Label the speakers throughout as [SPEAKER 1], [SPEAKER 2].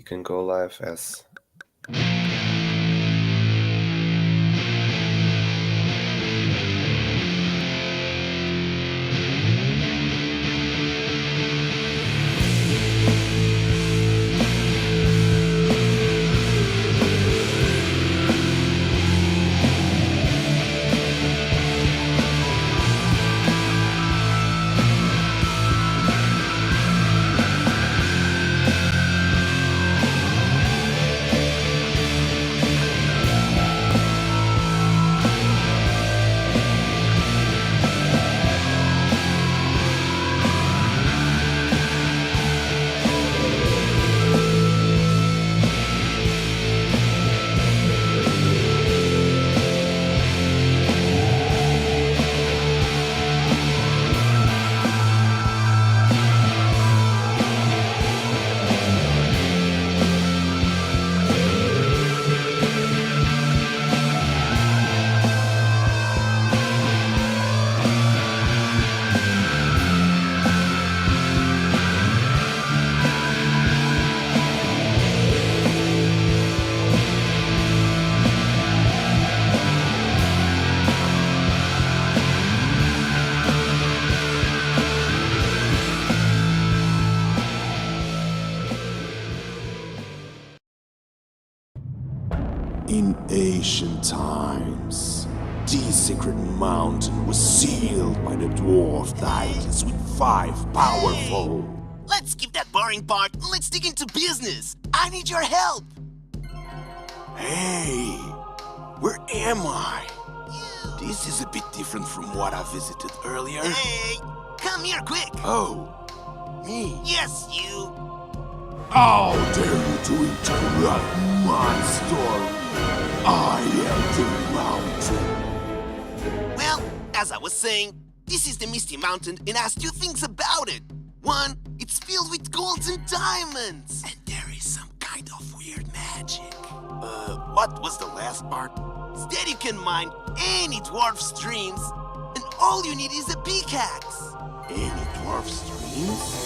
[SPEAKER 1] can go live as.
[SPEAKER 2] In ancient times, this sacred mountain was sealed by the dwarf deities with 5 powerful...
[SPEAKER 3] Let's skip that boring part and let's dig into business. I need your help.
[SPEAKER 2] Hey, where am I? This is a bit different from what I visited earlier.
[SPEAKER 3] Hey, come here quick.
[SPEAKER 2] Oh, me?
[SPEAKER 3] Yes, you.
[SPEAKER 2] How dare you to interrupt my story? I am the mountain.
[SPEAKER 3] Well, as I was saying, this is the Misty Mountain and has 2 things about it. One, it's filled with golds and diamonds.
[SPEAKER 2] And there is some kind of weird magic. What was the last part?
[SPEAKER 3] Instead, you can mine any dwarf streams, and all you need is a pickaxe.
[SPEAKER 2] Any dwarf streams?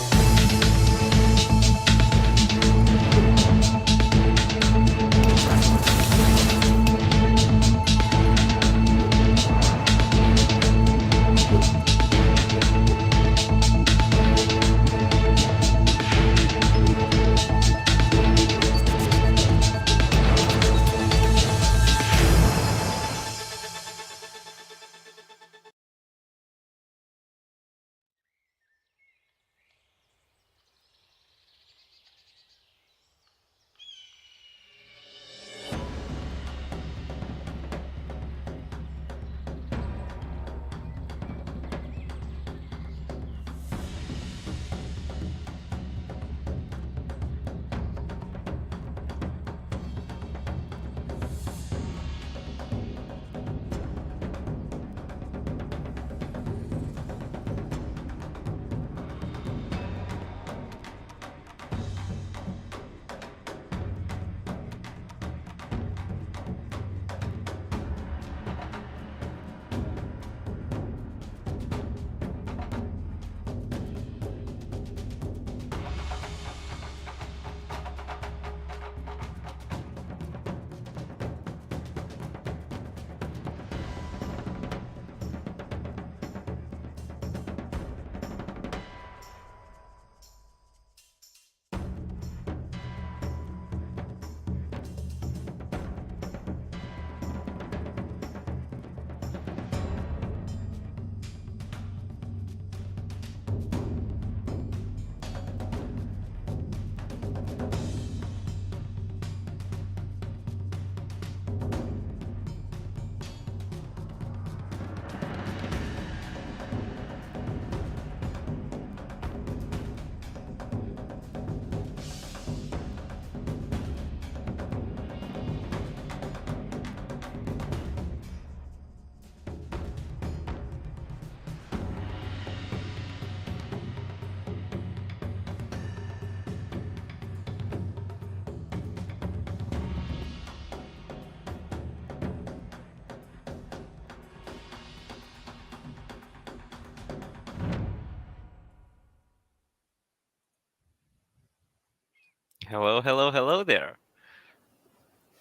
[SPEAKER 1] Hello, hello, hello there.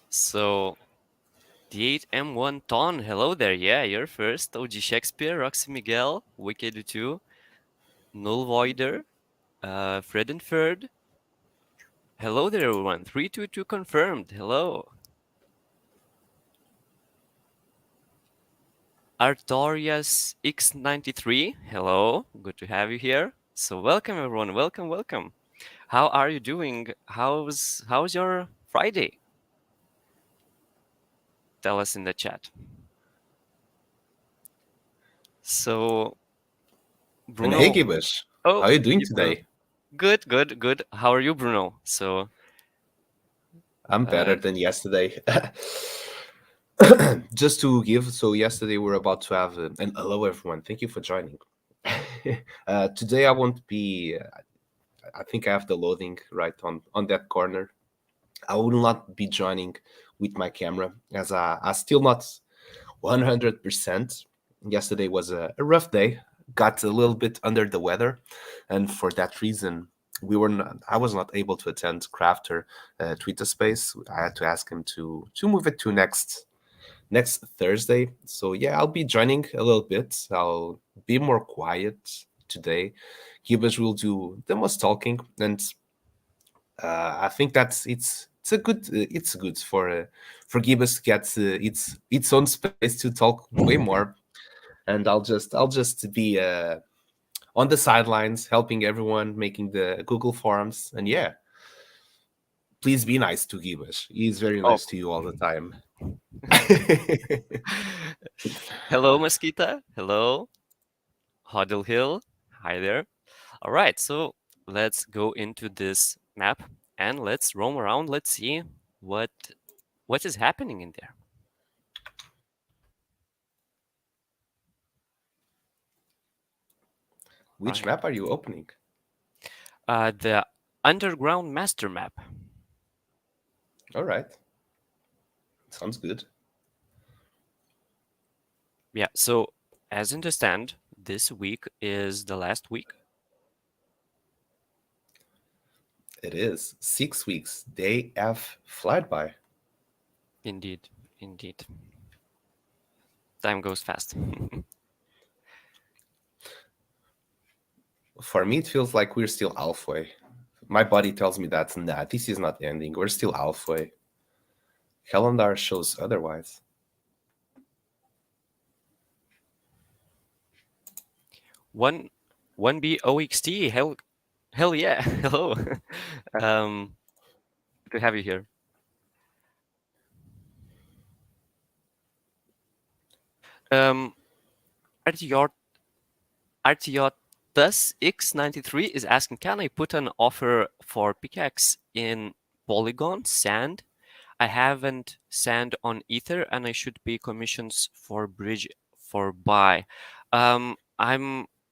[SPEAKER 1] So, the 8M1 Ton, hello there. Yeah, you're first. OG Shakespeare, Roxy Miguel, Wicked 2, Null Voider, Fred and Ferd. Hello there, everyone. 322 confirmed. Hello. Artorias X93, hello. Good to have you here. So, welcome, everyone. Welcome, welcome. How are you doing? How's your Friday? Tell us in the chat. So,
[SPEAKER 4] And hey,
[SPEAKER 1] Bruno.
[SPEAKER 4] Gibbous,
[SPEAKER 1] Oh,
[SPEAKER 4] how are you doing
[SPEAKER 1] hey, Bruno.
[SPEAKER 4] today?
[SPEAKER 1] Good, good, good. How are you, Bruno? So,
[SPEAKER 4] I'm
[SPEAKER 1] uh,
[SPEAKER 4] better than yesterday. Just to give, so yesterday we were about to have an hello everyone. Thank you for joining. Today I won't be. I think I have the loading right on that corner. I will not be joining with my camera as I still not 100%. Yesterday was a rough day. Got a little bit under the weather, and for that reason, I was not able to attend Crafter Twitter Space. I had to ask him to move it to next Thursday. So yeah, I'll be joining a little bit. I'll be more quiet today. Gibbons will do the most talking, and I think it's good for Gibbous to get its own space to talk way more, and I'll just be on the sidelines helping everyone making the Google forms, and yeah, please be nice to Gibbous. He's very
[SPEAKER 1] oh,
[SPEAKER 4] nice to you all the time.
[SPEAKER 1] hello, Mosquita. Hello, Huddle Hill. Hi there. All right, so let's go into this map and let's roam around. Let's see what what is happening in there. All
[SPEAKER 4] Which
[SPEAKER 1] right.
[SPEAKER 4] map are you opening?
[SPEAKER 1] The Underground Master map.
[SPEAKER 4] All right, sounds good.
[SPEAKER 1] Yeah, so as I understand, this week is the last week.
[SPEAKER 4] It is 6 weeks. They have flied by.
[SPEAKER 1] Indeed, indeed. Time goes fast.
[SPEAKER 4] For me, it feels like we're still halfway. My body tells me that nah, this is not ending. We're still halfway. Calendar shows otherwise.
[SPEAKER 1] One 1B OXT, hell yeah. Hello. um Good to have you here. Um RTR Artiotus X93 is asking, can I put an offer for Pickaxe in Polygon Sand? I haven't sand on Ether and I should pay commissions for bridge for buy. I'm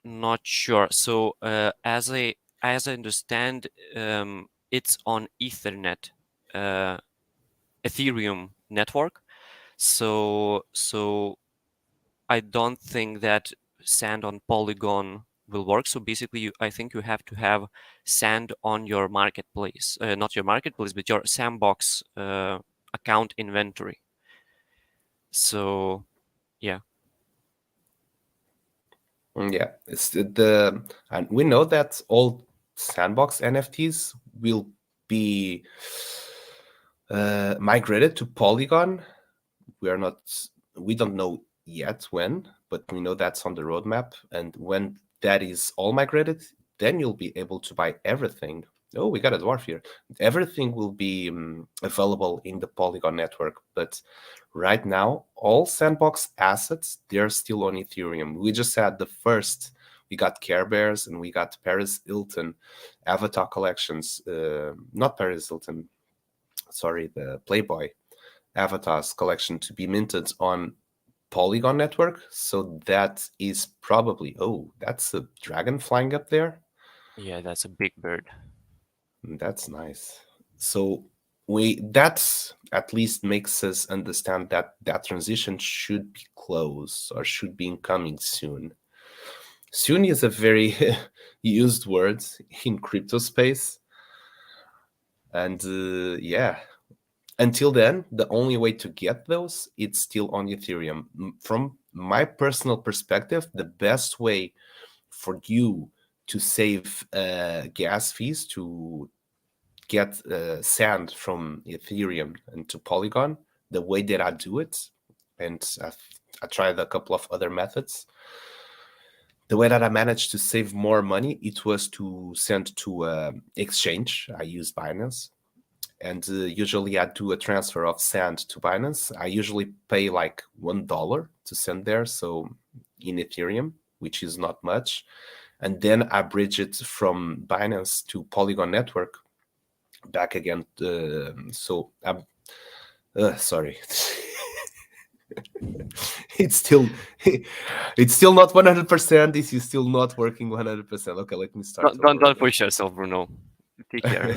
[SPEAKER 1] not sure. So as I understand, it's on Ethernet, uh, Ethereum network. So I don't think that sand on Polygon will work. So basically, I think you have to have sand on your marketplace, not your marketplace, but your sandbox account inventory. So yeah,
[SPEAKER 4] Yeah, it's and we know that all sandbox NFTs will be migrated to Polygon. We are not, we don't know yet when, but we know that's on the roadmap. And when that is all migrated, then you'll be able to buy everything. Oh, we got a dwarf here. Everything will be available in the Polygon network. But right now, all sandbox assets, they're still on Ethereum. We just had the first, we got Care Bears and we got Paris Hilton avatar collections. Not Paris Hilton, sorry, the Playboy avatars collection to be minted on Polygon network. So that is probably, oh, that's a dragon flying up there.
[SPEAKER 1] yeah, that's a big bird.
[SPEAKER 4] That's nice. So we that's at least makes us understand that that transition should be close or should be incoming soon. Soon is a very used word in crypto space. And yeah, until then, the only way to get those, it's still on Ethereum. From my personal perspective, the best way for you to save gas fees to get sand from Ethereum into Polygon, the way that I do it, and I tried a couple of other methods. The way that I managed to save more money, it was to send to exchange. I use Binance, and usually I do a transfer of sand to Binance. I usually pay like $1 to send there, so in Ethereum, which is not much, and then I bridge it from Binance to Polygon network back again. So I'm sorry. it's still it's still not 100%. This is still not working 100%. Okay, let me start
[SPEAKER 1] Don't
[SPEAKER 4] over.
[SPEAKER 1] push yourself, Bruno. Take care.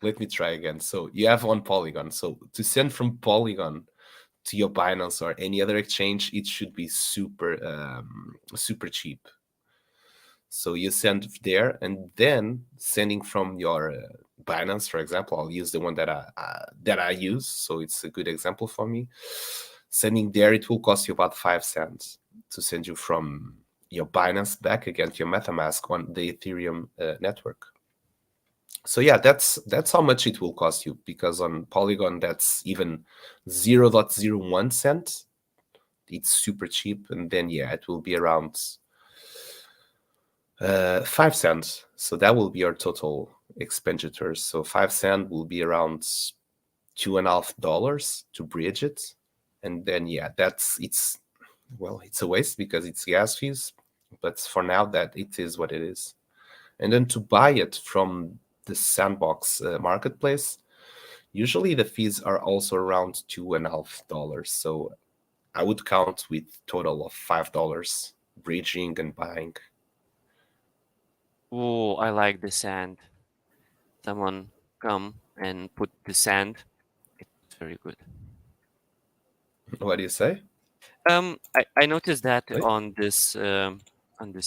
[SPEAKER 4] Let me try again. So you have on Polygon. So to send from Polygon to your Binance or any other exchange, it should be super cheap. So you send there, and then sending from your Binance, for example, I'll use the one that I use, so it's a good example for me. Sending there, it will cost you about 5 cents to send you from your Binance back again to your MetaMask on the Ethereum network. So yeah, that's how much it will cost you, because on Polygon that's even 0.01 cent. It's super cheap, and then yeah, it will be around 5 cents. So that will be our total expenditures. So 5 cents will be around $2.50 to bridge it, and then yeah, it's a waste because it's gas fees. But for now, that it is what it is. And then to buy it from the Sandbox marketplace, usually the fees are also around $2.50. So I would count with total of $5 bridging and buying.
[SPEAKER 1] Oh, I like the sand. Someone come and put the sand. It's very good.
[SPEAKER 4] What do you say?
[SPEAKER 1] I noticed that
[SPEAKER 4] Wait.
[SPEAKER 1] on this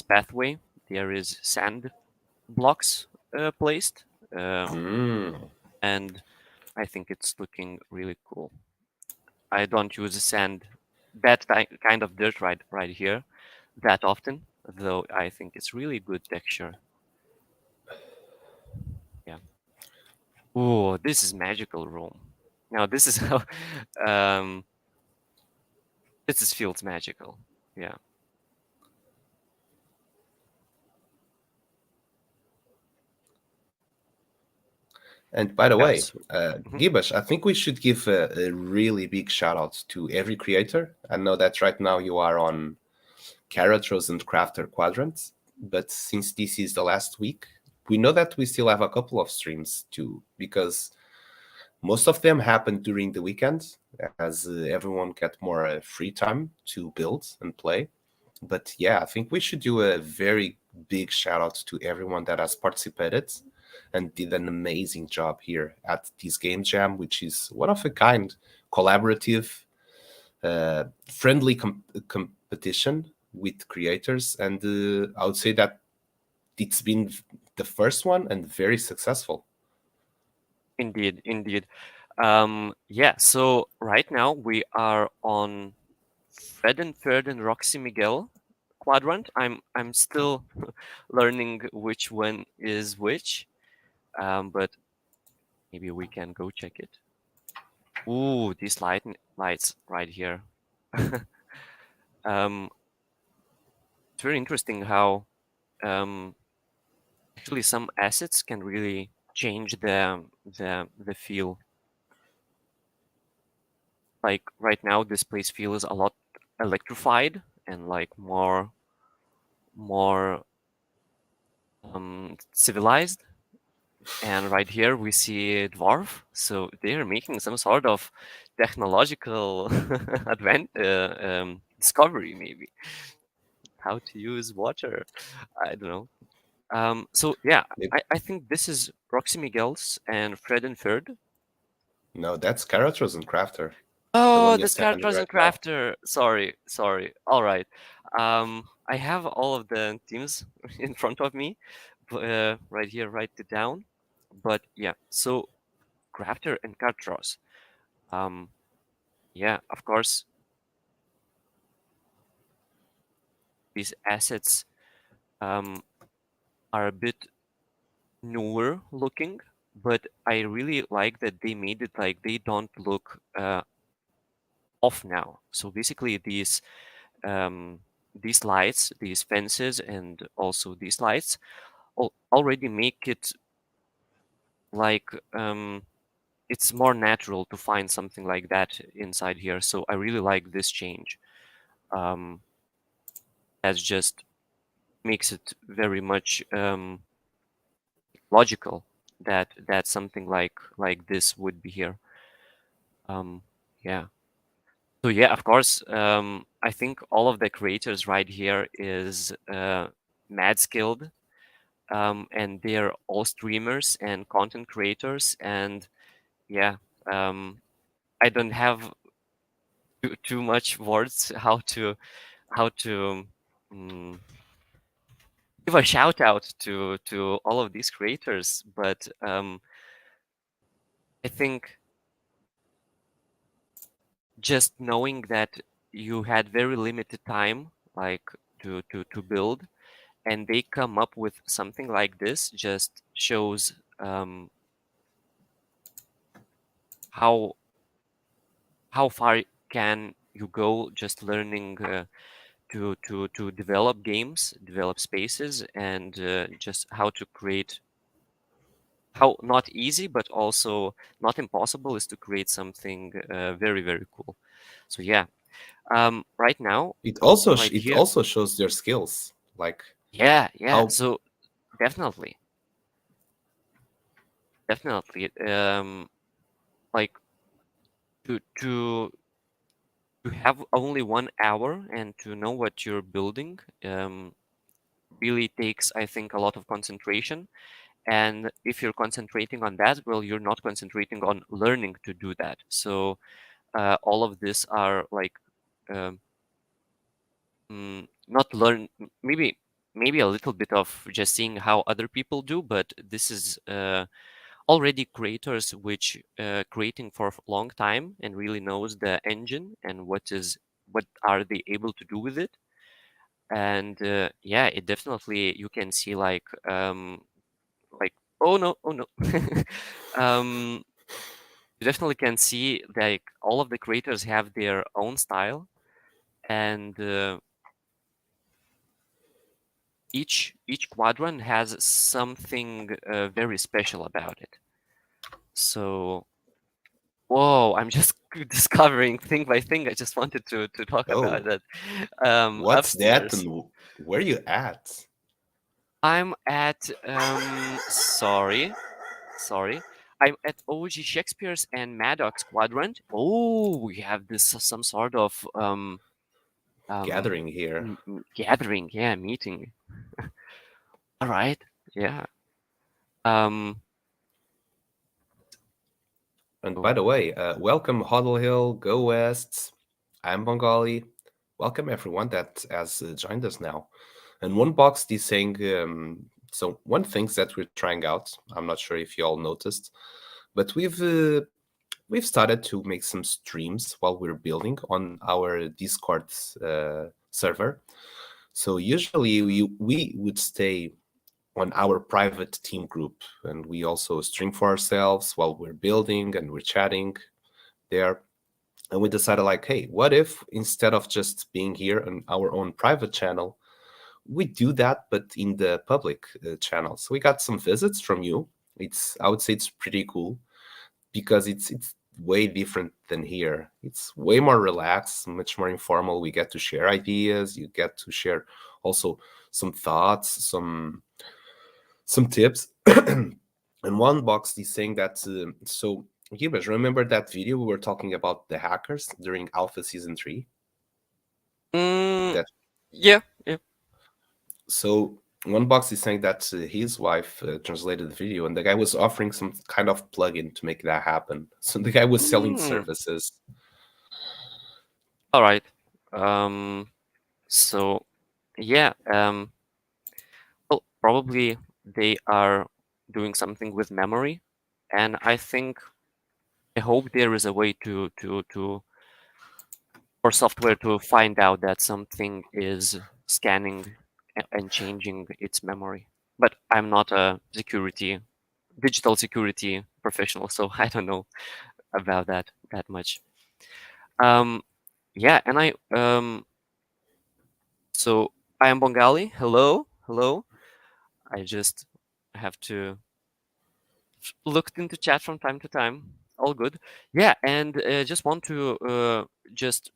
[SPEAKER 1] pathway there is sand blocks placed, and I think it's looking really cool. I don't use sand, that kind of dirt right here, that often, though I think it's really good texture. Yeah. Oh, this is magical room. Now this is how this feels magical. Yeah.
[SPEAKER 4] And by the way,
[SPEAKER 1] Yes.
[SPEAKER 4] Gibash, I think we should give a really big shout out to every creator. I know that right now you are on Caratros and Crafter quadrants, but since this is the last week, we know that we still have a couple of streams too, because most of them happen during the weekend as everyone get more free time to build and play. But yeah, I think we should do a very big shout out to everyone that has participated and did an amazing job here at this game jam, which is one of a kind, collaborative, friendly competition with creators. And I would say that it's been the first one and very successful.
[SPEAKER 1] Indeed, indeed. Yeah, so right now we are on Fred and Third and Roxy Miguel quadrant. I'm still learning which one is which, but maybe we can go check it. Ooh, these lights right here. It's very interesting how actually some assets can really change the feel. Like right now, this place feels a lot electrified and like more civilized. And right here we see a dwarf, so they're making some sort of technological discovery, maybe how to use water. I don't know. So yeah, I think this is Roxy Miguel's and Fred and Third.
[SPEAKER 4] No, that's Caratros and Crafter. The
[SPEAKER 1] Oh,
[SPEAKER 4] one you're
[SPEAKER 1] this
[SPEAKER 4] standing
[SPEAKER 1] Characters
[SPEAKER 4] right
[SPEAKER 1] and
[SPEAKER 4] now.
[SPEAKER 1] Crafter. Sorry. All right. I have all of the teams in front of me, right here. Write it down. But yeah, so crafter and card draws. Um, yeah, of course, these assets um, are a bit newer looking, but I really like that they made it like they don't look off now. So basically, these lights, these fences, and also these lights already make it like it's more natural to find something like that inside here. So I really like this change. Um, as just makes it very much logical that something like this would be here. Um, yeah. So yeah, of course. I think all of the creators right here is mad skilled, and they're all streamers and content creators. And yeah, I don't have too much words how to mm, give a shout out to all of these creators, but I think just knowing that you had very limited time, like to build, and they come up with something like this just shows how how far can you go just learning to develop games, develop spaces, and just how to create how not easy but also not impossible is to create something very very cool. So yeah, right now, right
[SPEAKER 4] It
[SPEAKER 1] here,
[SPEAKER 4] also shows their skills, like
[SPEAKER 1] yeah.
[SPEAKER 4] how
[SPEAKER 1] So definitely, definitely, like to have only 1 hour and to know what you're building really takes, I think, a lot of concentration. And if you're concentrating on that, well, you're not concentrating on learning to do that. So all of this are like um, not learn maybe a little bit of just seeing how other people do, but this is already creators which creating for a long time and really knows the engine and what are they able to do with it. And yeah, it definitely you can see like oh no um you definitely can see like all of the creators have their own style, and each quadrant has something very special about it. So whoa, I'm just discovering thing by thing. I just wanted to talk about
[SPEAKER 4] oh,
[SPEAKER 1] that.
[SPEAKER 4] what's that
[SPEAKER 1] Upstairs,
[SPEAKER 4] and where you at?
[SPEAKER 1] I'm at sorry, I'm at OG Shakespeare's and Maddox quadrant. Oh, we have this some sort of um
[SPEAKER 4] Gathering here.
[SPEAKER 1] gathering, yeah, meeting. All right, yeah. Um,
[SPEAKER 4] And by
[SPEAKER 1] so
[SPEAKER 4] the way, welcome Huddle Hill, Go West. I'm Bengali. Welcome everyone that has joined us now. And one box is saying, so one things that we're trying out. I'm not sure if you all noticed, but we've started to make some streams while we're building on our Discord server. So usually we would stay on our private team group, and we also stream for ourselves while we're building and we're chatting there. And we decided, like, hey, what if instead of just being here on our own private channel, we do that but in the public channel? So we got some visits from you. I would say it's pretty cool because it's way different than here. It's way more relaxed, much more informal. We get to share ideas, you get to share also some thoughts, some tips. And one box is saying that so Gibas, remember that video we were talking about the hackers during Alpha Season 3?
[SPEAKER 1] mm,
[SPEAKER 4] That
[SPEAKER 1] yeah, yeah.
[SPEAKER 4] so one box is saying that his wife translated the video, and the guy was offering some kind of plugin to make that happen. So the guy was selling
[SPEAKER 1] Mm,
[SPEAKER 4] services.
[SPEAKER 1] all right. So yeah. Well, probably they are. doing something with memory, and I hope there is a way to for software to find out that something is scanning and changing its memory. But I'm not a digital security professional, so I don't know about that much. Um, yeah, and so I am Bengali. Hello, hello. I just have to look into chat from time to time. All good. Yeah, and just want to just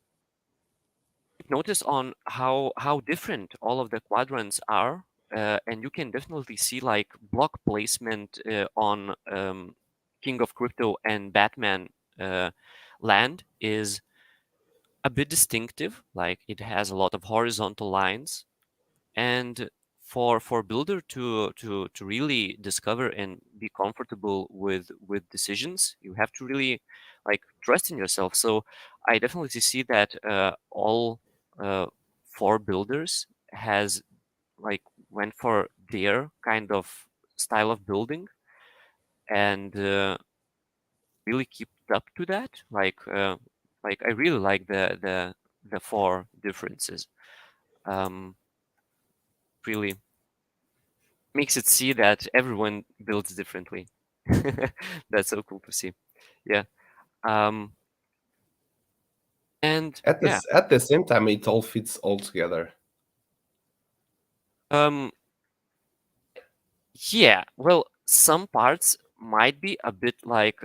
[SPEAKER 1] notice on how different all of the quadrants are, and you can definitely see like block placement on King of Crypto and Batman land is a bit distinctive. Like it has a lot of horizontal lines, and for builder to really discover and be comfortable with decisions, you have to really like trust in yourself. So I definitely see that all uh, four builders has like went for their kind of style of building, and really keep up to that. Like I really like the four differences. um Really makes it see that everyone builds differently. That's so cool to see. Yeah. Um, and yeah.
[SPEAKER 4] At the same time, it all fits all together.
[SPEAKER 1] Um, yeah. Well, some parts might be a bit like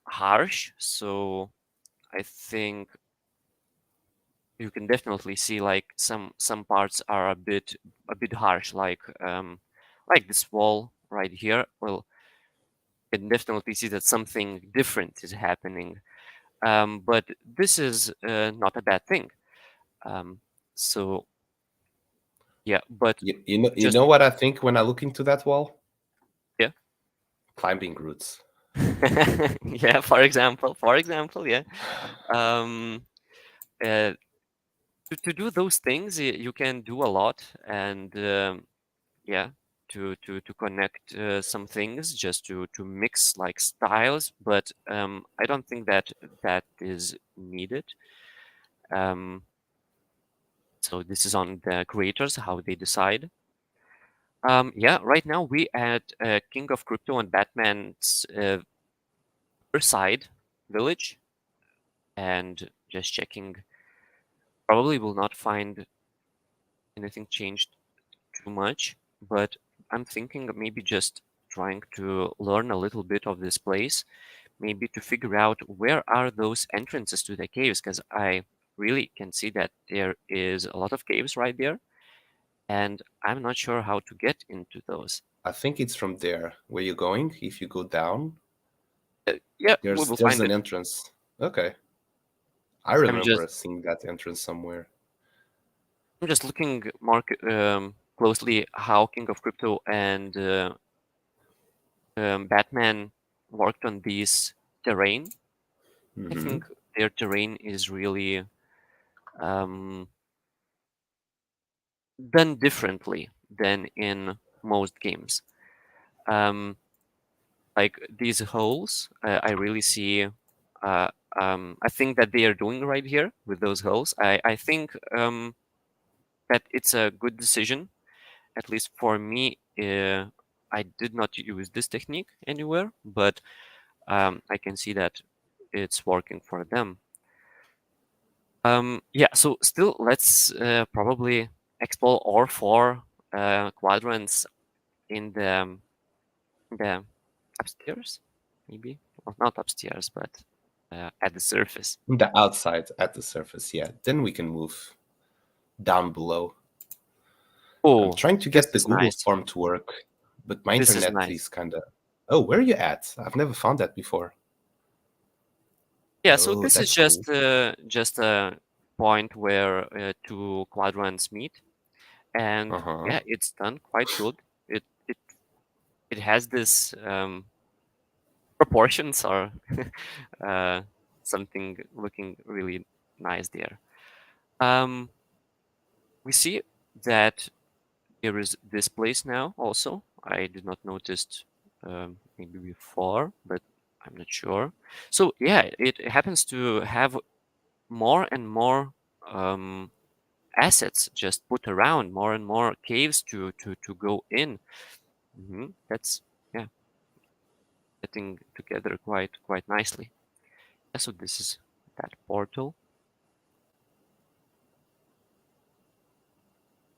[SPEAKER 1] harsh. So I think you can definitely see like some parts are a bit harsh, like this wall right here. Well, you can definitely see that something different is happening. But this is not a bad thing. Um, so yeah, but
[SPEAKER 4] You
[SPEAKER 1] just
[SPEAKER 4] know what I think when I look into that wall?
[SPEAKER 1] yeah,
[SPEAKER 4] Climbing routes.
[SPEAKER 1] yeah. For example, yeah. Um, uh, to do those things, you can do a lot, and yeah, to connect some things, just to mix like styles. But I don't think that is needed. Um, so this is on the creators how they decide. Yeah, right now we at King of Crypto and Batman's side village, and just checking. Probably will not find anything changed too much, but I'm thinking of maybe just trying to learn a little bit of this place, maybe to figure out where are those entrances to the caves, because I really can see that there is a lot of caves right there, and I'm not sure how to get into those.
[SPEAKER 4] I think it's from there where you're going. If you go down,
[SPEAKER 1] Yeah, we will
[SPEAKER 4] there's
[SPEAKER 1] find
[SPEAKER 4] an
[SPEAKER 1] it.
[SPEAKER 4] entrance. Okay, I
[SPEAKER 1] I'm
[SPEAKER 4] remember
[SPEAKER 1] just
[SPEAKER 4] seeing that entrance somewhere.
[SPEAKER 1] I'm just looking more closely how King of Crypto and Batman worked on this terrain. I
[SPEAKER 4] Hmm.
[SPEAKER 1] think their terrain is really um, done differently than in most games. Um, like these holes, I really see. I think that they are doing right here with those holes. I think that it's a good decision. At least for me, I did not use this technique anywhere, but I can see that it's working for them. Yeah, so still, let's probably explore all four quadrants in the upstairs, maybe. Well, not upstairs, but at the surface.
[SPEAKER 4] The outside at the surface, yeah. Then we can move down below. I'm
[SPEAKER 1] Oh,
[SPEAKER 4] trying to
[SPEAKER 1] this
[SPEAKER 4] get the
[SPEAKER 1] is
[SPEAKER 4] Google
[SPEAKER 1] nice.
[SPEAKER 4] form to work, but my
[SPEAKER 1] This is
[SPEAKER 4] internet
[SPEAKER 1] nice.
[SPEAKER 4] is kind of. Oh, where are you at? I've never found that before.
[SPEAKER 1] Yeah, so
[SPEAKER 4] Oh,
[SPEAKER 1] this is
[SPEAKER 4] that's cool.
[SPEAKER 1] just a point where two quadrants meet,
[SPEAKER 4] Uh
[SPEAKER 1] and
[SPEAKER 4] huh.
[SPEAKER 1] yeah, it's done quite good. It it has this proportions are uh, something looking really nice there. Um, we see that there is this place now also I did not notice maybe before, but I'm not sure. So yeah, it happens to have more and more assets just put around, more and more caves to go in. That's yeah, getting together quite nicely. Yeah, so this is that portal.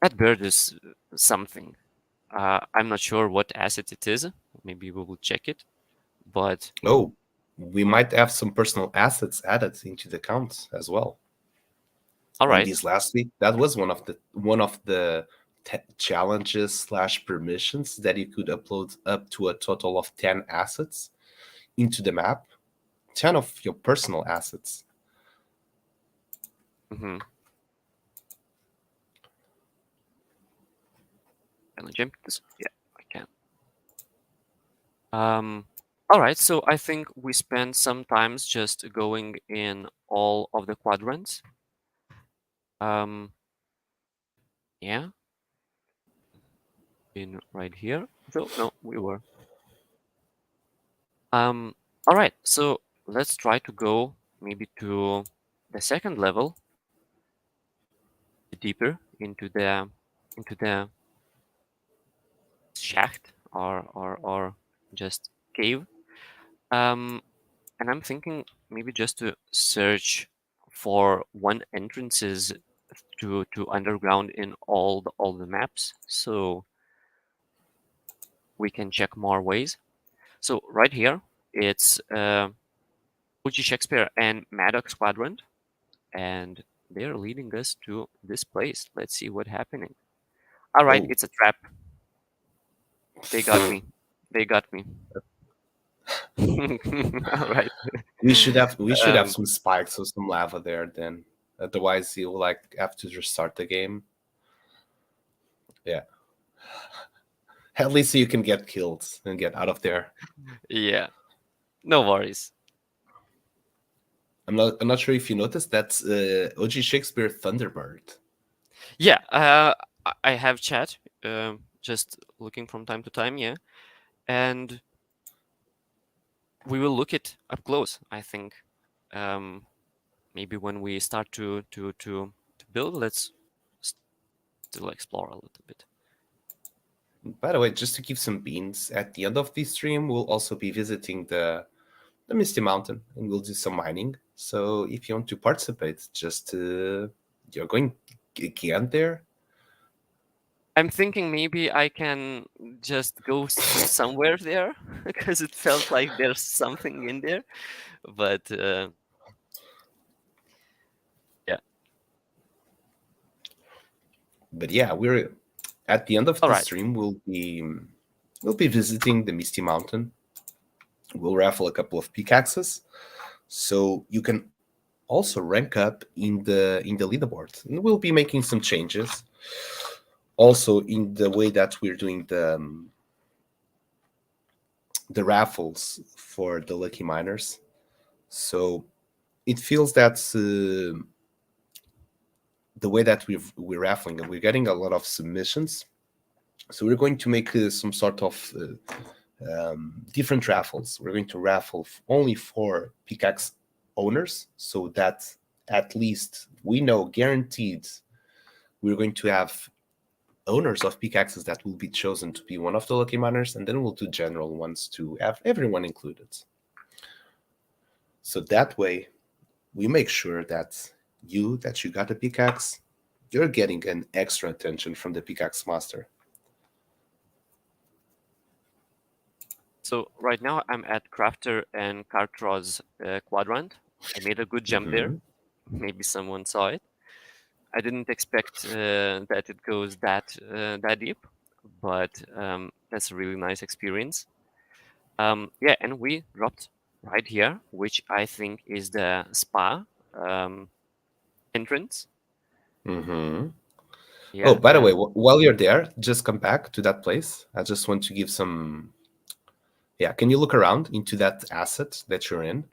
[SPEAKER 1] That bird is something. I'm not sure what asset it is. Maybe we will check it. But
[SPEAKER 4] Oh, we might have some personal assets added into the count as well.
[SPEAKER 1] all
[SPEAKER 4] On
[SPEAKER 1] right.
[SPEAKER 4] this last week, that was one of the challenges slash permissions that you could upload up to a total of 10 assets into the map, 10 of your personal assets.
[SPEAKER 1] Mm-hmm. Can I jump this? Yeah, I can. All right. So I think we spend some times just going in all of the quadrants. Yeah, in right here. So no, we were. All right. So let's try to go maybe to the second level, deeper into the shaft or just cave. And I'm thinking maybe just to search for one entrances to underground in all the maps, so we can check more ways. So right here, it's OG Shakespeare and Maddox Quadrant, and they're leading us to this place. Let's see what's happening. All right,
[SPEAKER 4] Oh,
[SPEAKER 1] it's a trap. They got me. They got me. All right.
[SPEAKER 4] we should have
[SPEAKER 1] Um,
[SPEAKER 4] some spikes or some lava there then. Otherwise, you'll like have to restart the game. Yeah. At least you can get killed and get out of there.
[SPEAKER 1] yeah, no worries.
[SPEAKER 4] I'm not sure if you noticed that's OG Shakespeare Thunderbird.
[SPEAKER 1] Yeah, I have chat, just looking from time to time, yeah, and we will look it up close. I think, maybe when we start to build, let's still explore a little bit.
[SPEAKER 4] By the way, just to give some beans, at the end of this stream, we'll also be visiting the Misty Mountain and we'll do some mining. So if you want to participate, just you're going again there.
[SPEAKER 1] I'm thinking maybe I can just go somewhere there because it felt like there's something in there, but yeah.
[SPEAKER 4] But yeah, we're at the end of
[SPEAKER 1] All
[SPEAKER 4] the
[SPEAKER 1] right.
[SPEAKER 4] stream. We'll be visiting the Misty Mountain. We'll raffle a couple of pickaxes, so you can also rank up in the leaderboard. And we'll be making some changes, also in the way that we're doing the raffles for the lucky miners. So it feels that the way that we're raffling, and we're getting a lot of submissions. So we're going to make some sort of different raffles. We're going to raffle only for pickaxe owners, so that at least we know guaranteed we're going to have owners of pickaxes that will be chosen to be one of the lucky miners, and then we'll do general ones to have everyone included. So that way, we make sure that you got a pickaxe, you're getting an extra attention from the pickaxe master.
[SPEAKER 1] So right now I'm at Crafter and Cartros quadrant. I made a good jump there. Maybe someone saw it. I didn't expect that it goes that deep, but that's a really nice experience. Yeah, and we dropped right here, which I think is the spa entrance.
[SPEAKER 4] Oh,
[SPEAKER 1] Yeah,
[SPEAKER 4] by the way,
[SPEAKER 1] and
[SPEAKER 4] while you're there, just come back to that place. I just want to give some. Yeah, can you look around into that asset that you're in?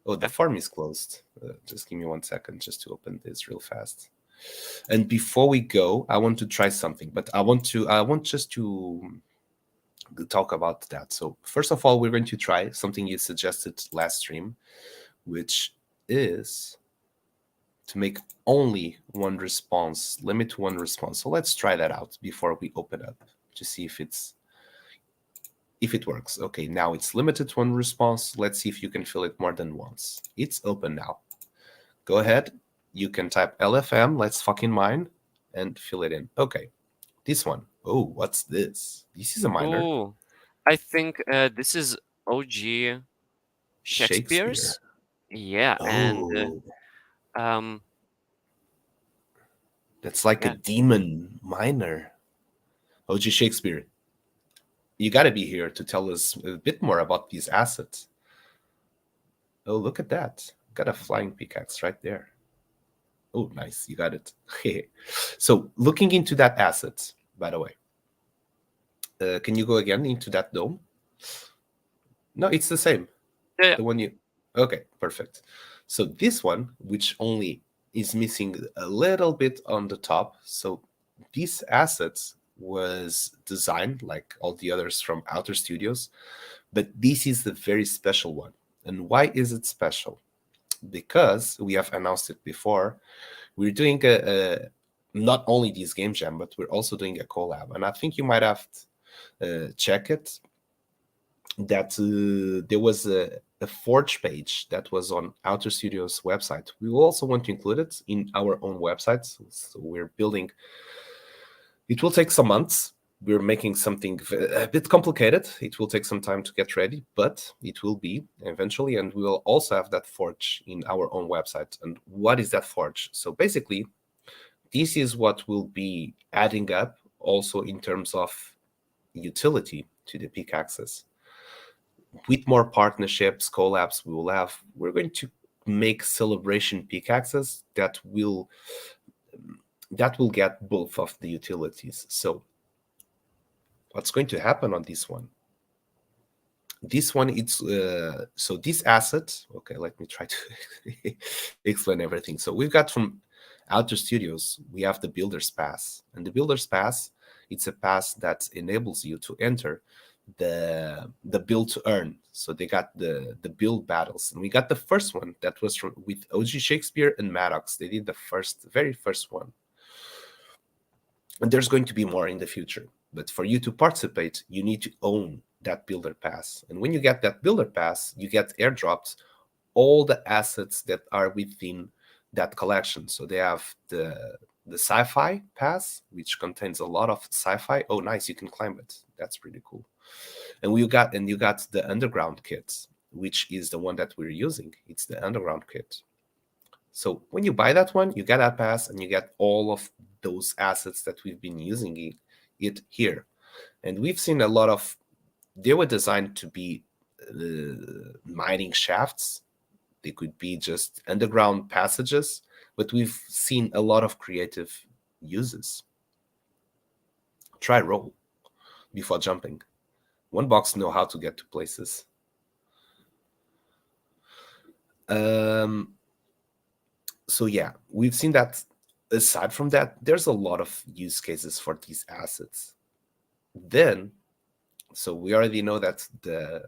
[SPEAKER 4] Oh, the
[SPEAKER 1] yeah.
[SPEAKER 4] farm is closed. Just give me 1 second just to open this real fast. And before we go, I want to try something, but I want just to talk about that. So first of all, we're going to try something you suggested last stream, which is to make only one response, limit to one response. So let's try that out before we open up to see if it works. Okay, now it's limited to one response. Let's see if you can fill it more than once. It's open now. Go ahead. You can type LFM, let's fucking mine, and fill it in. Okay, this one. Oh, what's this? This is a miner.
[SPEAKER 1] Oh, I think this is OG
[SPEAKER 4] Shakespeare.
[SPEAKER 1] Shakespeare's. Yeah, and
[SPEAKER 4] Oh,
[SPEAKER 1] um,
[SPEAKER 4] that's like a
[SPEAKER 1] yeah.
[SPEAKER 4] demon miner. OG Shakespeare, you got to be here to tell us a bit more about these assets. Oh, look at that. Got a flying pickaxe right there. Oh, nice. You got it. So looking into that asset, by the way, can you go again into that dome? No, it's the same.
[SPEAKER 1] Yeah,
[SPEAKER 4] The one you... Okay, perfect. So this one, which only is missing a little bit on the top. So this asset was designed like all the others from Outer Studios, but this is the very special one. And why is it special? Because we have announced it before. We're doing not only this game jam, but we're also doing a collab. And I think you might have check it. That there was a Forge page that was on Outer Studios website. We will also want to include it in our own website. So we're building. It will take some months. We're making something a bit complicated. It will take some time to get ready, but it will be eventually. And we will also have that Forge in our own website. And what is that Forge? So basically, this is what will be adding up also in terms of utility to the pickaxes. With more partnerships, collabs we're going to make celebration pickaxes that will get both of the utilities. So what's going to happen on this one? This one, it's so this asset. Okay, let me try to explain everything. So we've got from Outer Studios, we have the Builder's Pass, and the Builder's Pass, it's a pass that enables you to enter the build to earn. So they got the build battles, and we got the first one that was with OG Shakespeare and Maddox. They did the very first one, and there's going to be more in the future. But for you to participate, you need to own that builder pass. And when you get that builder pass, you get airdropped all the assets that are within that collection. So they have the sci-fi pass, which contains a lot of sci-fi. Oh, nice, you can climb it. That's pretty cool. And you got the underground kit, which is the one that we're using. It's the underground kit. So when you buy that one, you get that pass and you get all of those assets that we've been using it here. And we've seen a lot of, they were designed to be mining shafts. They could be just underground passages, but we've seen a lot of creative uses. Try roll before jumping. One box know how to get to places. So yeah, we've seen that. Aside from that, there's a lot of use cases for these assets. Then, so we already know that the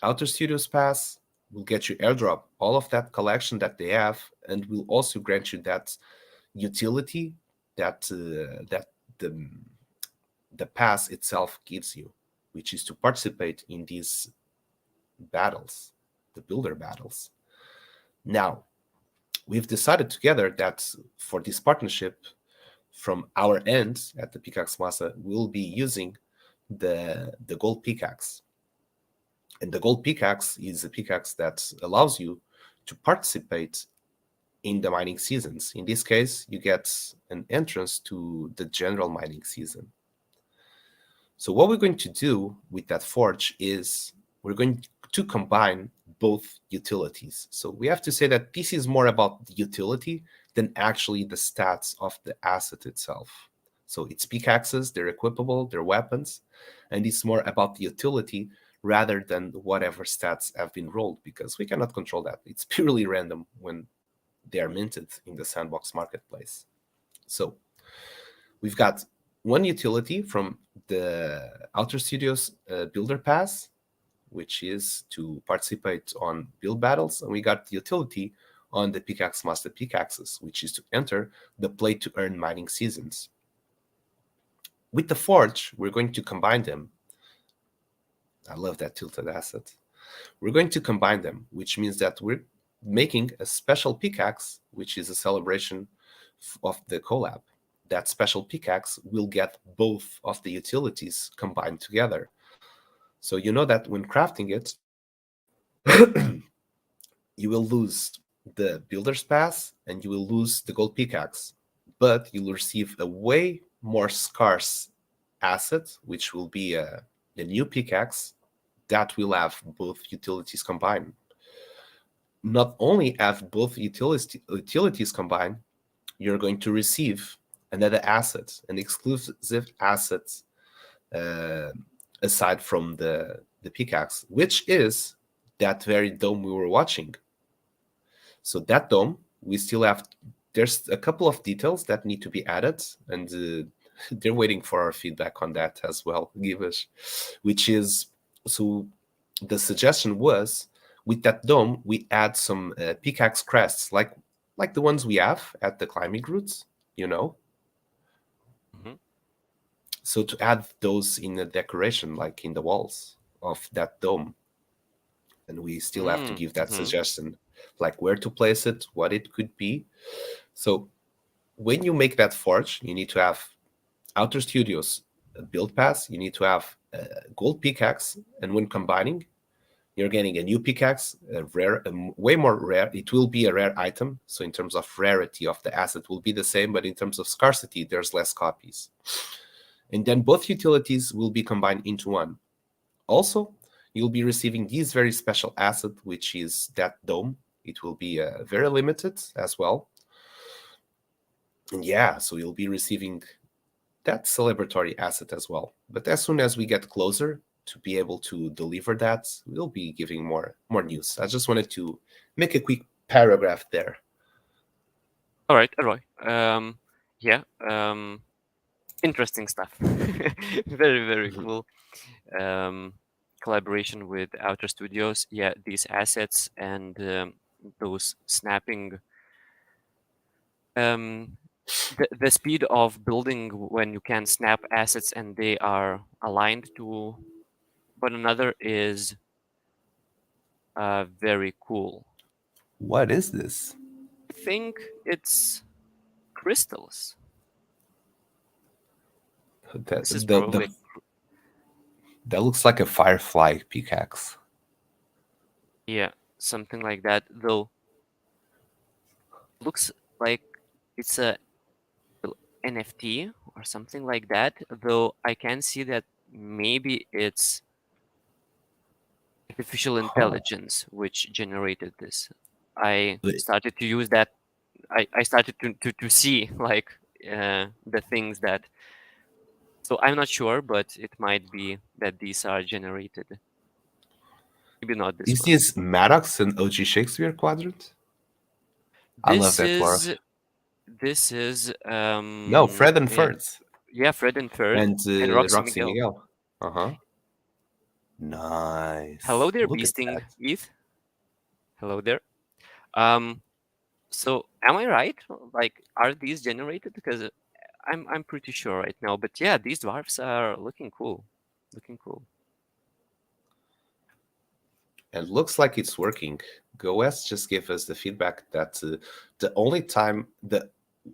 [SPEAKER 4] Outer Studios Pass will get you airdrop all of that collection that they have, and will also grant you that utility that the pass itself gives you, which is to participate in these battles, the builder battles. Now, we've decided together that for this partnership, from our end at the Pickaxe Massa, we'll be using the gold pickaxe. And the gold pickaxe is a pickaxe that allows you to participate in the mining seasons. In this case, you get an entrance to the general mining season. So what we're going to do with that forge is we're going to combine both utilities. So we have to say that this is more about the utility than actually the stats of the asset itself. So it's pickaxes, they're equipable, they're weapons, and it's more about the utility rather than whatever stats have been rolled, because we cannot control that. It's purely random when they are minted in the sandbox marketplace. So we've got one utility from the Outer Studios Builder Pass, which is to participate on build battles, and we got the utility on the Pickaxe Master Pickaxes, which is to enter the play to earn mining seasons. With the Forge, we're going to combine them. I love that tilted asset. We're going to combine them, which means that we're making a special pickaxe, which is a celebration of the collab. That special pickaxe will get both of the utilities combined together. So you know that when crafting it, you will lose the builder's pass and you will lose the gold pickaxe, but you'll receive a way more scarce asset, which will be a new pickaxe that will have both utilities combined. Not only have both utilities combined, you're going to receive another asset, an exclusive asset aside from the pickaxe, which is that very dome we were watching. So that dome, we still have, there's a couple of details that need to be added, and they're waiting for our feedback on that as well, give us, which is, so the suggestion was, with that dome, we add some pickaxe crests, like the ones we have at the climbing routes, you know?
[SPEAKER 1] Mm-hmm.
[SPEAKER 4] So to add those in the decoration, like in the walls of that dome. And we still have to give that suggestion, like where to place it, what it could be. So when you make that forge, you need to have Outer Studios build pass, you need to have a gold pickaxe, and when combining, you're getting a new pickaxe, a rare, way more rare. It will be a rare item, so in terms of rarity of the asset will be the same, but in terms of scarcity, there's less copies. And then both utilities will be combined into one. Also, you'll be receiving this very special asset, which is that dome. It will be very limited as well. And yeah, so you'll be receiving that celebratory asset as well. But as soon as we get closer to be able to deliver that, we'll be giving more news. I just wanted to make a quick paragraph there.
[SPEAKER 1] All right. Yeah. Interesting stuff. Very, very cool. Collaboration with Outer Studios. Yeah, these assets and those snapping. The speed of building when you can snap assets and they are aligned to one another is very cool.
[SPEAKER 4] What is this?
[SPEAKER 1] I think it's crystals. This is probably
[SPEAKER 4] That looks like a firefly pickaxe.
[SPEAKER 1] yeah, something like that. Though looks like it's a NFT or something like that. Though I can see that maybe it's artificial intelligence which generated this. I started to use that. I started to see like the things that. So I'm not sure, but it might be that these are generated. Maybe not this
[SPEAKER 4] Is
[SPEAKER 1] one.
[SPEAKER 4] this Maddox and OG Shakespeare quadrant? I love
[SPEAKER 1] This
[SPEAKER 4] that dwarf.
[SPEAKER 1] is this is
[SPEAKER 4] No, Fred and Ferds.
[SPEAKER 1] yeah, Fred and Ferd
[SPEAKER 4] And
[SPEAKER 1] and Roxy
[SPEAKER 4] Roxy
[SPEAKER 1] Miguel.
[SPEAKER 4] Miguel. Uh-huh. Nice.
[SPEAKER 1] Hello there,
[SPEAKER 4] Look at
[SPEAKER 1] Beasting
[SPEAKER 4] that.
[SPEAKER 1] ETH. Hello there. So am I right? Like, are these generated? Because I'm pretty sure right now. But yeah, these dwarfs are looking cool. Looking cool.
[SPEAKER 4] And looks like it's working. GoS just gave us the feedback that the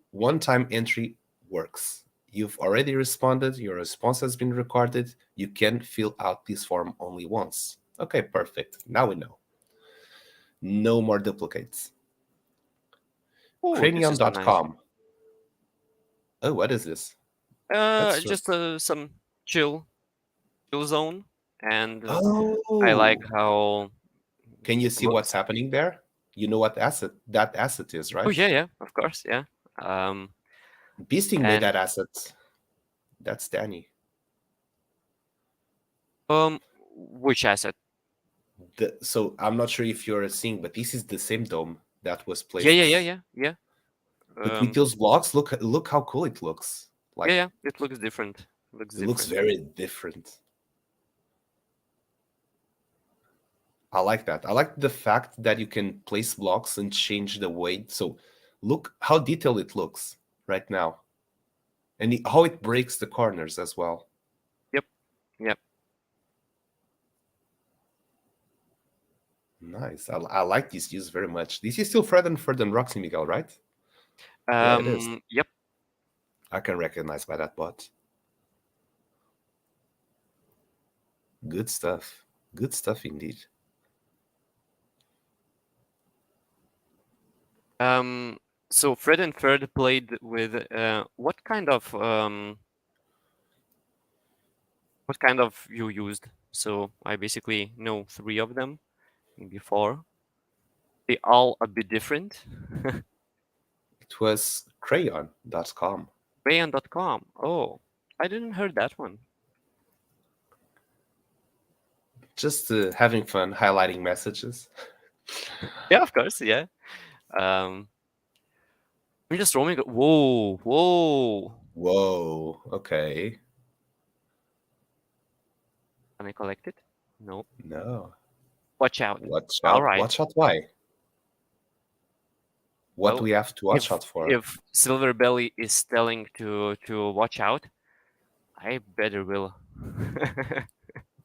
[SPEAKER 4] one-time entry works. You've already responded. Your response has been recorded. You can fill out this form only once. Okay, perfect. Now we know. No more duplicates.
[SPEAKER 1] Oh,
[SPEAKER 4] Cranium.com. Oh, what is this?
[SPEAKER 1] Just some chill zone, and
[SPEAKER 4] Oh,
[SPEAKER 1] I like how.
[SPEAKER 4] Can you
[SPEAKER 1] it
[SPEAKER 4] see what's
[SPEAKER 1] looks.
[SPEAKER 4] happening there? You know what that asset is, right?
[SPEAKER 1] Oh yeah, of course, yeah.
[SPEAKER 4] Beasting made
[SPEAKER 1] And
[SPEAKER 4] that asset. That's Danny.
[SPEAKER 1] which asset?
[SPEAKER 4] So I'm not sure if you're seeing, but this is the same dome that was placed.
[SPEAKER 1] Yeah.
[SPEAKER 4] But with those blocks, look how cool it looks. Like
[SPEAKER 1] Yeah, it looks different. Looks
[SPEAKER 4] it looks
[SPEAKER 1] different.
[SPEAKER 4] very different. I like that. I like the fact that you can place blocks and change the weight. So look how detailed it looks right now. And how it breaks the corners as well.
[SPEAKER 1] Yep. Yep.
[SPEAKER 4] Nice. I like these views very much. This is still Fred and Fred and Roxy Miguel, right? Yeah, it is.
[SPEAKER 1] Yep.
[SPEAKER 4] I can recognize by that bot. Good stuff. Good stuff indeed.
[SPEAKER 1] So Fred and Fred played with what kind of you used? So I basically know 3 of them, maybe 4. They all a bit different.
[SPEAKER 4] It was crayon.com.
[SPEAKER 1] Rayan.com. Oh, I didn't heard that one.
[SPEAKER 4] Just having fun highlighting messages.
[SPEAKER 1] Yeah, of course. Yeah. I'm just roaming. Whoa, whoa.
[SPEAKER 4] Whoa. Okay.
[SPEAKER 1] Can I collect it? No.
[SPEAKER 4] No.
[SPEAKER 1] Watch out.
[SPEAKER 4] Watch
[SPEAKER 1] All
[SPEAKER 4] out.
[SPEAKER 1] right.
[SPEAKER 4] Watch out. Why? What do
[SPEAKER 1] Well,
[SPEAKER 4] we have to watch out for?
[SPEAKER 1] if Silver Belly is telling to watch out, I better will.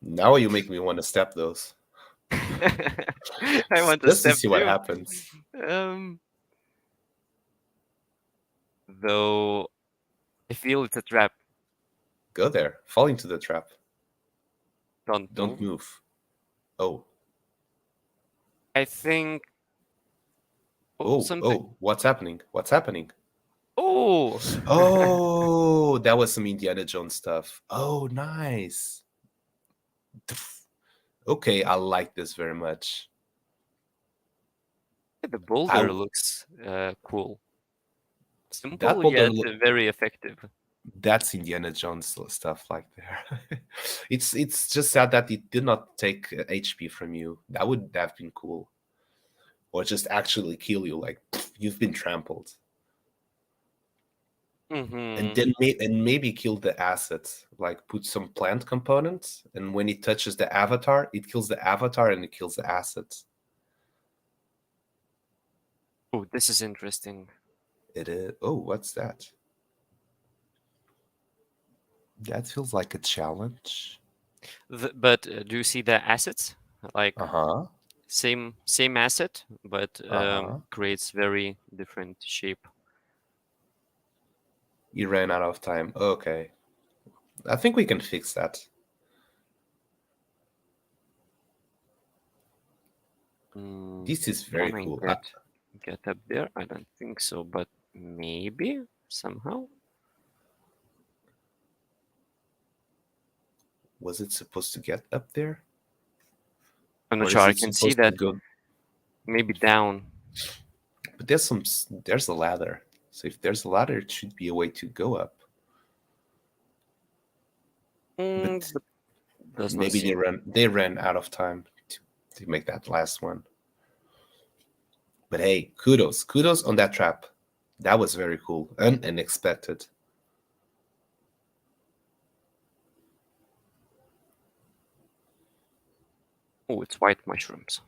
[SPEAKER 4] Now you make me want to step those.
[SPEAKER 1] I want to
[SPEAKER 4] Just to
[SPEAKER 1] step
[SPEAKER 4] see what
[SPEAKER 1] too.
[SPEAKER 4] happens.
[SPEAKER 1] Though I feel it's a trap.
[SPEAKER 4] Go there. Fall into the trap.
[SPEAKER 1] Don't
[SPEAKER 4] Don't
[SPEAKER 1] move.
[SPEAKER 4] move. Oh.
[SPEAKER 1] I think.
[SPEAKER 4] Oh,
[SPEAKER 1] something.
[SPEAKER 4] oh, what's happening? What's happening?
[SPEAKER 1] Oh.
[SPEAKER 4] Oh, that was some Indiana Jones stuff. Oh, nice. Okay, I like this very much.
[SPEAKER 1] The boulder looks cool. Simple
[SPEAKER 4] That boulder
[SPEAKER 1] yet very effective.
[SPEAKER 4] That's Indiana Jones stuff like there. It's just sad that it did not take HP from you. That would have been cool. Or just actually kill you, like you've been trampled. And then maybe kill the assets, like put some plant components, and when it touches the avatar, it kills the avatar and it kills the assets.
[SPEAKER 1] Oh, this is interesting.
[SPEAKER 4] It is. Oh, what's that? That feels like a challenge.
[SPEAKER 1] But do you see the assets? Like same asset, but creates very different shape.
[SPEAKER 4] You ran out of time. Okay. I think we can fix that. This is very cool.
[SPEAKER 1] Get up there? I don't think so, but maybe somehow.
[SPEAKER 4] Was it supposed to get up there?
[SPEAKER 1] I'm not sure. I can see that. Maybe down.
[SPEAKER 4] But there's a ladder. So if there's a ladder, it should be a way to go up. But maybe they ran out of time to make that last one. But hey, kudos on that trap. That was very cool and unexpected.
[SPEAKER 1] Oh, it's white mushrooms.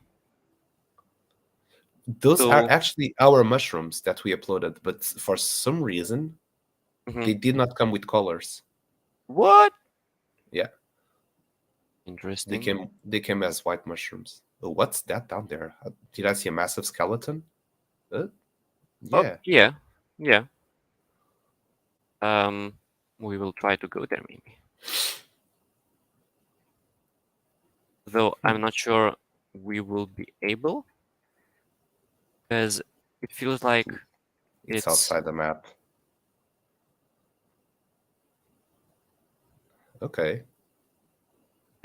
[SPEAKER 4] Those are actually our mushrooms that we uploaded, but for some reason, they did not come with colors.
[SPEAKER 1] What?
[SPEAKER 4] Yeah.
[SPEAKER 1] Interesting.
[SPEAKER 4] They came as white mushrooms. Oh, what's that down there? Did I see a massive skeleton? Yeah.
[SPEAKER 1] Oh, yeah. Yeah. We will try to go there maybe. Though I'm not sure we will be able, because it feels like
[SPEAKER 4] it's outside the map. Okay.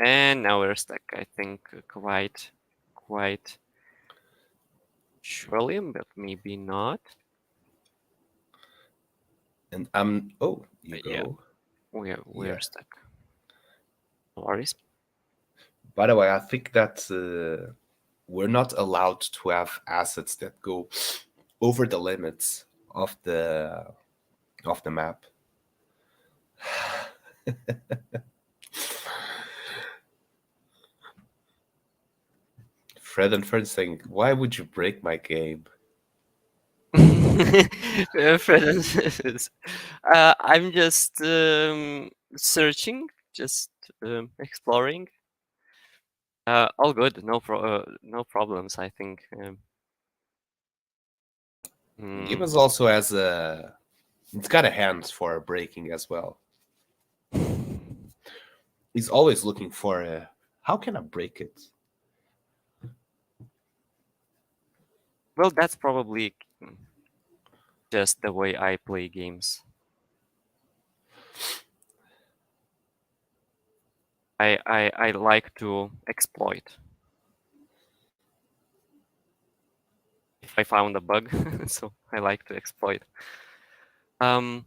[SPEAKER 1] And now we're stuck, I think, quite surely, but maybe not.
[SPEAKER 4] And oh, you go.
[SPEAKER 1] Yeah, we're stuck. No worries.
[SPEAKER 4] By the way, I think that we're not allowed to have assets that go over the limits of the map. Fred and Fred saying, "Why would you break my game?"
[SPEAKER 1] Fred, I'm just searching, just exploring. All good, no problems, I think.
[SPEAKER 4] Gibbons also has a. It's got a hand for breaking as well. He's always looking for a. How can I break it?
[SPEAKER 1] Well, that's probably just the way I play games. I like to exploit. If I found a bug, so I like to exploit. Yeah.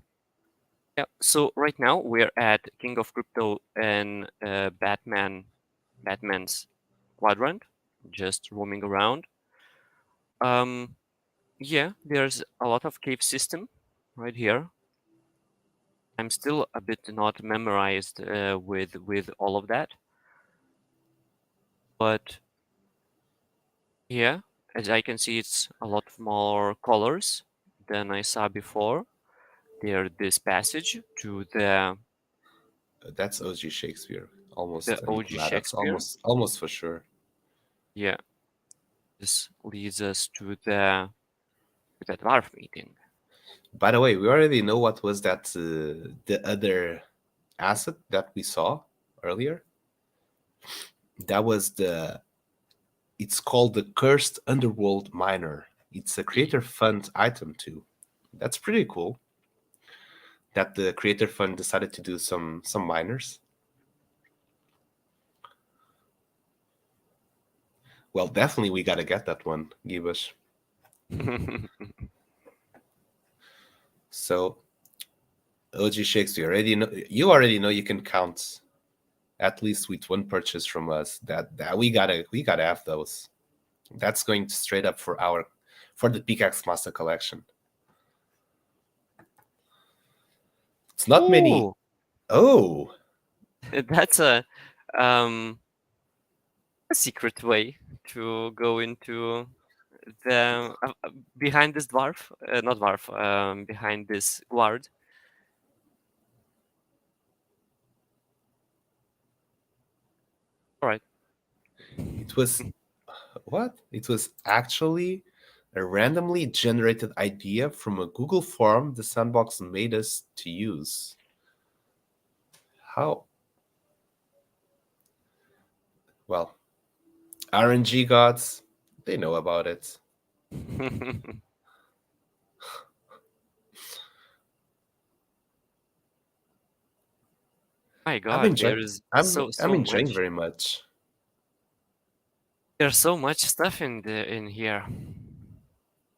[SPEAKER 1] So right now we're at King of Crypto and Batman's quadrant, just roaming around. Yeah, there's a lot of cave system right here. I'm still a bit not memorized with all of that, but yeah, as I can see, it's a lot more colors than I saw before. There, this passage to
[SPEAKER 4] That's OG Shakespeare,
[SPEAKER 1] the
[SPEAKER 4] almost.
[SPEAKER 1] OG
[SPEAKER 4] Nah, that's
[SPEAKER 1] Shakespeare.
[SPEAKER 4] almost for sure.
[SPEAKER 1] Yeah, this leads us to the dwarf meeting.
[SPEAKER 4] By the way, we already know what was that the other asset that we saw earlier. That was the. It's called the Cursed Underworld Miner. It's a creator fund item too. That's pretty cool. That the creator fund decided to do some miners. Well, definitely we gotta get that one, Gibush. So, OG Shakespeare, you already know you can count at least with one purchase from us. That we gotta have those. That's going straight up for the Pickaxe Master Collection. It's not many.
[SPEAKER 1] Ooh,
[SPEAKER 4] Oh,
[SPEAKER 1] that's um a secret way to go into the behind this dwarf, not dwarf, behind this guard. All right.
[SPEAKER 4] it was what? It was actually a randomly generated idea from a Google form the sandbox made us to use. How? Well, RNG gods, they know about it.
[SPEAKER 1] My
[SPEAKER 4] I'm
[SPEAKER 1] God,
[SPEAKER 4] enjoying.
[SPEAKER 1] there's
[SPEAKER 4] I'm
[SPEAKER 1] so
[SPEAKER 4] enjoying
[SPEAKER 1] much.
[SPEAKER 4] very much.
[SPEAKER 1] There's so much stuff in here.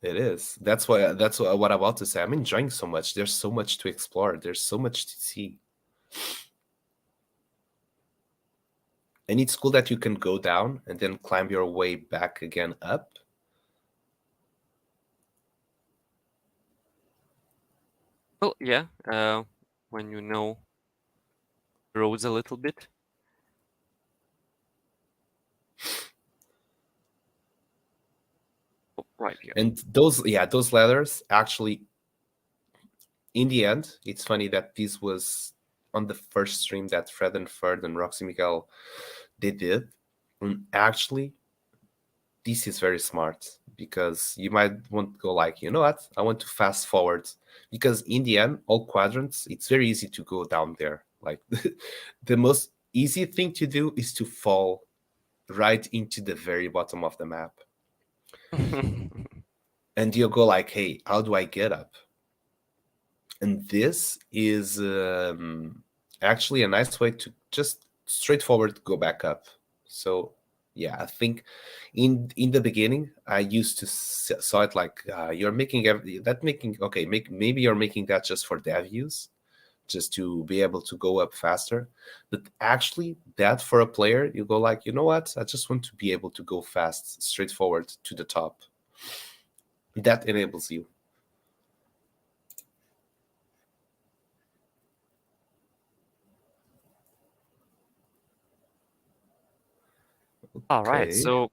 [SPEAKER 4] It is. What I'm about to say. I'm enjoying so much. There's so much to explore. There's so much to see. And it's cool that you can go down and then climb your way back again up.
[SPEAKER 1] Well, yeah. When you know the roads a little bit. Oh, right here.
[SPEAKER 4] And those ladders actually, in the end, it's funny that this was on the first stream that Fred and Ferd and Roxy Miguel they did. And actually, this is very smart because you might want to go like, you know what? I want to fast forward because in the end, all quadrants, it's very easy to go down there. Like the most easy thing to do is to fall right into the very bottom of the map. And you'll go like, hey, how do I get up? And this is actually a nice way to just straightforward go back up. So yeah, I think in the beginning I used to saw it like you're making maybe you're making that just for dev use, just to be able to go up faster. But actually, that for a player, you go like, you know what? I just want to be able to go fast, straightforward to the top. That enables you.
[SPEAKER 1] All right,
[SPEAKER 4] Okay.
[SPEAKER 1] so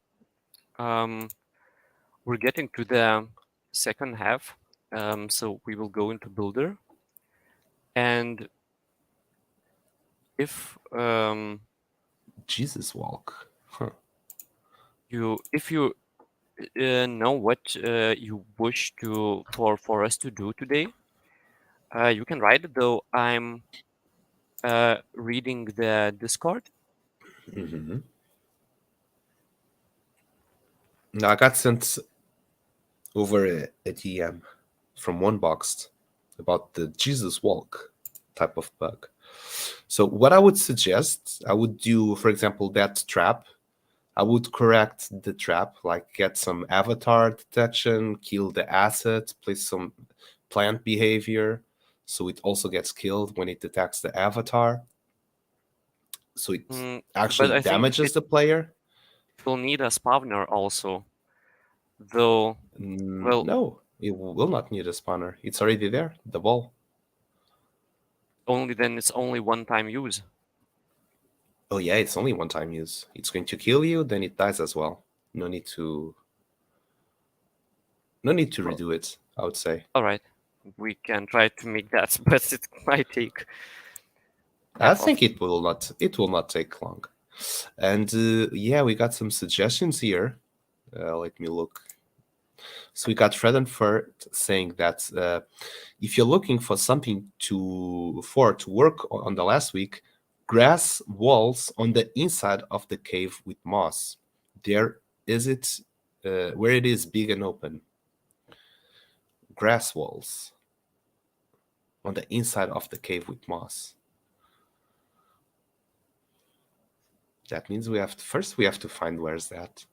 [SPEAKER 1] um, we're getting to the second half. So we will go into Builder, and if
[SPEAKER 4] Jesus walk. Huh.
[SPEAKER 1] you know what you wish to for us to do today, you can write it. Though I'm reading the Discord.
[SPEAKER 4] Hmm. Now I got sent over a DM from One Boxed about the Jesus walk type of bug. So what I would suggest, I would do, for example, that trap. I would correct the trap, like get some avatar detection, kill the asset, place some plant behavior, so it also gets killed when it detects the avatar. So it
[SPEAKER 1] But
[SPEAKER 4] actually
[SPEAKER 1] I think
[SPEAKER 4] damages the player.
[SPEAKER 1] it will need a spawner also, though. Well,
[SPEAKER 4] No, it will not need a spawner. It's already there, the ball.
[SPEAKER 1] only then it's only one-time use.
[SPEAKER 4] Oh yeah, it's only one time use. It's going to kill you, then it dies as well. No need to no need to
[SPEAKER 1] Well,
[SPEAKER 4] redo it, I would say.
[SPEAKER 1] all right, we can try to make that, but it might take
[SPEAKER 4] I
[SPEAKER 1] half of.
[SPEAKER 4] think it will not take long. And yeah, we got some suggestions here. Let me look. So we got Fred and Ferd saying that if you're looking for something to work on the last week, grass walls on the inside of the cave with moss. There is it where it is big and open. Grass walls on the inside of the cave with moss. That means we have to find where's that.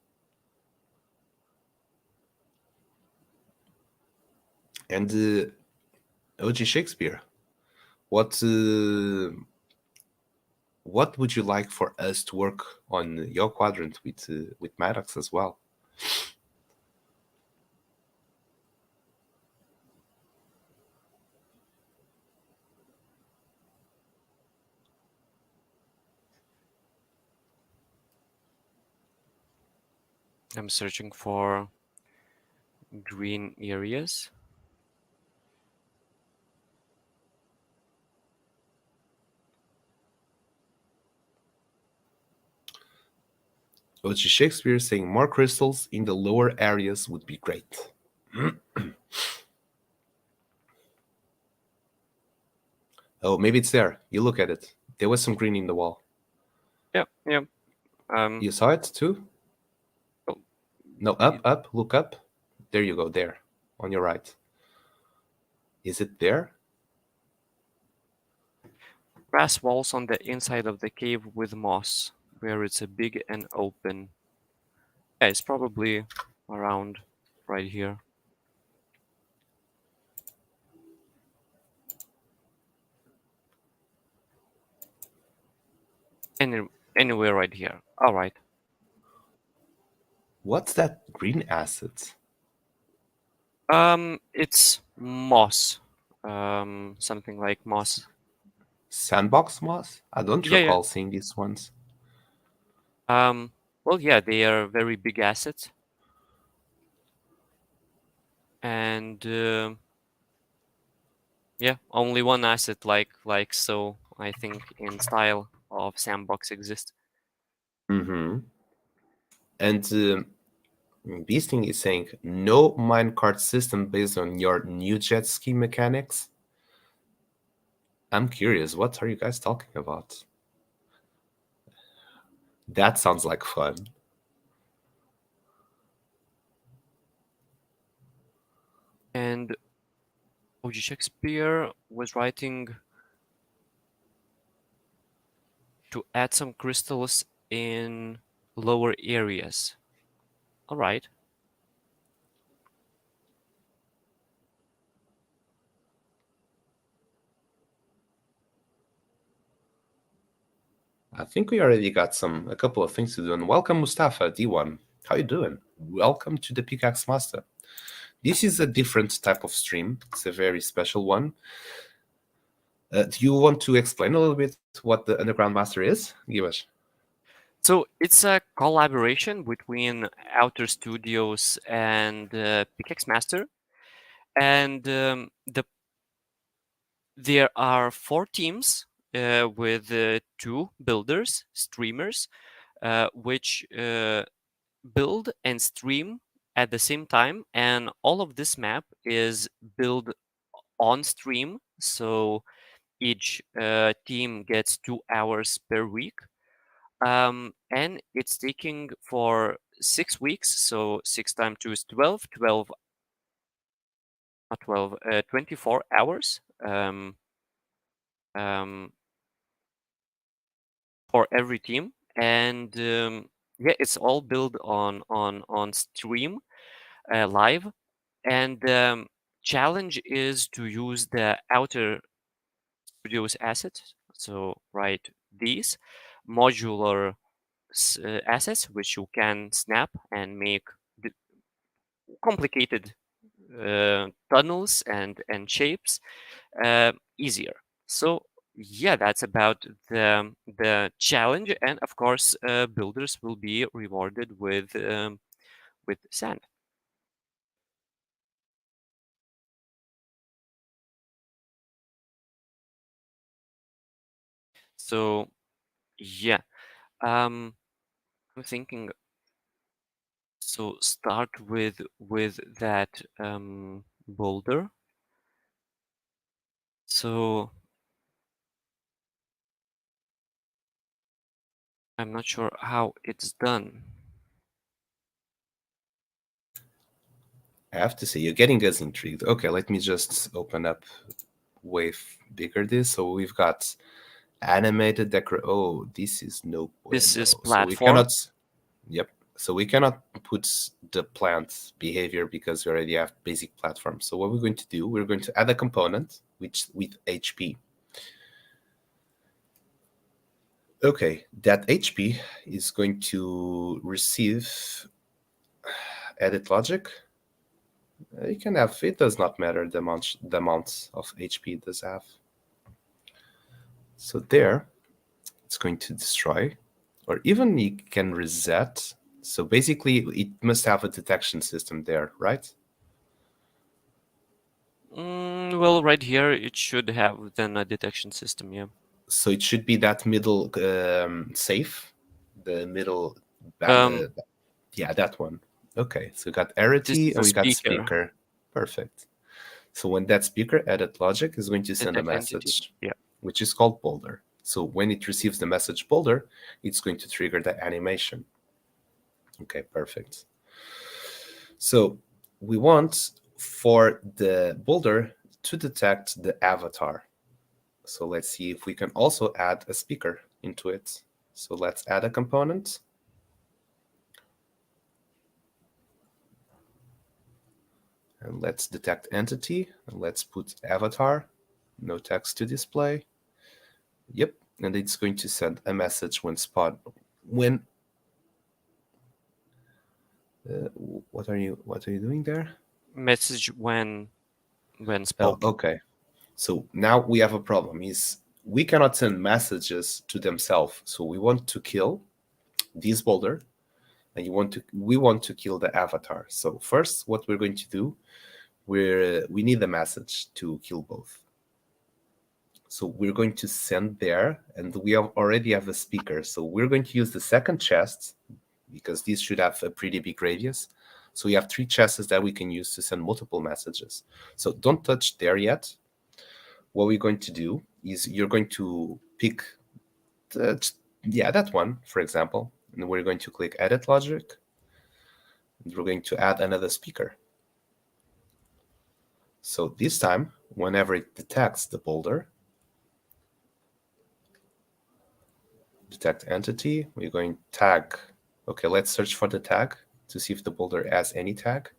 [SPEAKER 4] And OG Shakespeare, what what would you like for us to work on your quadrant with Maddox as well?
[SPEAKER 1] I'm searching for green areas.
[SPEAKER 4] OG Shakespeare saying more crystals in the lower areas would be great. Oh, maybe it's there. You look at it. There was some green in the wall.
[SPEAKER 1] Yeah, yeah.
[SPEAKER 4] You saw it too?
[SPEAKER 1] Oh,
[SPEAKER 4] No, up, look up. There you go, there, on your right. Is it there?
[SPEAKER 1] grass walls on the inside of the cave with moss, where it's a big and open. Yeah, it's probably around right here. Any anywhere right here. All right.
[SPEAKER 4] What's that green acid?
[SPEAKER 1] It's moss. Something like moss.
[SPEAKER 4] Sandbox moss? I don't
[SPEAKER 1] Yeah, yeah.
[SPEAKER 4] recall seeing these ones.
[SPEAKER 1] Well, yeah, they are very big assets, and yeah, only one asset like so. I think in style of sandbox exists.
[SPEAKER 4] Mm-hmm. And Beasting is saying no minecart system based on your new jet ski mechanics. I'm curious, what are you guys talking about? That sounds like fun.
[SPEAKER 1] And OG Shakespeare was writing to add some crystals in lower areas. All right.
[SPEAKER 4] I think we already got a couple of things to do. And welcome, Mustafa D1. How you doing? Welcome to the Pickaxe Master. This is a different type of stream. It's a very special one. Do you want to explain a little bit what the Underground Master is? Give us.
[SPEAKER 1] So it's a collaboration between Outer Studios and Pickaxe Master, and there are 4 teams with 2 builders, streamers, which build and stream at the same time, and all of this map is built on stream. So each team gets 2 hours per week, and it's taking for 6 weeks. So 6 times 2 is 12, 12, not 12, 24 hours um, for every team, and yeah, it's all built on stream live. And challenge is to use the Outer Studios assets. So right, these modular assets which you can snap and make the complicated tunnels and shapes easier. So yeah, that's about the challenge, and of course, builders will be rewarded with sand. So yeah, I'm thinking. So start with that boulder. So I'm not sure how it's done.
[SPEAKER 4] I have to say, you're getting us intrigued. Okay, let me just open up way bigger this. So we've got animated decor. Oh, this is no
[SPEAKER 1] This is
[SPEAKER 4] bueno. So we
[SPEAKER 1] platform.
[SPEAKER 4] cannot. Yep. So we cannot put the plant behavior because we already have basic platform. So what we're going to do, we're going to add a component which with HP. Okay, that HP is going to receive edit logic. You can have, it does not matter the amount of HP it does have. So there, it's going to destroy, or even you can reset. So basically, it must have a detection system there, right?
[SPEAKER 1] Well, right here it should have then a detection system. Yeah.
[SPEAKER 4] So it should be that middle safe, the middle,
[SPEAKER 1] Um,
[SPEAKER 4] yeah, that one. Okay, so we got
[SPEAKER 1] this
[SPEAKER 4] arity
[SPEAKER 1] is
[SPEAKER 4] and
[SPEAKER 1] a
[SPEAKER 4] we got
[SPEAKER 1] speaker.
[SPEAKER 4] speaker. Perfect. So when that speaker edit logic is going to send a
[SPEAKER 1] Detect entity.
[SPEAKER 4] message,
[SPEAKER 1] Yeah.
[SPEAKER 4] which is called boulder. So when it receives the message boulder, it's going to trigger the animation. Okay, perfect. So we want for the boulder to detect the avatar. So let's see if we can also add a speaker into it. So let's add a component. And let's detect entity. And let's put avatar. No text to display. Yep. And it's going to send a message when what are you doing there?
[SPEAKER 1] Message when
[SPEAKER 4] Oh,
[SPEAKER 1] spoken.
[SPEAKER 4] okay. So now we have a problem. Is we cannot send messages to themselves. So we want to kill this boulder, and we want to kill the avatar. So first, what we're going to do, we need a message to kill both. So we're going to send there, and we already have a speaker. So we're going to use the second chest because these should have a pretty big radius. So we have 3 chests that we can use to send multiple messages. So don't touch there yet. What we're going to do is you're going to pick that one, for example, and we're going to click edit logic, and we're going to add another speaker. So this time, whenever it detects the boulder, detect entity, we're going tag. Okay, let's search for the tag to see if the boulder has any tag.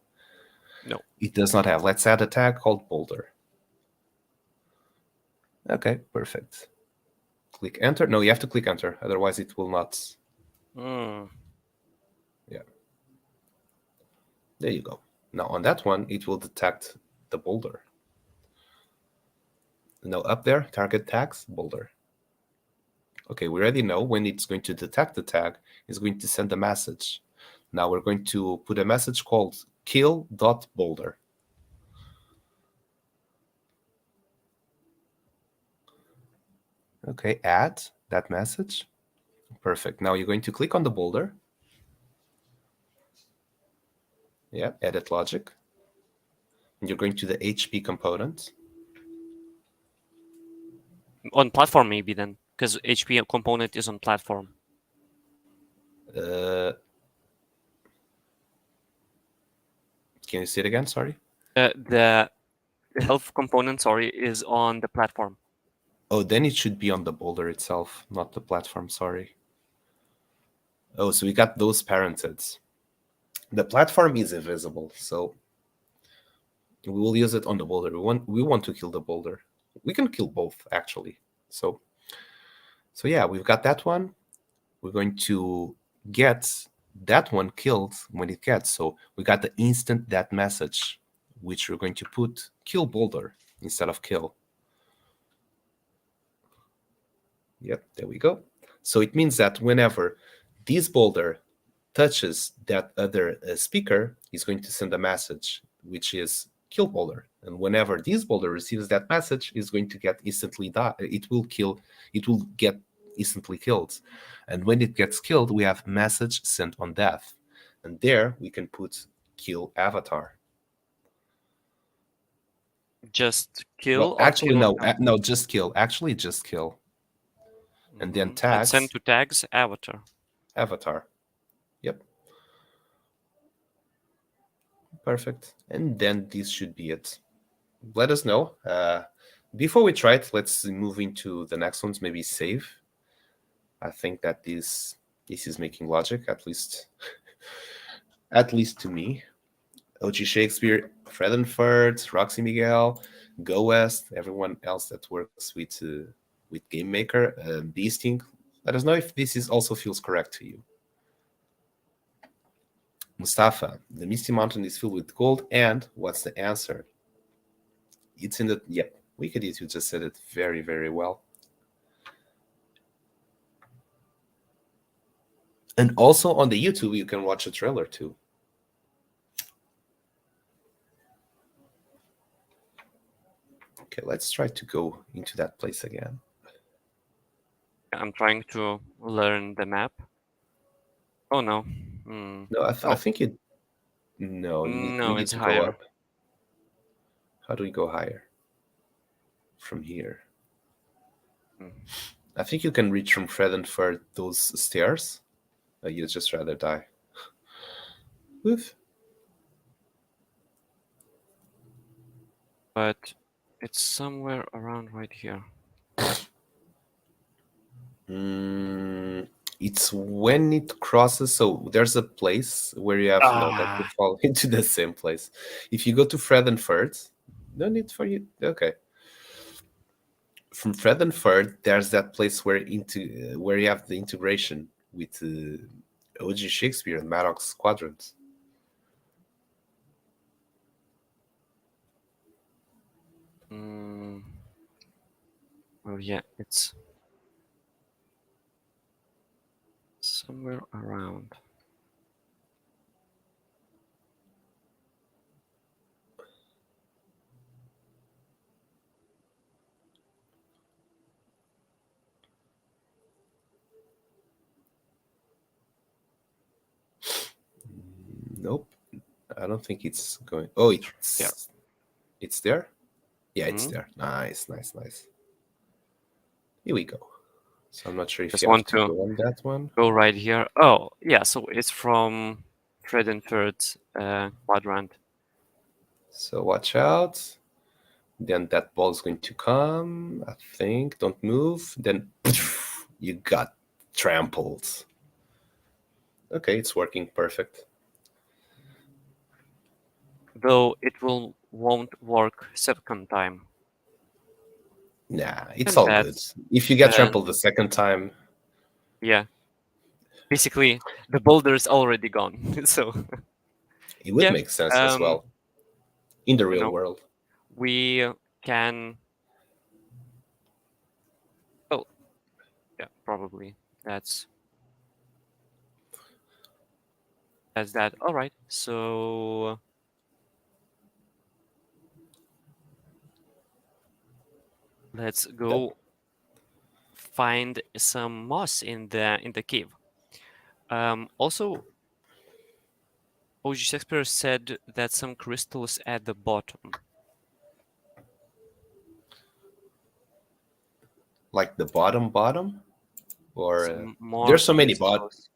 [SPEAKER 1] No.
[SPEAKER 4] It does not have. Let's add a tag called boulder. Okay, perfect. Click enter. No, you have to click enter, otherwise it will not.
[SPEAKER 1] Mm.
[SPEAKER 4] Yeah. There you go. Now on that one, it will detect the boulder. Now up there, target tags, boulder. Okay, we already know when it's going to detect the tag, it's going to send a message. Now we're going to put a message called kill.boulder. Okay, add that message. Perfect. Now you're going to click on the boulder. Yeah, edit logic. And you're going to the HP component.
[SPEAKER 1] On platform maybe then, because HP component is on platform.
[SPEAKER 4] Can you see it again? Sorry.
[SPEAKER 1] The health component, sorry, is on the platform.
[SPEAKER 4] Oh, then it should be on the boulder itself, not the platform. Sorry. Oh, so we got those parented. The platform is invisible, so we will use it on the boulder. We want to kill the boulder. We can kill both actually. So yeah, we've got that one. We're going to get that one killed when it gets. So we got the instant that message, which we're going to put kill boulder instead of kill. Yep, there we go. So it means that whenever this boulder touches that other speaker, is going to send a message, which is kill boulder. And whenever this boulder receives that message, is going to get instantly it will get instantly killed. And when it gets killed, we have message sent on death. And there we can put kill avatar.
[SPEAKER 1] Just kill
[SPEAKER 4] Well,
[SPEAKER 1] or
[SPEAKER 4] actually,
[SPEAKER 1] kill?
[SPEAKER 4] no, just kill. Actually, just kill. And then
[SPEAKER 1] And
[SPEAKER 4] tags.
[SPEAKER 1] send to tags avatar.
[SPEAKER 4] Avatar. Yep. Perfect. And then this should be it. Let us know. Before we try it, let's move into the next ones, maybe save. I think that this is making logic, at least to me. OG Shakespeare, Fred and Ferd, Roxy Miguel, Go West, everyone else that works with Game Maker, Beasting. Let us know if this also feels correct to you. Mustafa, the Misty Mountain is filled with gold, and what's the answer? It's in the, yep, Wicked Eat, you just said it very, very well. And also on the YouTube, you can watch a trailer too. Okay, let's try to go into that place again.
[SPEAKER 1] I'm trying to learn the map. Oh no.
[SPEAKER 4] No, I think it. No, we need to
[SPEAKER 1] higher.
[SPEAKER 4] go up. How do we go higher? From here. I think you can reach from Fred and Ferd those stairs. You'd just rather die. Oof.
[SPEAKER 1] But it's somewhere around right here.
[SPEAKER 4] It's when it crosses. So there's a place where you have that you fall into the same place. If you go to Fred and Ferd, no need for you. Okay. From Fred and Ferd, there's that place where you have the integration with OG Shakespeare and Maddox Quadrants.
[SPEAKER 1] Oh yeah, it's somewhere around.
[SPEAKER 4] Nope, I don't think it's going. Oh, it's
[SPEAKER 1] there.
[SPEAKER 4] It's there. Yeah, it's there. Nice. Here we go. So I'm not sure if
[SPEAKER 1] Just
[SPEAKER 4] you have
[SPEAKER 1] want
[SPEAKER 4] to go on that one.
[SPEAKER 1] Go right here. Oh yeah, so it's from Fred and Ferd's quadrant.
[SPEAKER 4] So watch out. Then that ball is going to come. I think. Don't move. Then you got trampled. Okay, it's working perfect.
[SPEAKER 1] Though it won't work second time.
[SPEAKER 4] Nah, it's
[SPEAKER 1] And
[SPEAKER 4] all good. If you get trampled the second time.
[SPEAKER 1] Yeah. Basically, the boulder is already gone. So
[SPEAKER 4] it would make sense as well. In the real world.
[SPEAKER 1] We can. Oh, yeah. probably that's that. All right, so let's
[SPEAKER 4] Yep.
[SPEAKER 1] go find some moss in the cave. Also, OG Shakespeare said that some crystals at the bottom.
[SPEAKER 4] Like the bottom, or
[SPEAKER 1] Some more
[SPEAKER 4] there's so many
[SPEAKER 1] crystals.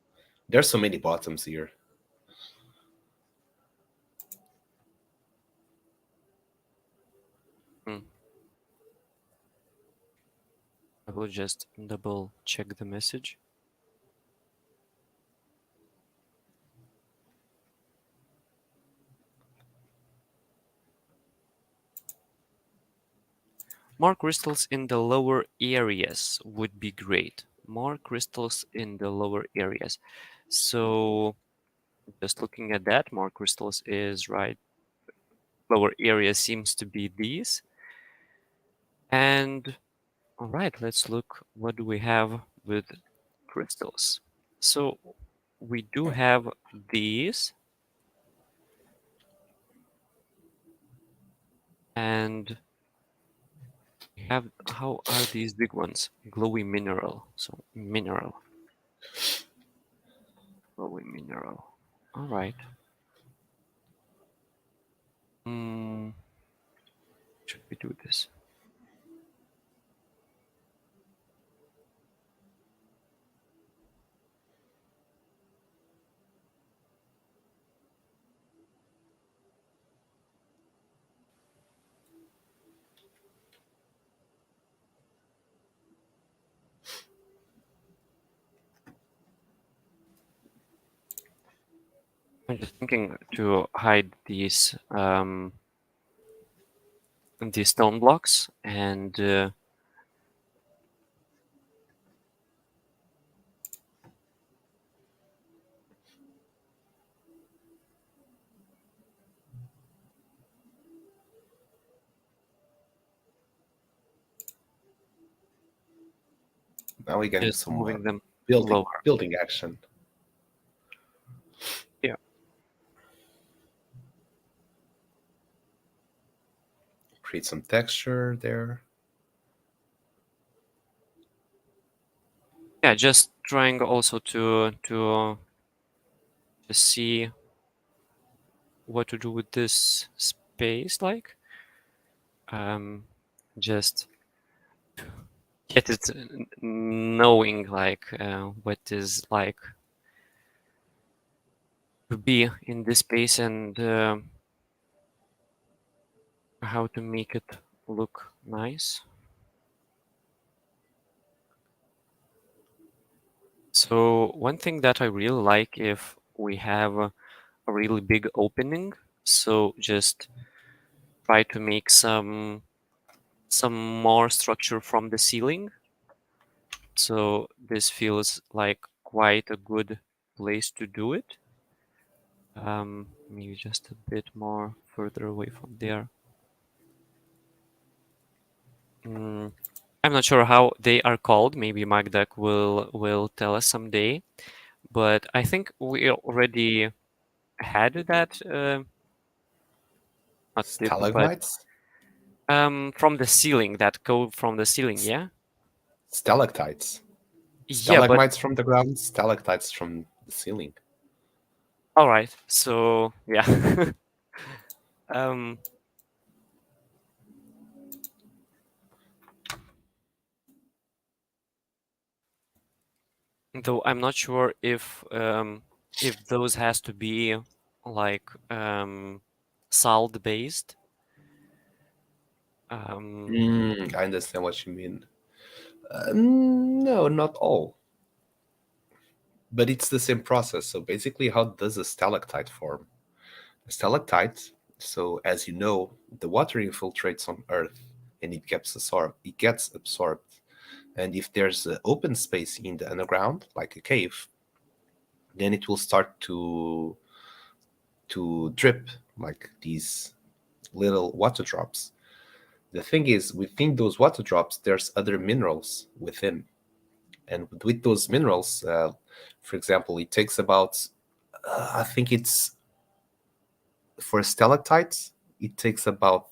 [SPEAKER 4] there's so many bottoms here.
[SPEAKER 1] Hmm. I will just double check the message. More crystals in the lower areas would be great. More crystals in the lower areas. So just looking at that, more crystals is right. Lower area seems to be these. And all right, let's look what do we have with crystals. So we do have these, and we have, how are these big ones? Glowy mineral. So mineral. Glowy mineral. All right. Should we do this? I'm just thinking to hide these stone blocks, and
[SPEAKER 4] Now we're getting
[SPEAKER 1] just
[SPEAKER 4] some
[SPEAKER 1] moving them
[SPEAKER 4] building
[SPEAKER 1] lower.
[SPEAKER 4] building action.
[SPEAKER 1] Yeah.
[SPEAKER 4] Create some texture there.
[SPEAKER 1] Yeah, just trying also to see what to do with this space, like just get it knowing like what is like to be in this space, and how to make it look nice. So one thing that I really like, if we have a really big opening, so just try to make some more structure from the ceiling. So this feels like quite a good place to do it. Maybe just a bit more further away from there. I'm not sure how they are called. Maybe Magdak will tell us someday. But I think we already had that. Not dip, but
[SPEAKER 4] Stalagmites?
[SPEAKER 1] from the ceiling. That code from the ceiling. Yeah.
[SPEAKER 4] Stalactites.
[SPEAKER 1] Yeah, but
[SPEAKER 4] Stalagmites from the ground, stalactites from the ceiling.
[SPEAKER 1] all right. So yeah. um. Though I'm not sure if those has to be like salt based.
[SPEAKER 4] I understand what you mean. No, not all. But it's the same process. So basically, how does a stalactite form? A stalactite, so as you know, the water infiltrates on Earth and it gets absorbed. It gets absorbed. And if there's an open space in the underground, like a cave, then it will start to drip like these little water drops. The thing is, within those water drops, there's other minerals within, And with those minerals, for example, it takes about, I think it's for stalactites, it takes about,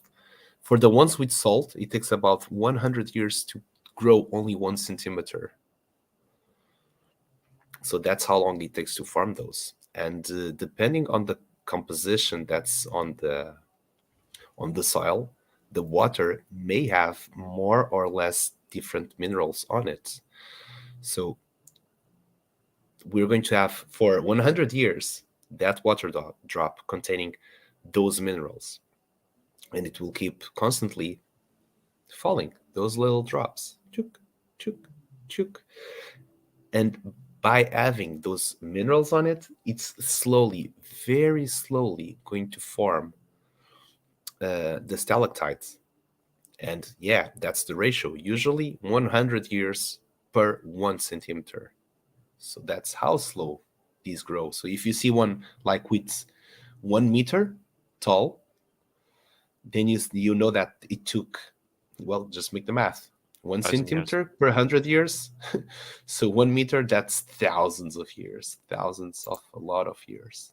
[SPEAKER 4] for the ones with salt, it takes about 100 years to grow only 1 centimeter. So that's how long it takes to farm those. And depending on the composition that's on the soil, the water may have more or less different minerals on it. So we're going to have for 100 years that water drop containing those minerals, and it will keep constantly falling, those little drops, chuk, chuk, chuk. And by having those minerals on it, it's slowly, very slowly going to form the stalactites. And yeah, that's the ratio. Usually 100 years per 1 centimeter. So that's how slow these grow. So if you see one like with 1 meter tall, then you know that it took, well, just make the math. One
[SPEAKER 1] 1,000 years.
[SPEAKER 4] centimeter per 100 years. So 1 meter, that's thousands of years, thousands of a lot of years.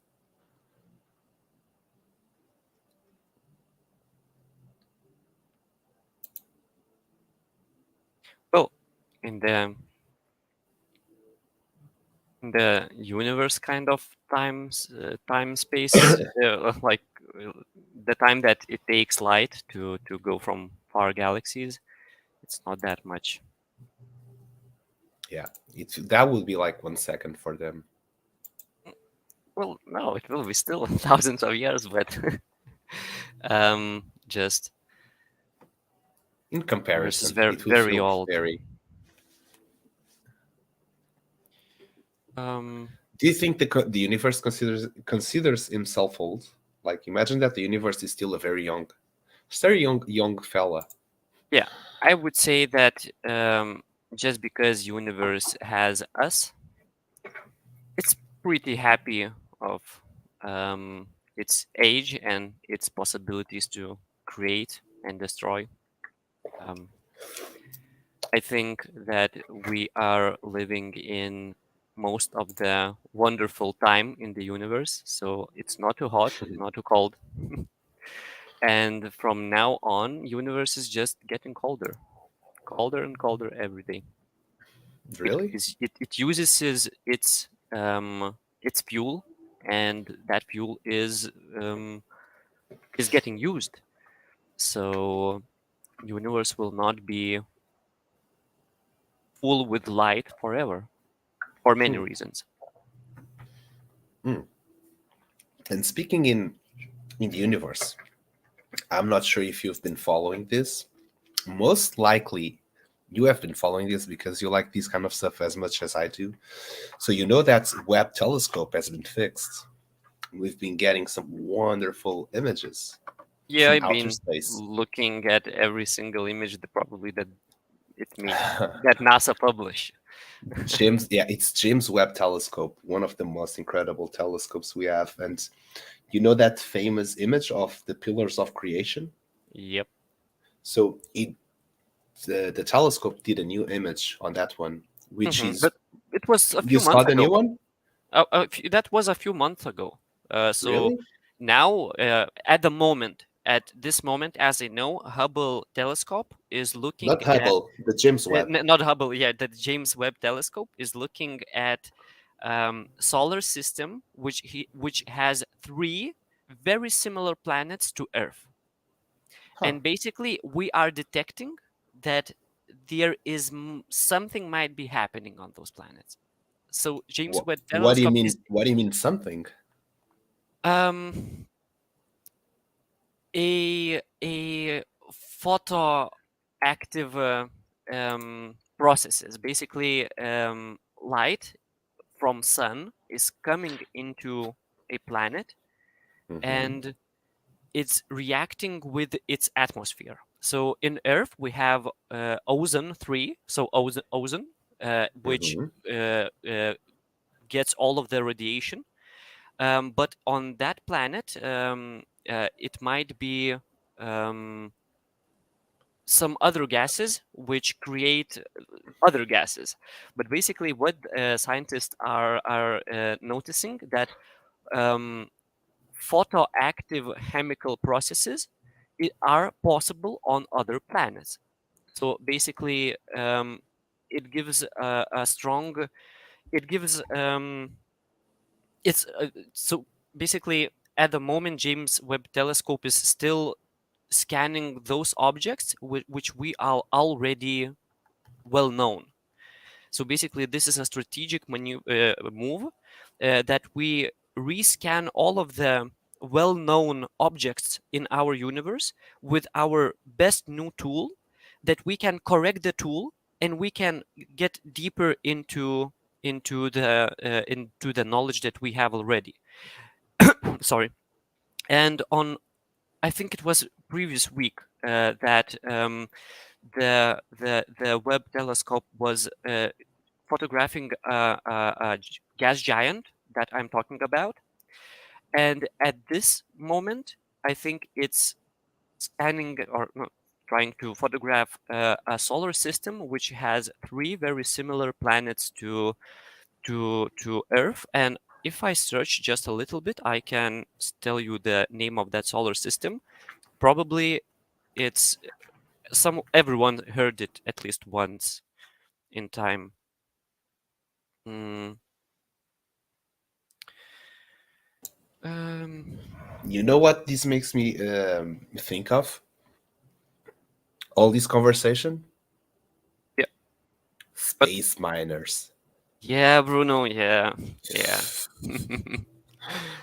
[SPEAKER 1] Well, in the universe kind of time space, like the time that it takes light to go from far galaxies, it's not that much.
[SPEAKER 4] Yeah, that would be like 1 second for them.
[SPEAKER 1] Well, no, it will be still thousands of years, but just
[SPEAKER 4] In
[SPEAKER 1] universe is
[SPEAKER 4] comparison,
[SPEAKER 1] very
[SPEAKER 4] it will
[SPEAKER 1] very
[SPEAKER 4] feel
[SPEAKER 1] old.
[SPEAKER 4] very.
[SPEAKER 1] Um,
[SPEAKER 4] Do you think the universe considers himself old? Like, imagine that the universe is still a very young fella.
[SPEAKER 1] yeah, I would say that just because universe has us, it's pretty happy of its age and its possibilities to create and destroy. Um, I think that we are living in most of the wonderful time in the universe, so it's not too hot, not too cold. And from now on, universe is just getting colder and colder every day.
[SPEAKER 4] Really?
[SPEAKER 1] Because it uses its fuel, and that fuel is getting used. So universe will not be full with light forever for many reasons.
[SPEAKER 4] Mm. And speaking in the universe, I'm not sure if you've been following this. Most likely, you have been following this because you like this kind of stuff as much as I do. So you know that Webb telescope has been fixed. We've been getting some wonderful images
[SPEAKER 1] Yeah,
[SPEAKER 4] from
[SPEAKER 1] I've
[SPEAKER 4] outer
[SPEAKER 1] been
[SPEAKER 4] space.
[SPEAKER 1] looking at every single image that probably that it mean that NASA publish.
[SPEAKER 4] It's James Webb Telescope, one of the most incredible telescopes we have. And you know that famous image of the pillars of creation?
[SPEAKER 1] Yep.
[SPEAKER 4] So the telescope did a new image on that one, which is,
[SPEAKER 1] But it was a
[SPEAKER 4] you
[SPEAKER 1] few
[SPEAKER 4] saw
[SPEAKER 1] months
[SPEAKER 4] the new
[SPEAKER 1] ago.
[SPEAKER 4] one?
[SPEAKER 1] That was a few months ago. So
[SPEAKER 4] Really?
[SPEAKER 1] now, at this moment, as I know, Hubble telescope is looking
[SPEAKER 4] Not
[SPEAKER 1] at
[SPEAKER 4] Hubble, the James Webb.
[SPEAKER 1] not Hubble, yeah, the James Webb telescope is looking at solar system, which has three very similar planets to Earth,
[SPEAKER 4] Huh.
[SPEAKER 1] and basically we are detecting that there is something might be happening on those planets. So James Webb
[SPEAKER 4] What do you
[SPEAKER 1] telescope
[SPEAKER 4] mean?
[SPEAKER 1] is
[SPEAKER 4] What do you mean something?
[SPEAKER 1] um a photoactive processes. Basically, light from sun is coming into a planet
[SPEAKER 4] Hmm.
[SPEAKER 1] and it's reacting with its atmosphere. So in Earth we have ozone 3, so ozone which
[SPEAKER 4] Hmm.
[SPEAKER 1] gets all of the radiation. But on that planet, it might be um, some other gases which create other gases. But basically, what scientists are noticing that um, photoactive chemical processes are possible on other planets. So basically, it gives a strong. It gives it's so basically at the moment James Webb Telescope is still scanning those objects which we are already well known. So basically, this is a strategic move that we rescan all of the well-known objects in our universe with our best new tool, that we can correct the tool and we can get deeper into the knowledge that we have already. Sorry. And on, I think it was previous week that the Webb telescope was photographing a gas giant that I'm talking about. And at this moment, I think it's scanning or no, trying to photograph a solar system which has three very similar planets to Earth. And if I search just a little bit, I can tell you the name of that solar system. Probably it's everyone heard it at least once in time. Mm, um,
[SPEAKER 4] You know what this makes me think of? All this conversation?
[SPEAKER 1] yeah, but
[SPEAKER 4] Space miners.
[SPEAKER 1] yeah, Bruno, yeah, yeah.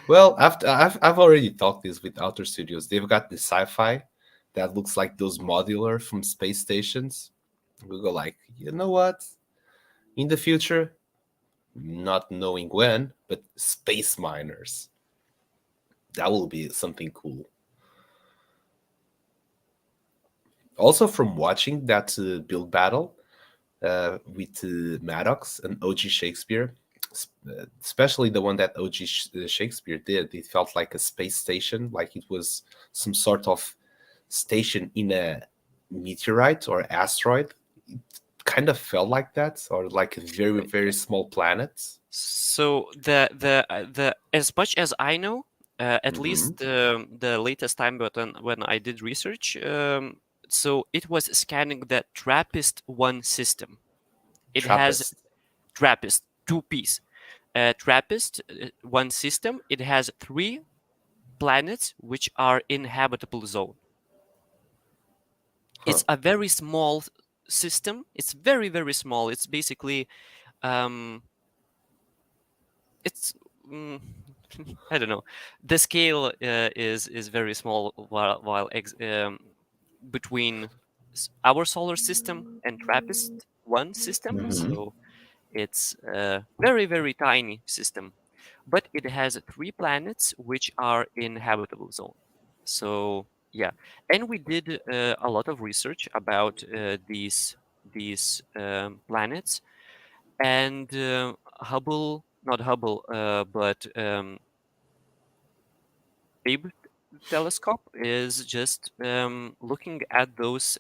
[SPEAKER 4] Well, I've already talked this with Outer Studios. They've got the sci-fi that looks like those modular from space stations. We go like, you know what? In the future, not knowing when, but space miners. That will be something cool. Also, from watching that build battle with Maddox and OG Shakespeare, especially the one that OG Shakespeare did, it felt like a space station, like it was some sort of station in a meteorite or asteroid. It kind of felt like that, or like a very, very small planet.
[SPEAKER 1] So the as much as I know, at
[SPEAKER 4] Mm-hmm.
[SPEAKER 1] least the latest time, but when I did research, so it was scanning the TRAPPIST-1 system. It has
[SPEAKER 4] Trappist.
[SPEAKER 1] TRAPPIST two-piece. TRAPPIST-1 system. It has three planets which are in habitable zone.
[SPEAKER 4] Huh.
[SPEAKER 1] It's a very small system. It's very, very small. It's basically um, it's mm, I don't know. The scale is very small between our solar system and TRAPPIST-1 system.
[SPEAKER 4] Mm-hmm.
[SPEAKER 1] So it's a very, very tiny system, but it has three planets which are in habitable zone. So yeah, and we did a lot of research about these planets, and Hubble, not Hubble, but Abe telescope is just looking at those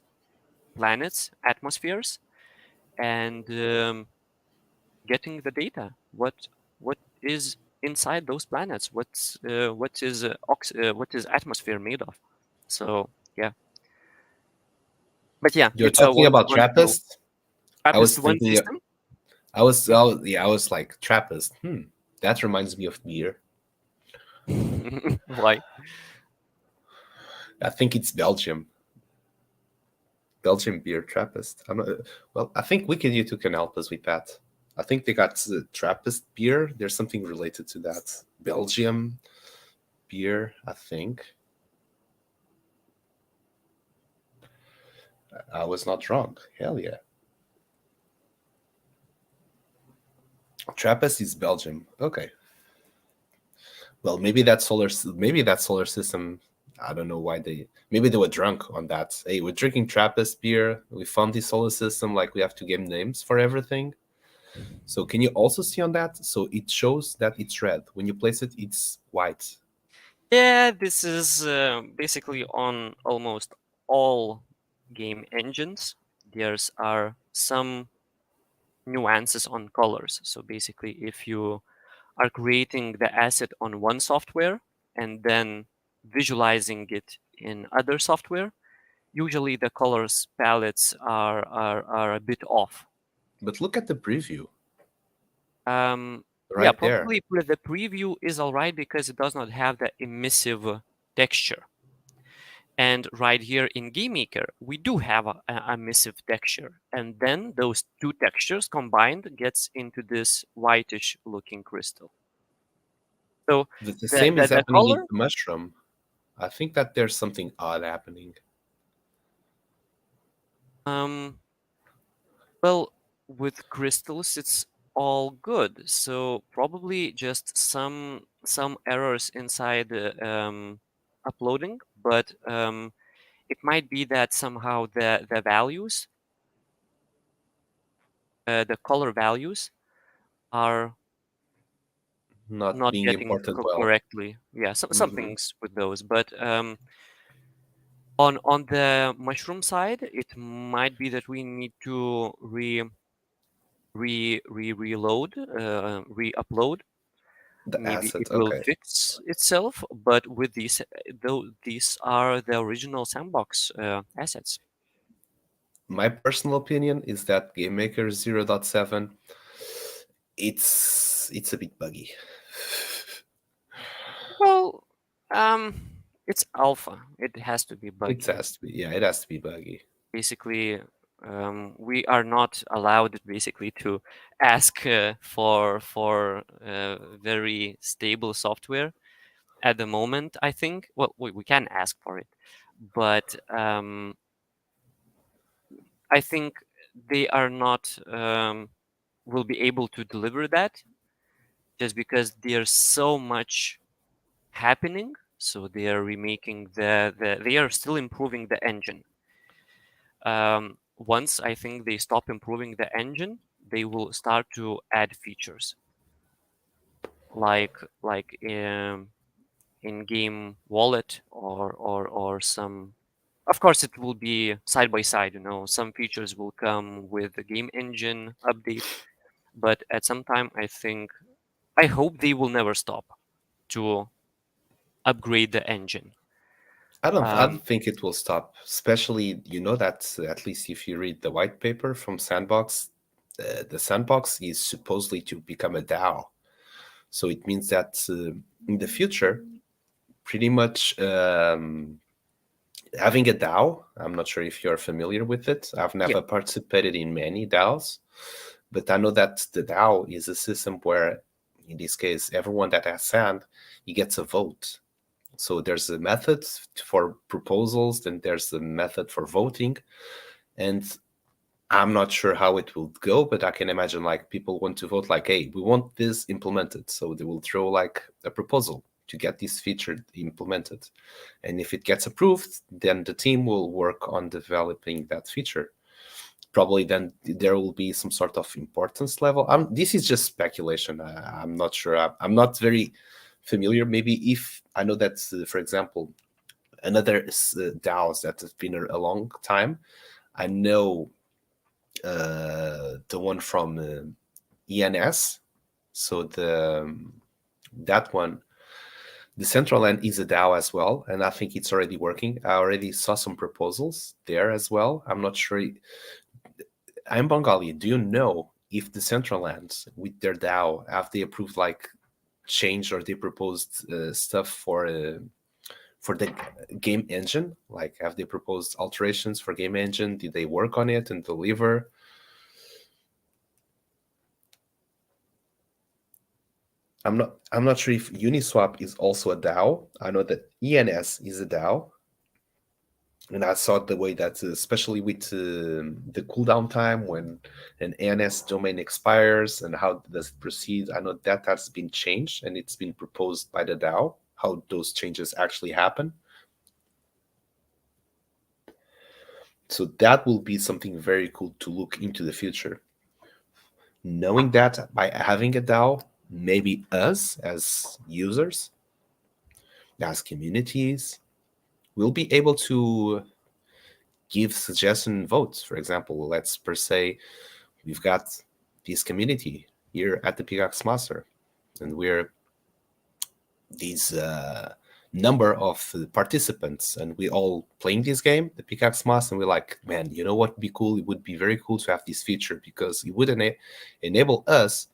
[SPEAKER 1] planets' atmospheres and getting the data. What is inside those planets? What is atmosphere made of? So yeah, but yeah,
[SPEAKER 4] You're
[SPEAKER 1] if I
[SPEAKER 4] talking
[SPEAKER 1] want
[SPEAKER 4] about
[SPEAKER 1] want to know
[SPEAKER 4] Trappist? I was
[SPEAKER 1] TRAPPIST-1
[SPEAKER 4] thinking,
[SPEAKER 1] system,
[SPEAKER 4] yeah, I was like Trappist. That reminds me of beer.
[SPEAKER 1] why?
[SPEAKER 4] I think it's Belgium. Belgian beer Trappist. I'm not, well, I think Wicked You two can help us with that. I think they got Trappist beer. There's something related to that. Belgium beer, I think. I was not wrong. Hell yeah. Trappist is Belgium. Okay. Well, maybe that solar system. I don't know why maybe they were drunk on that. Hey, we're drinking Trappist beer. We found this solar system. Like we have to give names for everything. So can you also see on that? So it shows that it's red. When you place it, it's white.
[SPEAKER 1] Yeah, this is basically on almost all game engines, there's are some nuances on colors. So basically, if you are creating the asset on one software and then visualizing it in other software, usually the colors palettes are a bit off.
[SPEAKER 4] But look at the preview
[SPEAKER 1] Yeah,
[SPEAKER 4] right there.
[SPEAKER 1] probably the preview is all right because it does not have the emissive texture. And right here in GameMaker, we do have a emissive texture. And then those two textures combined gets into this whitish looking crystal. So
[SPEAKER 4] The
[SPEAKER 1] the,
[SPEAKER 4] same
[SPEAKER 1] the,
[SPEAKER 4] is
[SPEAKER 1] the
[SPEAKER 4] happening
[SPEAKER 1] color,
[SPEAKER 4] in the mushroom. I think that there's something odd happening.
[SPEAKER 1] um, well, with crystals, it's all good. So probably just some errors inside uploading, but it might be that somehow the values, the color values, are
[SPEAKER 4] Not
[SPEAKER 1] not
[SPEAKER 4] being
[SPEAKER 1] getting
[SPEAKER 4] imported well.
[SPEAKER 1] correctly. Yeah, some
[SPEAKER 4] Hmm.
[SPEAKER 1] things with those, but on the mushroom side, it might be that we need to reload, re-upload.
[SPEAKER 4] The
[SPEAKER 1] Maybe
[SPEAKER 4] asset,
[SPEAKER 1] it will
[SPEAKER 4] okay.
[SPEAKER 1] fix itself, but with these, though these are the original sandbox assets.
[SPEAKER 4] My personal opinion is that GameMaker 0.7, it's a bit buggy.
[SPEAKER 1] Well, it's alpha. It has to be
[SPEAKER 4] It
[SPEAKER 1] buggy.
[SPEAKER 4] has to be, yeah, it has to be buggy.
[SPEAKER 1] Basically, we are not allowed basically to ask for very stable software at the moment. I think. Well, we can ask for it, but I think they are not will be able to deliver that just because there's so much happening. So they are remaking they are still improving the engine. Once I think they stop improving the engine, they will start to add features like in-game wallet or some. Of course, it will be side by side. Some features will come with the game engine update, but at some time, I hope they will never stop to upgrade the engine.
[SPEAKER 4] I
[SPEAKER 1] Um,
[SPEAKER 4] don't think it will stop, especially, you know, that at least if you read the white paper from Sandbox, the Sandbox is supposedly to become a DAO. So it means that in the future, pretty much having a DAO, I'm not sure if you're familiar with it. I've
[SPEAKER 1] yeah,
[SPEAKER 4] never participated in many DAOs, but I know that the DAO is a system where, in this case, everyone that has sand, he gets a vote. So there's a method for proposals, then there's a method for voting, and I'm not sure how it will go, but I can imagine like people want to vote like, hey, we want this implemented. So they will throw like a proposal to get this feature implemented. And if it gets approved, then the team will work on developing that feature. Probably then there will be some sort of importance level. This is just speculation. I'm not sure. I'm not very familiar. Maybe if I know that, for example, another DAOs that has been a long time. I know the one from ENS. So that one, the Central Land is a DAO as well, and I think it's already working. I already saw some proposals there as well. I'm not sure. I'm Bengali. Do you know if the Central Lands with their DAO have they approved like change or they proposed stuff for the game engine? Like, have they proposed alterations for game engine? Did they work on it and deliver? I'm not sure if Uniswap is also a DAO. I know that ENS is a DAO, and I saw the way that, especially with the cooldown time when an ENS domain expires and how does it proceed. I know that has been changed and it's been proposed by the DAO how those changes actually happen. So that will be something very cool to look into the future. Knowing that by having a DAO, maybe us as users, as communities, we'll be able to give suggestion votes. For example, let's per se we've got this community here at the Pickaxe Master, and we're these number of participants, and we all playing this game, the Pickaxe Master, and we're like, man, you know what would be cool? It would be very cool to have this feature because it would enable us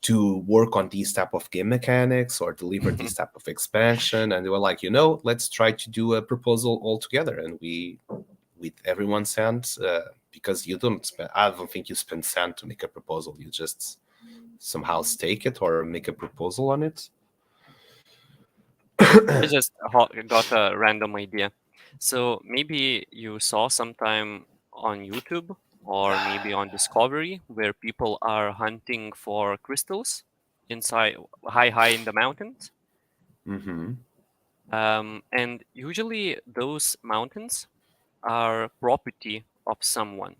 [SPEAKER 4] to work on these type of game mechanics or deliver this type of expansion. And they were like, let's try to do a proposal all together. And we, with everyone sent, because I don't think you spend sand to make a proposal. You just somehow stake it or make a proposal on it.
[SPEAKER 1] I just got a random idea. So maybe you saw sometime on YouTube or maybe on Discovery where people are hunting for crystals inside high in the mountains.
[SPEAKER 4] Mm-hmm.
[SPEAKER 1] And usually those mountains are property of someone.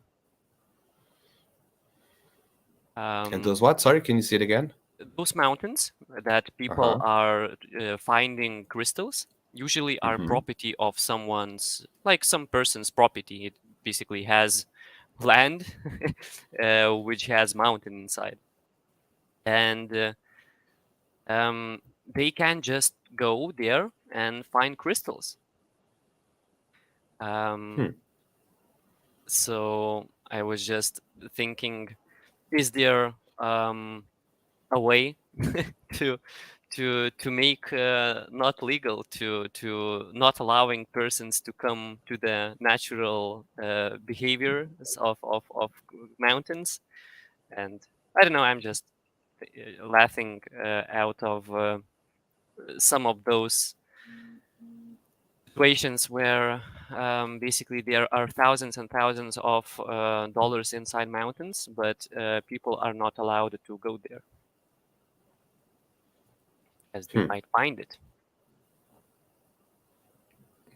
[SPEAKER 4] And those what? Sorry, can you say it again?
[SPEAKER 1] Those mountains that people are finding crystals usually are property of someone's, like some person's property. It basically has land which has mountain inside, and they can just go there and find crystals. So I was just thinking, is there a way to make not legal, to not allowing persons to come to the natural behaviors of mountains? And I don't know, I'm just laughing out of some of those situations where basically there are thousands and thousands of dollars inside mountains, but people are not allowed to go there as they might find it.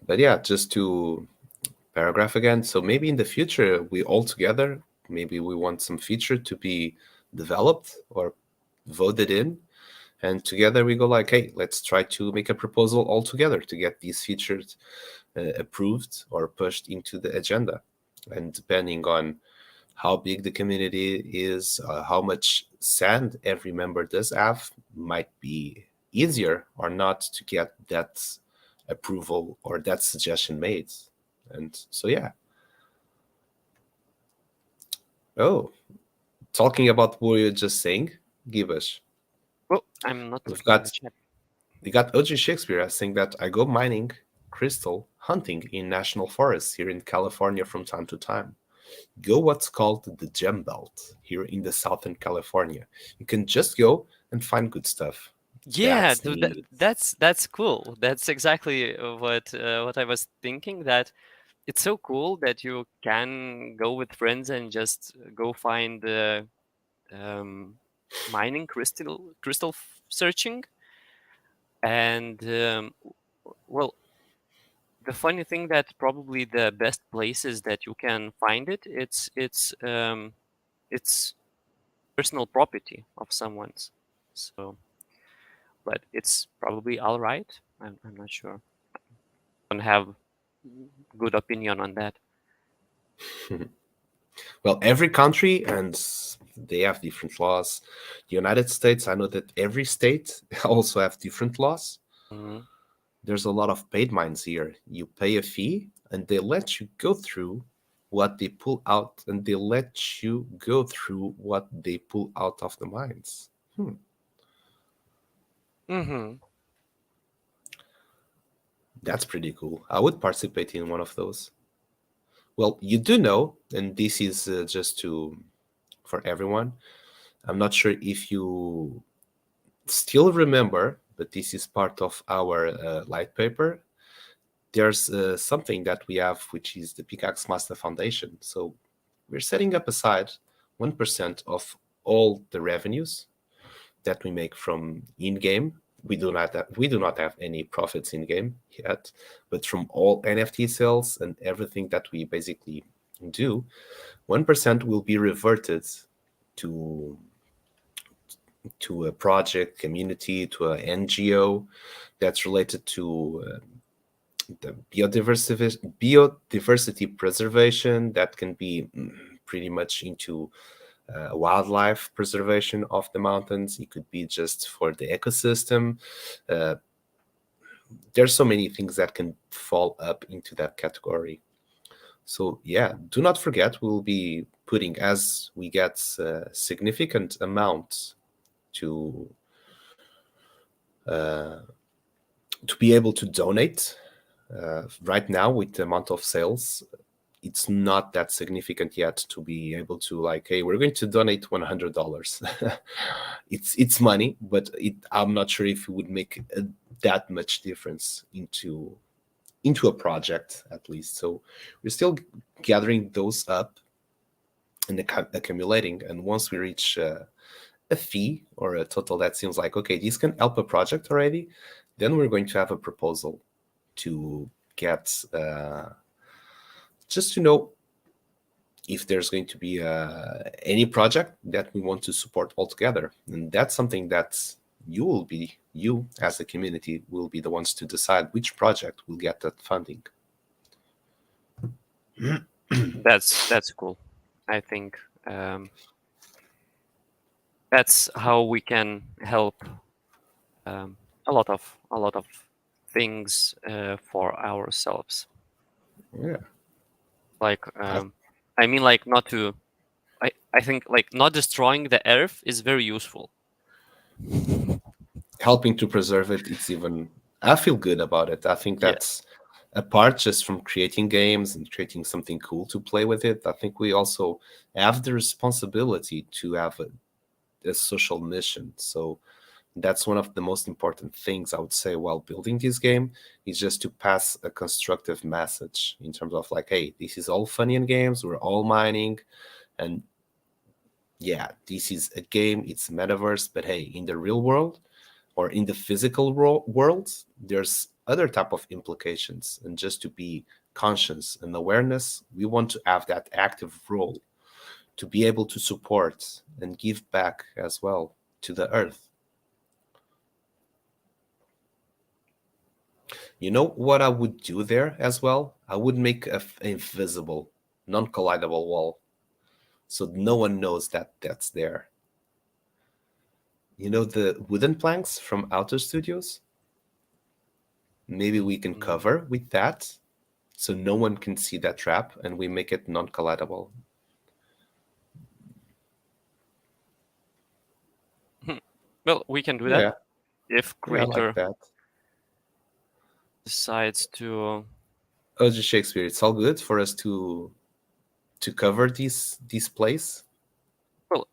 [SPEAKER 4] But yeah, just to paragraph again. So maybe in the future, we all together, maybe we want some feature to be developed or voted in. And together we go like, hey, let's try to make a proposal all together to get these features approved or pushed into the agenda. And depending on how big the community is, how much sand every member does have, might be easier or not to get that approval or that suggestion made. And so, yeah. Oh, talking about what you're just saying, give us.
[SPEAKER 1] Well, I'm not
[SPEAKER 4] We've
[SPEAKER 1] looking at the
[SPEAKER 4] got
[SPEAKER 1] chat.
[SPEAKER 4] we got OG Shakespeare saying that I go mining, crystal hunting in national forests here in California from time to time. Go what's called the Gem Belt here in the Southern California. You can just go and find good stuff.
[SPEAKER 1] Yeah,
[SPEAKER 4] That's neat.
[SPEAKER 1] that's cool. That's exactly what I was thinking. That it's so cool that you can go with friends and just go find mining crystal searching, and well, the funny thing that probably the best places that you can find it, it's personal property of someone's. So, but it's probably all right. I'm not sure. I don't have good opinion on that.
[SPEAKER 4] Well, every country and they have different laws. The United States, I know that every state also have different laws.
[SPEAKER 1] Mhm.
[SPEAKER 4] There's a lot of paid mines here. You pay a fee and they let you go through what they pull out, and they let you go through what they pull out of the mines.
[SPEAKER 1] Mm-hmm.
[SPEAKER 4] That's pretty cool. I would participate in one of those. Well, you do know, and this is just for everyone. I'm not sure if you still remember, but this is part of our light paper. There's something that we have, which is the Pickaxe Master Foundation. So we're setting up aside 1% of all the revenues that we make from in-game. We do not have any profits in game yet, but from all NFT sales and everything that we basically do, 1% will be reverted to a project, community, to an NGO that's related to the biodiversity preservation, that can be pretty much into wildlife preservation of the mountains. It could be just for the ecosystem. There's so many things that can fall up into that category. So yeah, do not forget, we'll be putting, as we get significant amount to be able to donate. Right now, with the amount of sales, it's not that significant yet to be able to, like, hey, we're going to donate $100. It's money, but I'm not sure if it would make that much difference into a project, at least. So we're still gathering those up and accumulating, and once we reach a fee or a total that seems like, okay, this can help a project already, then we're going to have a proposal to get just to know if there's going to be any project that we want to support altogether. And that's something that you as a community will be the ones to decide which project will get that funding.
[SPEAKER 1] That's cool. I think that's how we can help a lot of things for ourselves.
[SPEAKER 4] Yeah.
[SPEAKER 1] Like I mean, like, not to. I think, like, not destroying the earth is very useful.
[SPEAKER 4] Helping to preserve it, it's even, I feel good about it. I think
[SPEAKER 1] Yeah.
[SPEAKER 4] that's apart just from creating games and creating something cool to play with it. I think we also have the responsibility to have a social mission. So that's one of the most important things I would say while building this game, is just to pass a constructive message in terms of, like, hey, this is all funny in games, we're all mining, and yeah, this is a game, it's metaverse, but hey, in the real world or in the physical world, there's other type of implications. And just to be conscious and awareness, we want to have that active role to be able to support and give back as well to the earth. You know what I would do there as well? I would make a invisible, non-collidable wall, so no one knows that that's there. You know the wooden planks from Outer Studios? Maybe we can cover with that, so no one can see that trap, and we make it non-collidable.
[SPEAKER 1] Well, we can do
[SPEAKER 4] Yeah,
[SPEAKER 1] that if
[SPEAKER 4] yeah, I
[SPEAKER 1] creator
[SPEAKER 4] like that.
[SPEAKER 1] decides to.
[SPEAKER 4] Oh, just Shakespeare, it's all good for us to cover this place.
[SPEAKER 1] Well,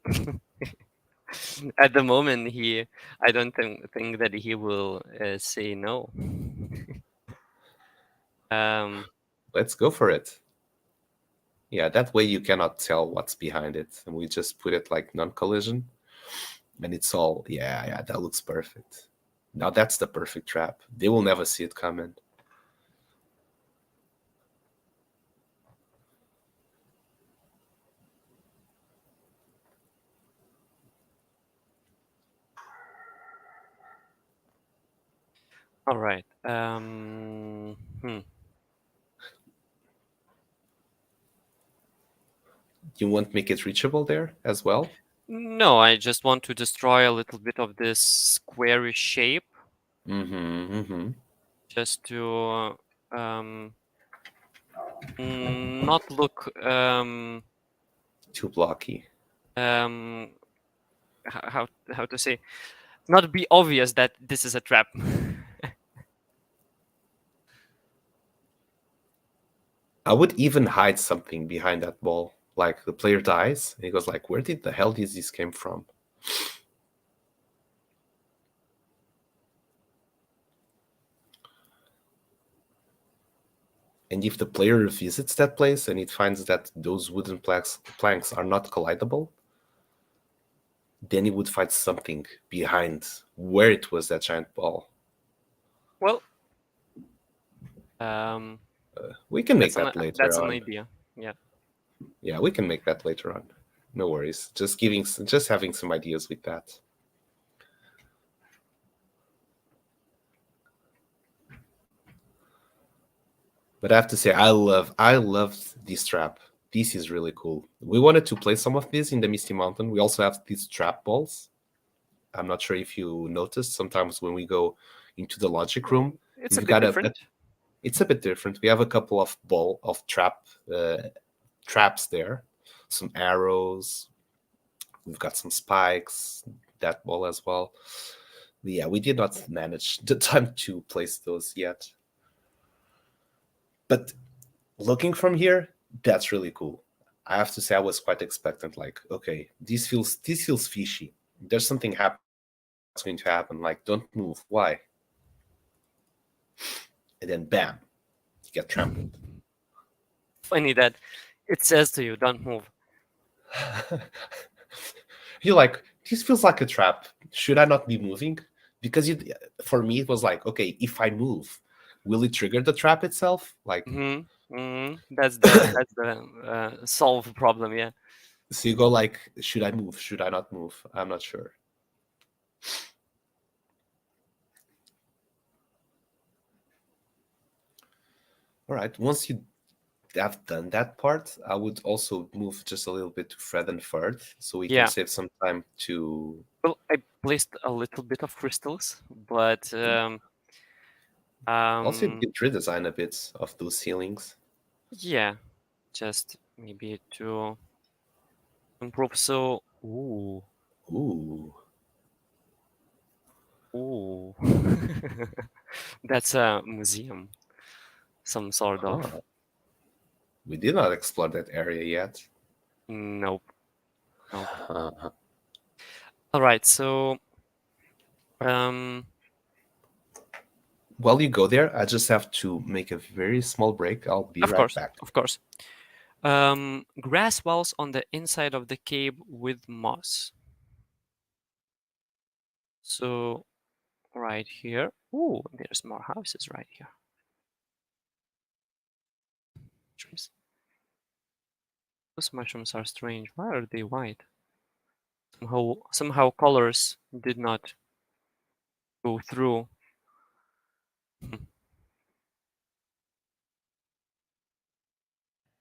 [SPEAKER 1] at the moment, I don't think that he will say no.
[SPEAKER 4] Let's go for it. Yeah, that way you cannot tell what's behind it, and we just put it like non-collision, and it's all, yeah, that looks perfect. Now that's the perfect trap. They will never see it coming.
[SPEAKER 1] All right.
[SPEAKER 4] You won't make it reachable there as well?
[SPEAKER 1] No, I just want to destroy a little bit of this squarish shape, just to not look
[SPEAKER 4] Too blocky.
[SPEAKER 1] how to say, not be obvious that this is a trap.
[SPEAKER 4] I would even hide something behind that wall. Like the player dies, and he goes like, where did the hell did this came from? And if the player visits that place and it finds that those wooden planks are not collidable, then he would find something behind where it was that giant ball.
[SPEAKER 1] Well,
[SPEAKER 4] we can make that later
[SPEAKER 1] that's
[SPEAKER 4] on.
[SPEAKER 1] an idea. Yeah.
[SPEAKER 4] Yeah, we can make that later on. No worries. Just having some ideas with that. But I have to say, I love this trap. This is really cool. We wanted to play some of this in the Misty Mountain. We also have these trap balls. I'm not sure if you noticed. Sometimes when we go into the logic room,
[SPEAKER 1] It's a
[SPEAKER 4] we've
[SPEAKER 1] bit
[SPEAKER 4] got
[SPEAKER 1] different.
[SPEAKER 4] it's a bit different. We have a couple of uh, traps there, some arrows. We've got some spikes. That ball as well. But yeah, we did not manage the time to place those yet. But looking from here, that's really cool. I have to say I was quite expectant. Like, okay, this feels fishy. There's something happening that's going to happen. Like, don't move. Why? And then bam, you get trampled.
[SPEAKER 1] Funny that it says to you, don't move.
[SPEAKER 4] You're like, this feels like a trap. Should I not be moving? Because for me, it was like, okay, if I move, will it trigger the trap itself? Like,
[SPEAKER 1] That's the solve problem. Yeah.
[SPEAKER 4] so you go like, should I move? Should I not move? I'm not sure. All right. Once you have done that part, I would also move just a little bit to Fred and Ferd so we can
[SPEAKER 1] Yeah.
[SPEAKER 4] save some time to.
[SPEAKER 1] Well, I placed a little bit of crystals, but
[SPEAKER 4] Also, you
[SPEAKER 1] um,
[SPEAKER 4] can redesign a bit of those ceilings.
[SPEAKER 1] yeah, just maybe to improve. So,
[SPEAKER 4] Ooh.
[SPEAKER 1] ooh, that's a museum, some sort of.
[SPEAKER 4] Huh. We did not explore that area yet.
[SPEAKER 1] Nope, nope.
[SPEAKER 4] Uh,
[SPEAKER 1] All right, so um,
[SPEAKER 4] while you go there, I just have to make a very small break. I'll be
[SPEAKER 1] of
[SPEAKER 4] right
[SPEAKER 1] course,
[SPEAKER 4] back.
[SPEAKER 1] of course. Grass walls on the inside of the cave with moss. So right here. Ooh, there's more houses right here. Trees. Those mushrooms are strange. Why are they white? Somehow colors did not go through. Hmm.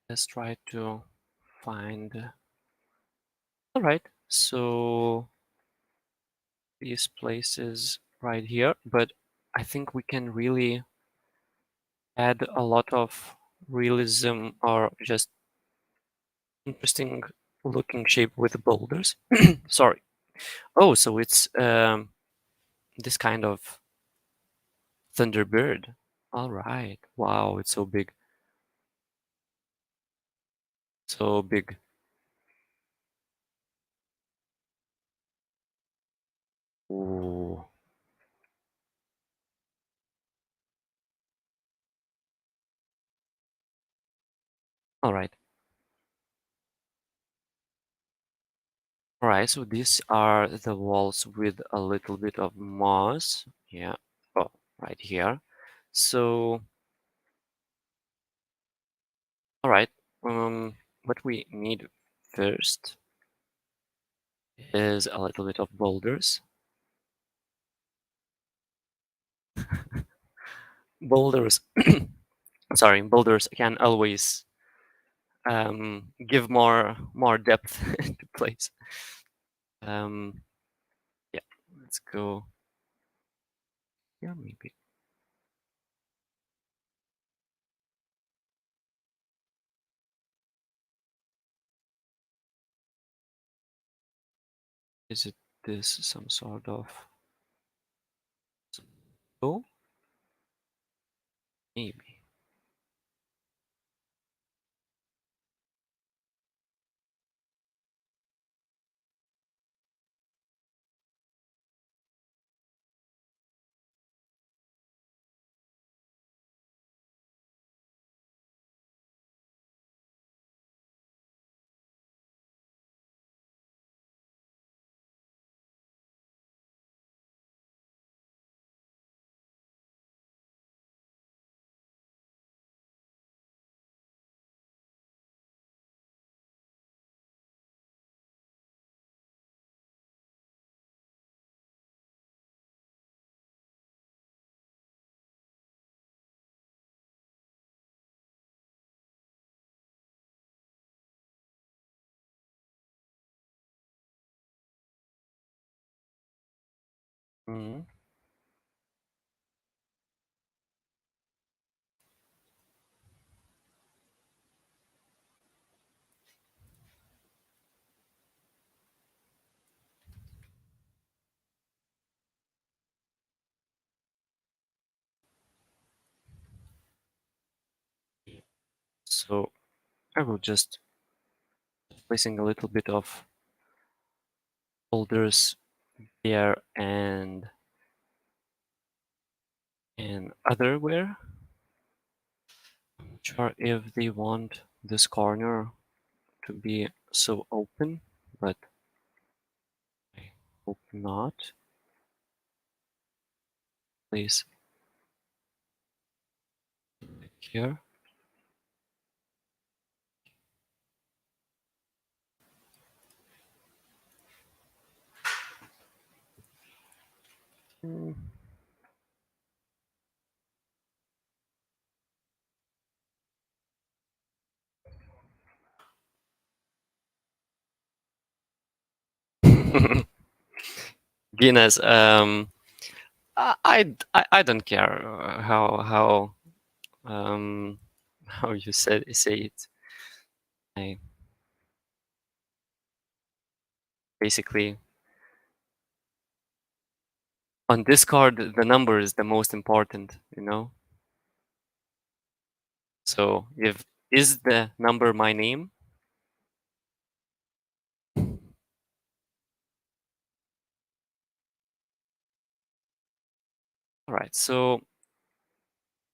[SPEAKER 1] Let's try to find. All right, so these places right here, but I think we can really add a lot of realism or just interesting looking shape with boulders. Sorry. Oh, so it's this kind of Thunderbird. All right. Wow, it's so big. So big. Ooh. All right. All right, so these are the walls with a little bit of moss. Yeah. Oh, right here. So, all right. What we need first is a little bit of boulders. Boulders, sorry, boulders can always give more depth to place. Um, yeah, let's go. Yeah, maybe. Is it this some sort of? Oh, maybe. Mhm. So I will just placing a little bit of boulders here and otherwhere. Not sure if they want this corner to be so open, but I hope not. Please click here. Mm. Guinness, I don't care how how you say it. I basically on Discord the number is the most important, you know. So if is the number my name? All right. So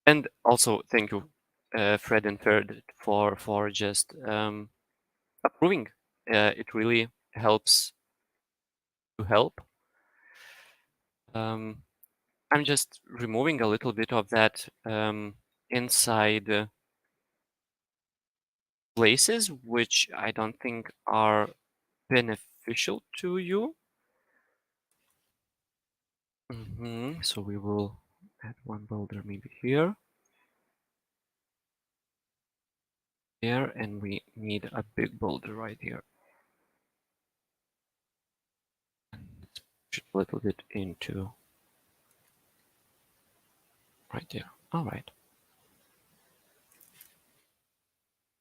[SPEAKER 1] and also thank you, Fred and Ferd, for just approving. It really helps to help. Um, I'm just removing a little bit of that inside places which I don't think are beneficial to you. So we will add one boulder maybe here, here, and we need a big boulder right here. Let's push it a little bit into right there. All right.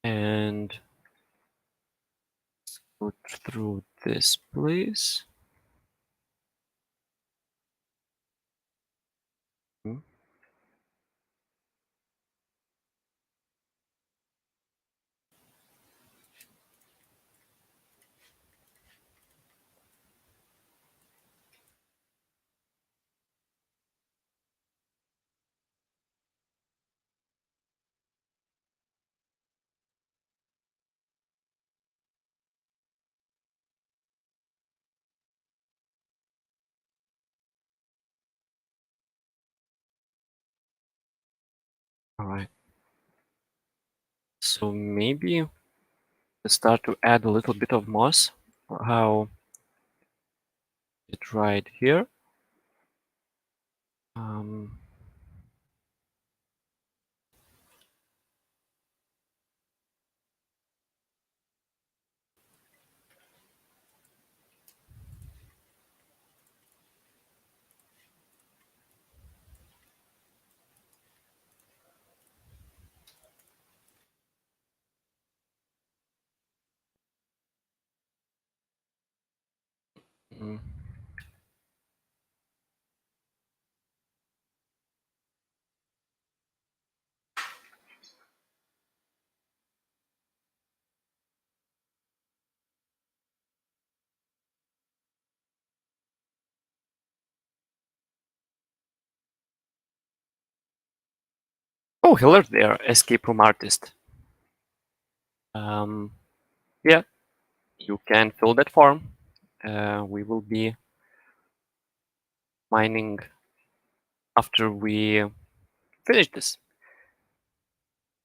[SPEAKER 1] And go through this place. Hmm. All right. So maybe let's start to add a little bit of moss. How it right here. Um, mm. Oh, hello there, escape room artist. Yeah, you can fill that form. We will be mining after we finish this.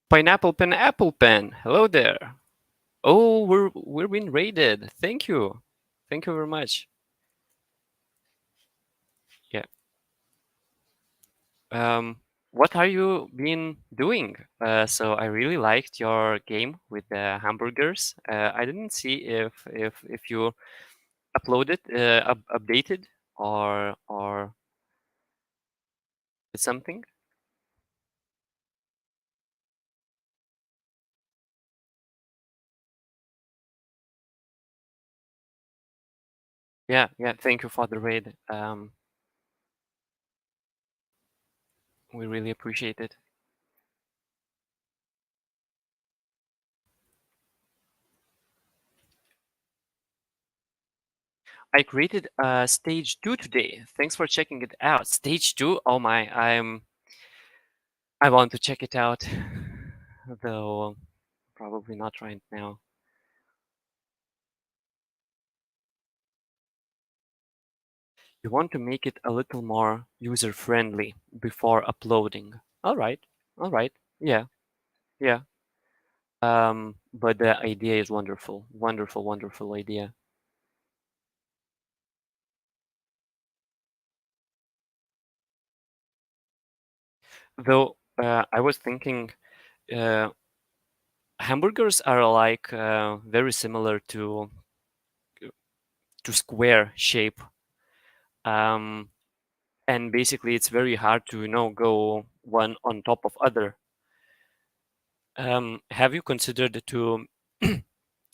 [SPEAKER 1] Pineapple pen, apple pen. Hello there. Oh, we're being raided. Thank you. Thank you very much. Yeah. What are you been doing? So I really liked your game with the hamburgers. I didn't see if you uploaded, updated, or something? Yeah, yeah. Thank you for the raid. We really appreciate it. I created stage 2 today. Thanks for checking it out. Stage 2? Oh my, I want to check it out, though probably not right now. You want to make it a little more user-friendly before uploading. All right, all right. Yeah, yeah. But the idea is wonderful. Wonderful, wonderful idea. Though I was thinking uh, hamburgers are like very similar to square shape. And basically it's very hard to go one on top of other. Have you considered to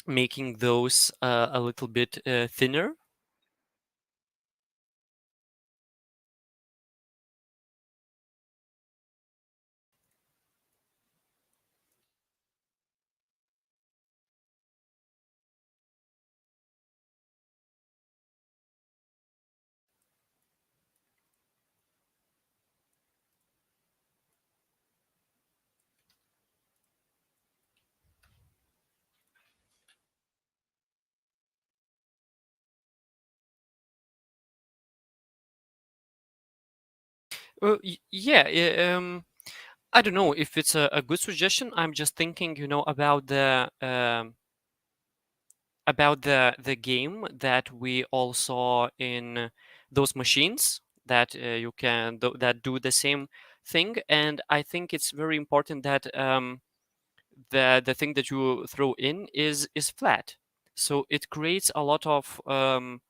[SPEAKER 1] making those a little bit thinner? Yeah, I don't know if it's a good suggestion. I'm just thinking, about the game that we all saw in those machines that you can that do the same thing, and I think it's very important that the thing that you throw in is flat, so it creates a lot of um,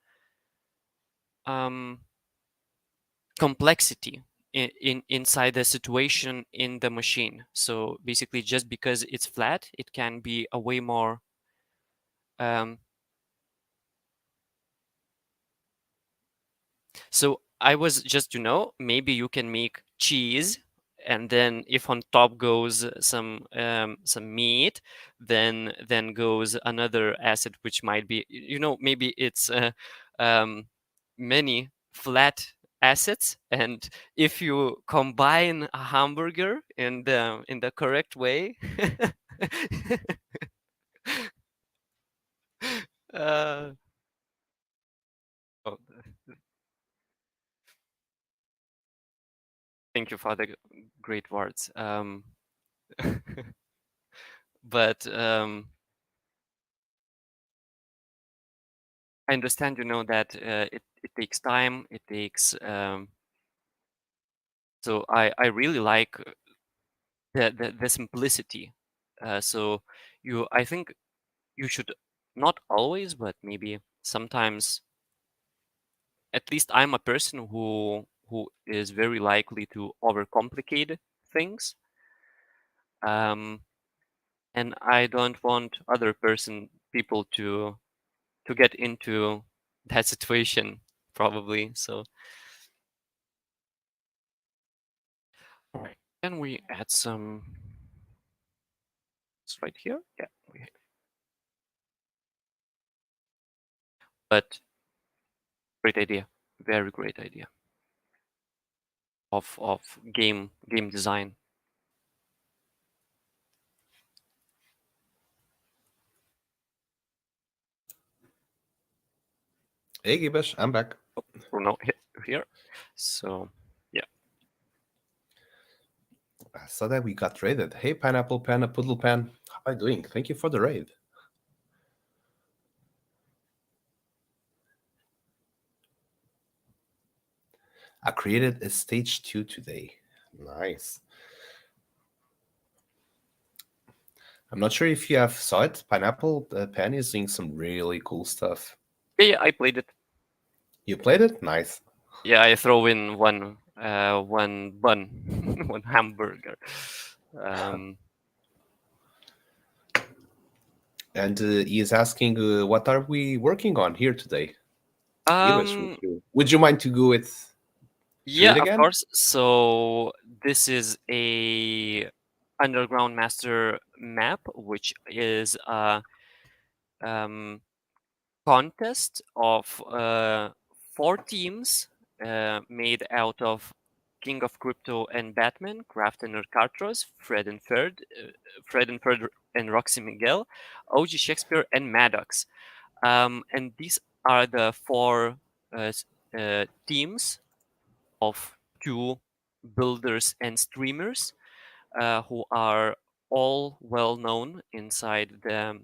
[SPEAKER 1] complexity inside the situation in the machine. So basically, just because it's flat, it can be a way more um, so I was just, maybe you can make cheese, and then if on top goes some meat, then goes another acid, which might be, maybe it's many flat acids, and if you combine a hamburger in the correct way, uh, oh, thank you for the great words. But I understand, that it takes time. It takes so I really like the simplicity. So I think you should not always, but maybe sometimes. At least I'm a person who is very likely to overcomplicate things, um, and I don't want other people to get into that situation probably. So, all right, can we add some? It's right here. Yeah, but great idea, very great idea of game design.
[SPEAKER 4] Hey, Gibesh, I'm back.
[SPEAKER 1] Bruno here. So yeah,
[SPEAKER 4] I saw that we got raided. Hey, Pineapple Pan, a Poodle Pan. How are you doing? Thank you for the raid. I created a stage 2 today. Nice. I'm not sure if you have saw it. Pineapple Pan is doing some really cool stuff.
[SPEAKER 1] yeah, I played it.
[SPEAKER 4] You played it? Nice.
[SPEAKER 1] Yeah, I throw in one one bun, one hamburger.
[SPEAKER 4] And he is asking, what are we working on here today? Gibbous,
[SPEAKER 1] Um,
[SPEAKER 4] would you mind to go through
[SPEAKER 1] yeah,
[SPEAKER 4] it
[SPEAKER 1] of
[SPEAKER 4] again?
[SPEAKER 1] course. So this is a underground master map, which is a contest of 4 teams made out of King of Crypto and Batman, Crafton or Cartros, Fred and Ferd and Roxy Miguel, OG Shakespeare and Maddox. And these are the 4 teams of 2 builders and streamers who are all well known inside the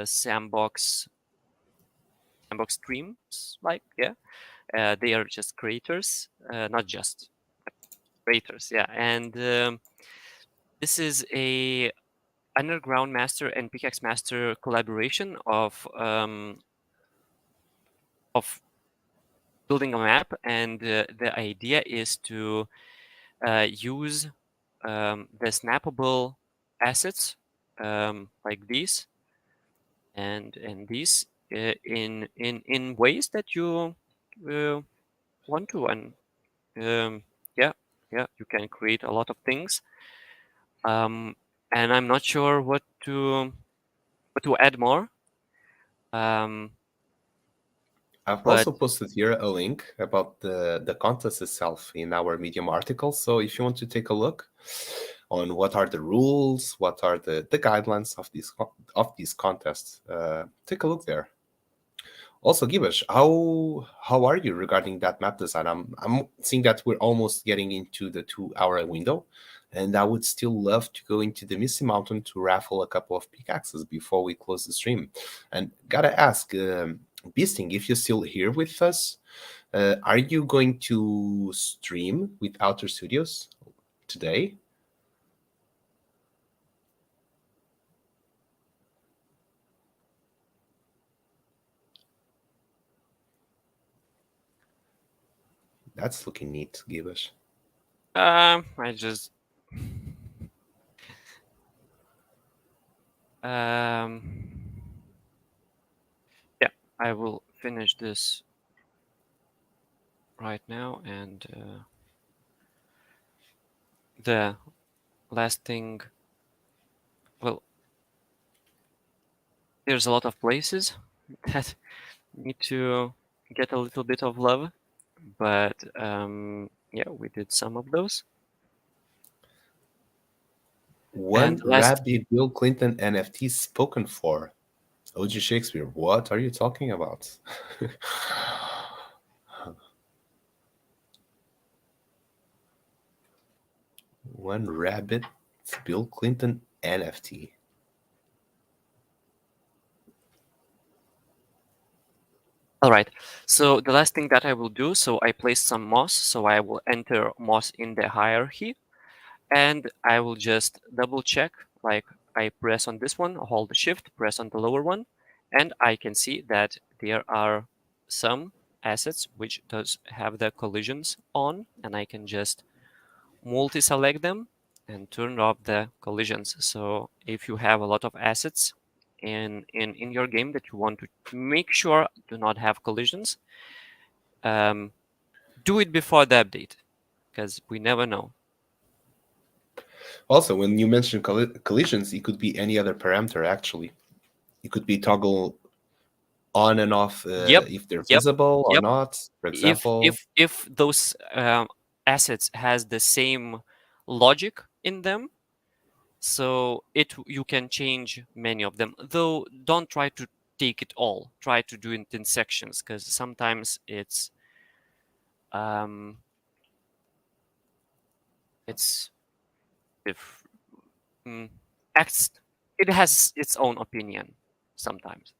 [SPEAKER 1] sandbox streams. Like, yeah, they are just creators, not just creators. Yeah, and this is a Underground Master and Pickaxe Master collaboration of building a map, and the idea is to use the snappable assets like these and these in ways that you want to, and yeah, you can create a lot of things. And I'm not sure what to add more.
[SPEAKER 4] I've
[SPEAKER 1] But
[SPEAKER 4] also posted here a link about the contest itself in our Medium article. So if you want to take a look on what are the rules, what are the guidelines of these contests, take a look there. Also, Gibesh, how are you regarding that map design? I'm seeing that we're almost getting into the 2 hour window, and I would still love to go into the Misty Mountain to raffle a couple of pickaxes before we close the stream. And gotta ask, Beasting, if you're still here with us, are you going to stream with Outer Studios today? That's looking neat, Gibesh.
[SPEAKER 1] I just yeah, I will finish this right now, and the last thing, well, there's a lot of places that need to get a little bit of love, but yeah, we did some of those.
[SPEAKER 4] One
[SPEAKER 1] And last,
[SPEAKER 4] Rabbi Bill Clinton NFT spoken for. OG Shakespeare, what are you talking about? One Rabbit Bill Clinton NFT.
[SPEAKER 1] all right, so the last thing that I will do, so I placed some moss, so I will enter moss in the hierarchy, and I will just double check, like I press on this one, hold the shift, press on the lower one, and I can see that there are some assets which does have the collisions on, and I can just multi-select them and turn off the collisions. So if you have a lot of assets in your game that you want to make sure do not have collisions, do it before the update, because we never know.
[SPEAKER 4] Also, when you mention collisions, it could be any other parameter, actually. It could be toggle on and off
[SPEAKER 1] Yep,
[SPEAKER 4] if they're
[SPEAKER 1] yep,
[SPEAKER 4] visible or
[SPEAKER 1] yep.
[SPEAKER 4] not, for
[SPEAKER 1] If
[SPEAKER 4] example.
[SPEAKER 1] if if those assets has the same logic in them, so you can change many of them. Though don't try to take it all. Try to do it in sections, because sometimes um it's if acts it has its own opinion sometimes.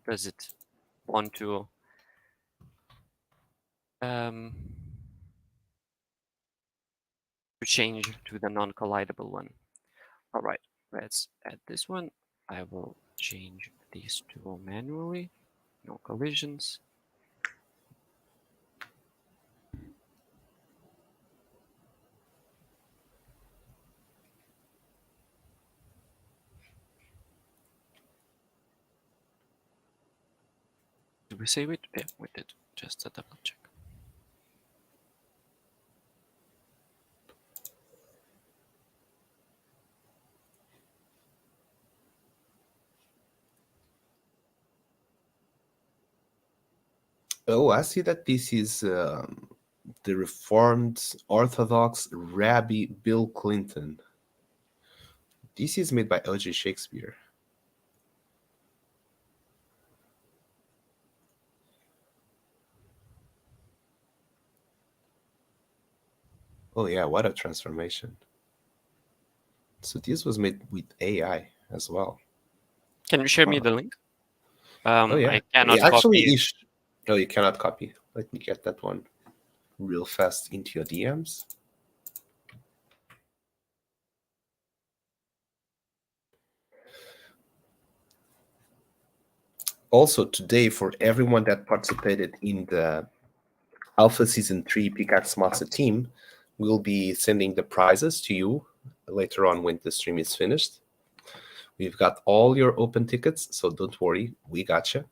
[SPEAKER 1] Does it want um to change to the non-collidable one? All right, let's add this one. I will change these two manually. No collisions. we save it? Yeah, we did. Just a double check.
[SPEAKER 4] Oh, I see that this is the Reformed Orthodox Rabbi Bill Clinton. This is made by O.J. Shakespeare. Oh yeah, what a transformation. So this was made with AI as well.
[SPEAKER 1] Can you share me
[SPEAKER 4] Huh.
[SPEAKER 1] the link?
[SPEAKER 4] Oh yeah.
[SPEAKER 1] I cannot
[SPEAKER 4] Actually,
[SPEAKER 1] copy.
[SPEAKER 4] no, you cannot copy. Let me get that one real fast into your DMs. Also, today, for everyone that participated in the Alpha Season 3 Pickaxe Master team, we'll be sending the prizes to you later on when the stream is finished. We've got all your open tickets, so don't worry, we got you.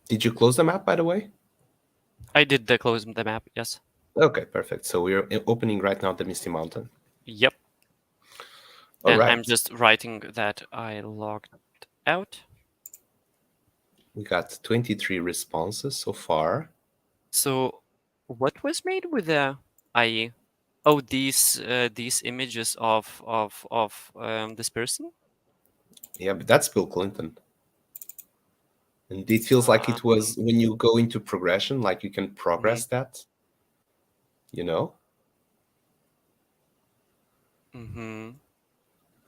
[SPEAKER 4] Did you close the map, by the way?
[SPEAKER 1] I did close the map, yes.
[SPEAKER 4] Okay, perfect. So we're opening right now the Misty Mountain.
[SPEAKER 1] Yep.
[SPEAKER 4] All
[SPEAKER 1] And
[SPEAKER 4] right.
[SPEAKER 1] I'm just writing that I logged out.
[SPEAKER 4] We got 23 responses so far.
[SPEAKER 1] So what was made with the IE? Oh, these images of this person?
[SPEAKER 4] Yeah, but that's Bill Clinton. And it feels like it was when you go into progression, like you can progress that, you know?
[SPEAKER 1] Mm-hmm.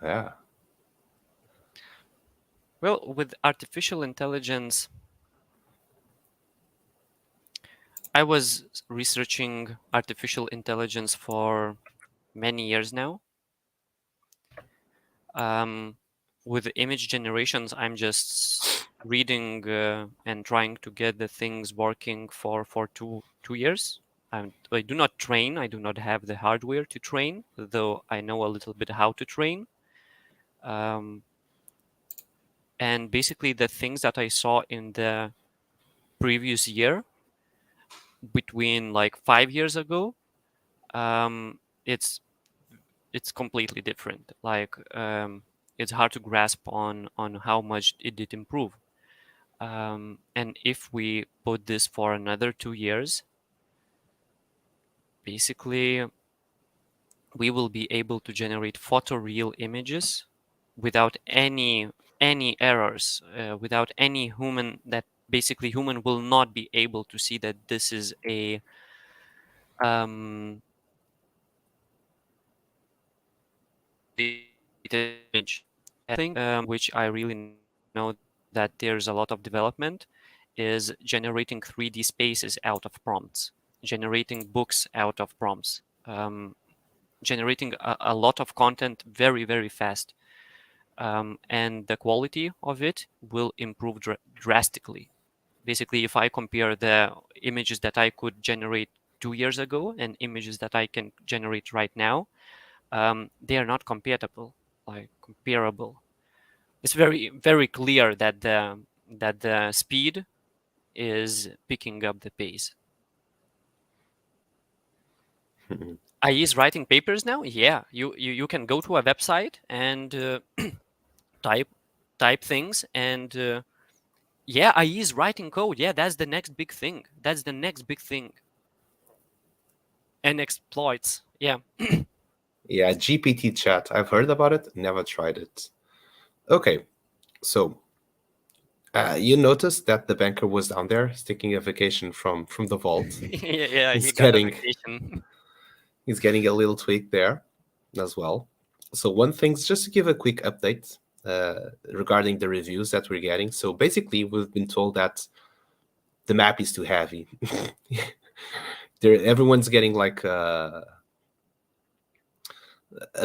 [SPEAKER 4] Yeah.
[SPEAKER 1] Well, with artificial intelligence, I was researching artificial intelligence for many years now. With image generations, I'm just reading and trying to get the things working for 2 years. I do not train. I do not have the hardware to train, though I know a little bit how to train. And basically, the things that I saw in the previous year, between like 5 years ago, it's completely different. Like it's hard to grasp on how much it did improve. And if we put this for another 2 years, basically we will be able to generate photoreal images without any errors, without any human, that basically human will not be able to see that this is a image. Thing which I really know that there's a lot of development is generating 3D spaces out of prompts, generating books out of prompts, generating a lot of content very, very fast. And the quality of it will improve drastically. Basically, if I compare the images that I could generate 2 years ago and images that I can generate right now, they are not comparable. It's very, very clear that the speed is picking up the pace. IE is writing papers now. Yeah, you can go to a website and type things, and yeah, IE is writing code. Yeah, that's the next big thing. That's the next big thing. And exploits. Yeah.
[SPEAKER 4] Yeah, GPT chat. I've heard about it, never tried it. Okay, so you noticed that the banker was down there taking a vacation from the vault.
[SPEAKER 1] Yeah, he
[SPEAKER 4] He's
[SPEAKER 1] got a
[SPEAKER 4] getting
[SPEAKER 1] vacation.
[SPEAKER 4] he's getting a little tweak there as well. So one thing's just to give a quick update regarding the reviews that we're getting. So basically, we've been told that the map is too heavy. Everyone's getting like a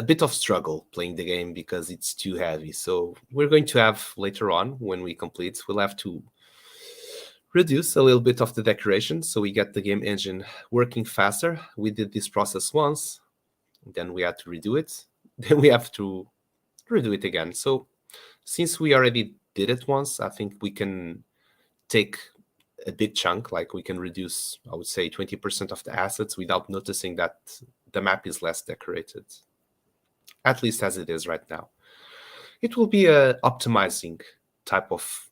[SPEAKER 4] bit of struggle playing the game because it's too heavy. So we're going to have later on, when we complete, we'll have to reduce a little bit of the decoration so we get the game engine working faster. We did this process once. then we had to redo it, then we have to redo it again. So since we already did it once, I think we can take a big chunk, like we can reduce, I would say, 20% of the assets without noticing that the map is less decorated, at least as it is right now. It will be a optimizing type of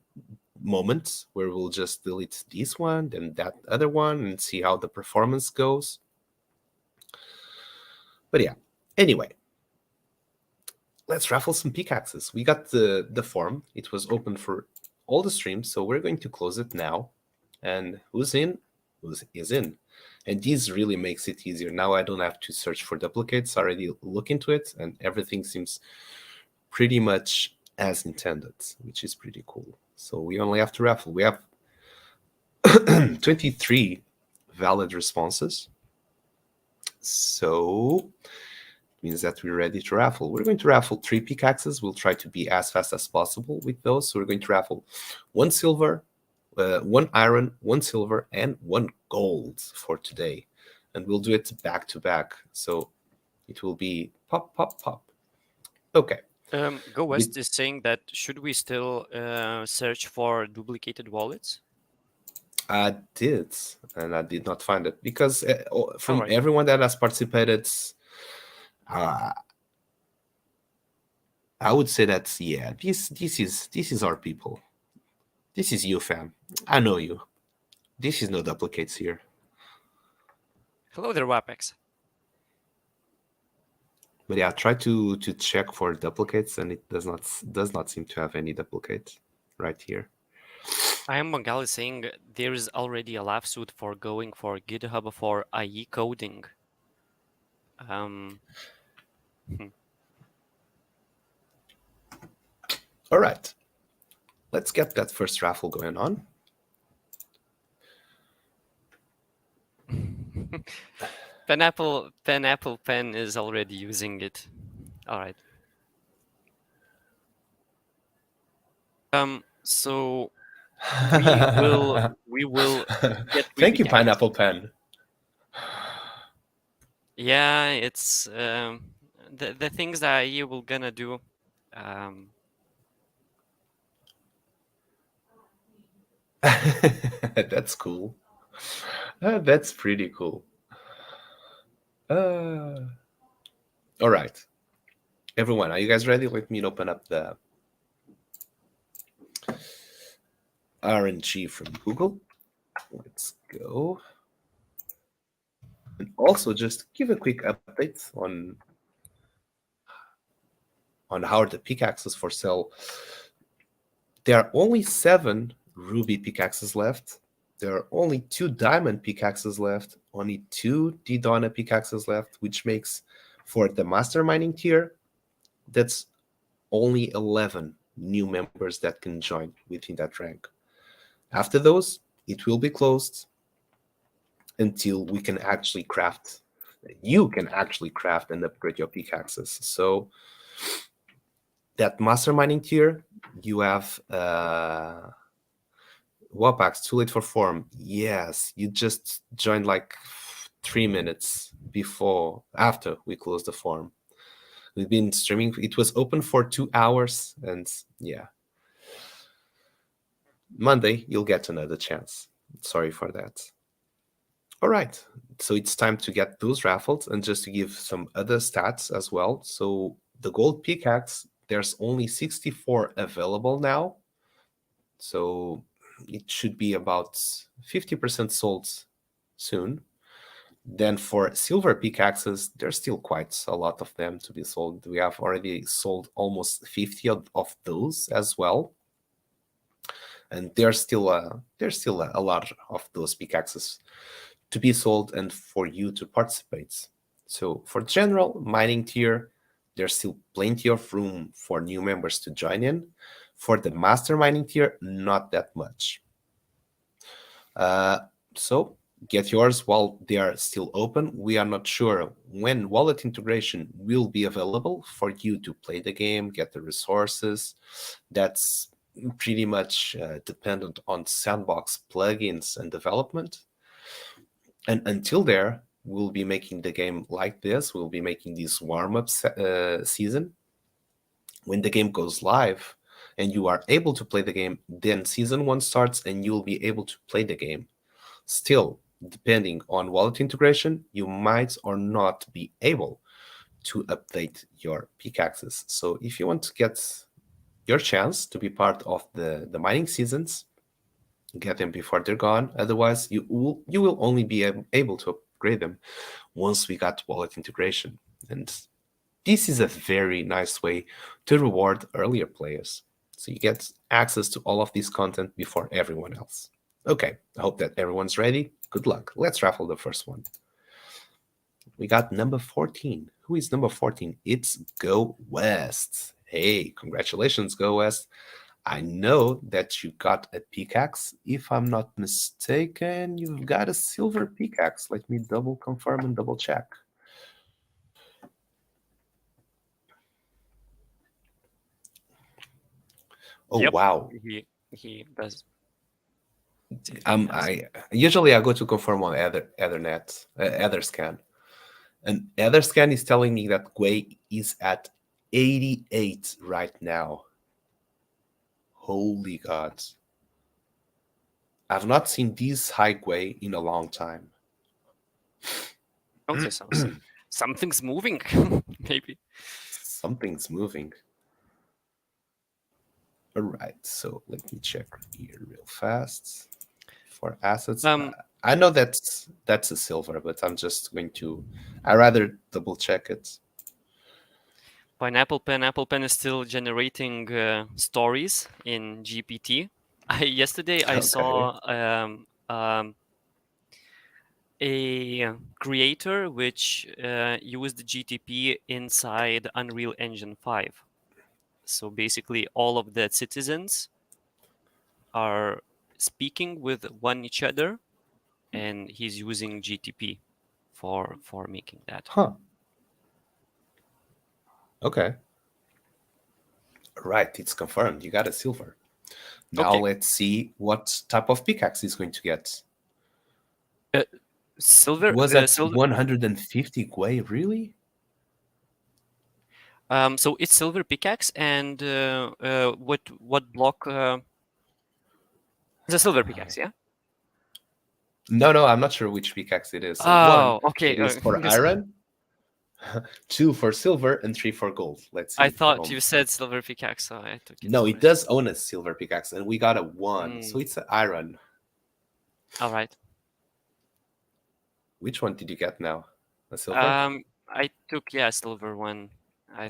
[SPEAKER 4] moment where we'll just delete this one, then that other one, and see how the performance goes. But yeah, anyway, let's raffle some pickaxes. We got the form. It was open for all the streams, so we're going to close it now. And who's in? Who is in? And this really makes it easier. Now I don't have to search for duplicates. I already look into it, and everything seems pretty much as intended, which is pretty cool. So we only have to raffle. We have 23 valid responses. So means that we're ready to raffle. We're going to raffle 3 pickaxes. We'll try to be as fast as possible with those. So we're going to raffle 1 silver, 1 iron, 1 silver, and 1 gold for today. And we'll do it back to back. So it will be pop, pop, pop. Okay.
[SPEAKER 1] Go West is saying that should we still search for duplicated wallets?
[SPEAKER 4] I did, and I did not find it because from
[SPEAKER 1] Alright.
[SPEAKER 4] everyone that has participated, I would say that yeah, this is our people. This is you, fam. I know you. This is no duplicates here.
[SPEAKER 1] Hello there, Wapex.
[SPEAKER 4] But yeah, try to check for duplicates, and it does not seem to have any duplicates right here.
[SPEAKER 1] I am Bengali saying there is already a lawsuit for going for GitHub for IE coding.
[SPEAKER 4] All right, let's get that first raffle going on.
[SPEAKER 1] Pineapple Pen is already using it. All right. So we will get.
[SPEAKER 4] Thank you, Pineapple Pen.
[SPEAKER 1] Yeah, it's the things that you will gonna do.
[SPEAKER 4] That's cool. That's pretty cool. All right, everyone, are you guys ready? Let me open up the RNG from Google. Let's go. And also just give a quick update on how the pickaxes for sale. There are only 7 ruby pickaxes left. There are only 2 diamond pickaxes left, only 2 Didona pickaxes left, which makes for the master mining tier, that's only 11 new members that can join within that rank. After those, it will be closed until we can actually craft. You can actually craft and upgrade your pickaxes. So that master mining tier, you have Wapax, too late for form. Yes, you just joined like 3 minutes after we closed the form. We've been streaming. It was open for 2 hours, and yeah. Monday, you'll get another chance. Sorry for that. All right, so it's time to get those raffled, and just to give some other stats as well. So the gold pickaxe, there's only 64 available now. So it should be about 50% sold soon. Then for silver pickaxes, there's still quite a lot of them to be sold. We have already sold almost 50 of those as well. And there's still a lot of those pickaxes to be sold and for you to participate. So for general mining tier, there's still plenty of room for new members to join in. For the master mining tier, not that much. So get yours while they are still open. We are not sure when wallet integration will be available for you to play the game, get the resources. That's pretty much dependent on sandbox plugins and development. And until there, we'll be making the game like this. We'll be making this warm-up season. When the game goes live and you are able to play the game, then season 1 starts and you'll be able to play the game. Still, depending on wallet integration, you might or not be able to update your pickaxes. So if you want to get your chance to be part of the mining seasons, get them before they're gone. Otherwise, you will only be able to upgrade them once we got wallet integration. And this is a very nice way to reward earlier players. So you get access to all of this content before everyone else. Okay, I hope that everyone's ready. Good luck. Let's raffle the first one. We got number 14. Who is number 14? It's Go West. Hey, congratulations, Go West. I know that you got a pickaxe. If I'm not mistaken, you've got a silver pickaxe. Let me double confirm and double check. Oh,
[SPEAKER 1] Yep.
[SPEAKER 4] wow.
[SPEAKER 1] He does.
[SPEAKER 4] I usually I go to confirm on Etherscan. And Etherscan is telling me that Gwei is at 88 right now. Holy God. I've not seen this high Gwei in a long time.
[SPEAKER 1] Okay, so something's moving, maybe.
[SPEAKER 4] Something's moving. All right, so let me check here real fast for assets. I know that's a silver, but I'm just going to. I rather double check it.
[SPEAKER 1] Pineapple Pen is still generating stories in GPT. Yesterday I saw a creator which used GTP inside Unreal Engine 5. So basically, all of the citizens are speaking with one each other, and he's using GTP for making that.
[SPEAKER 4] Huh. Okay. Right, it's confirmed. You got a silver. Now let's see what type of pickaxe he's going to get.
[SPEAKER 1] Silver
[SPEAKER 4] was that 150 Gwei, really?
[SPEAKER 1] So it's silver pickaxe, and what block? It's a silver pickaxe, yeah.
[SPEAKER 4] No, I'm not sure which pickaxe it is. So
[SPEAKER 1] oh,
[SPEAKER 4] one,
[SPEAKER 1] okay.
[SPEAKER 4] It is for iron. 2 for silver and 3 for gold. Let's see.
[SPEAKER 1] I thought you said silver pickaxe, so I took it.
[SPEAKER 4] No, it does own a silver pickaxe, and we got a 1, so it's an iron.
[SPEAKER 1] All right.
[SPEAKER 4] Which one did you get now? A silver?
[SPEAKER 1] I took a silver one.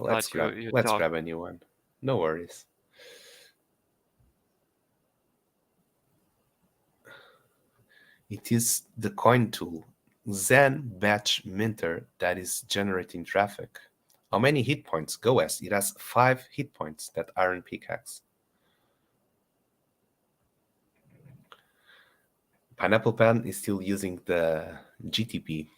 [SPEAKER 4] Let's grab a new one. No worries. It is the coin tool, Zen Batch Minter, that is generating traffic. How many hit points? Go West. It has 5 hit points, that iron pickaxe. Pineapple Pen is still using the GTP.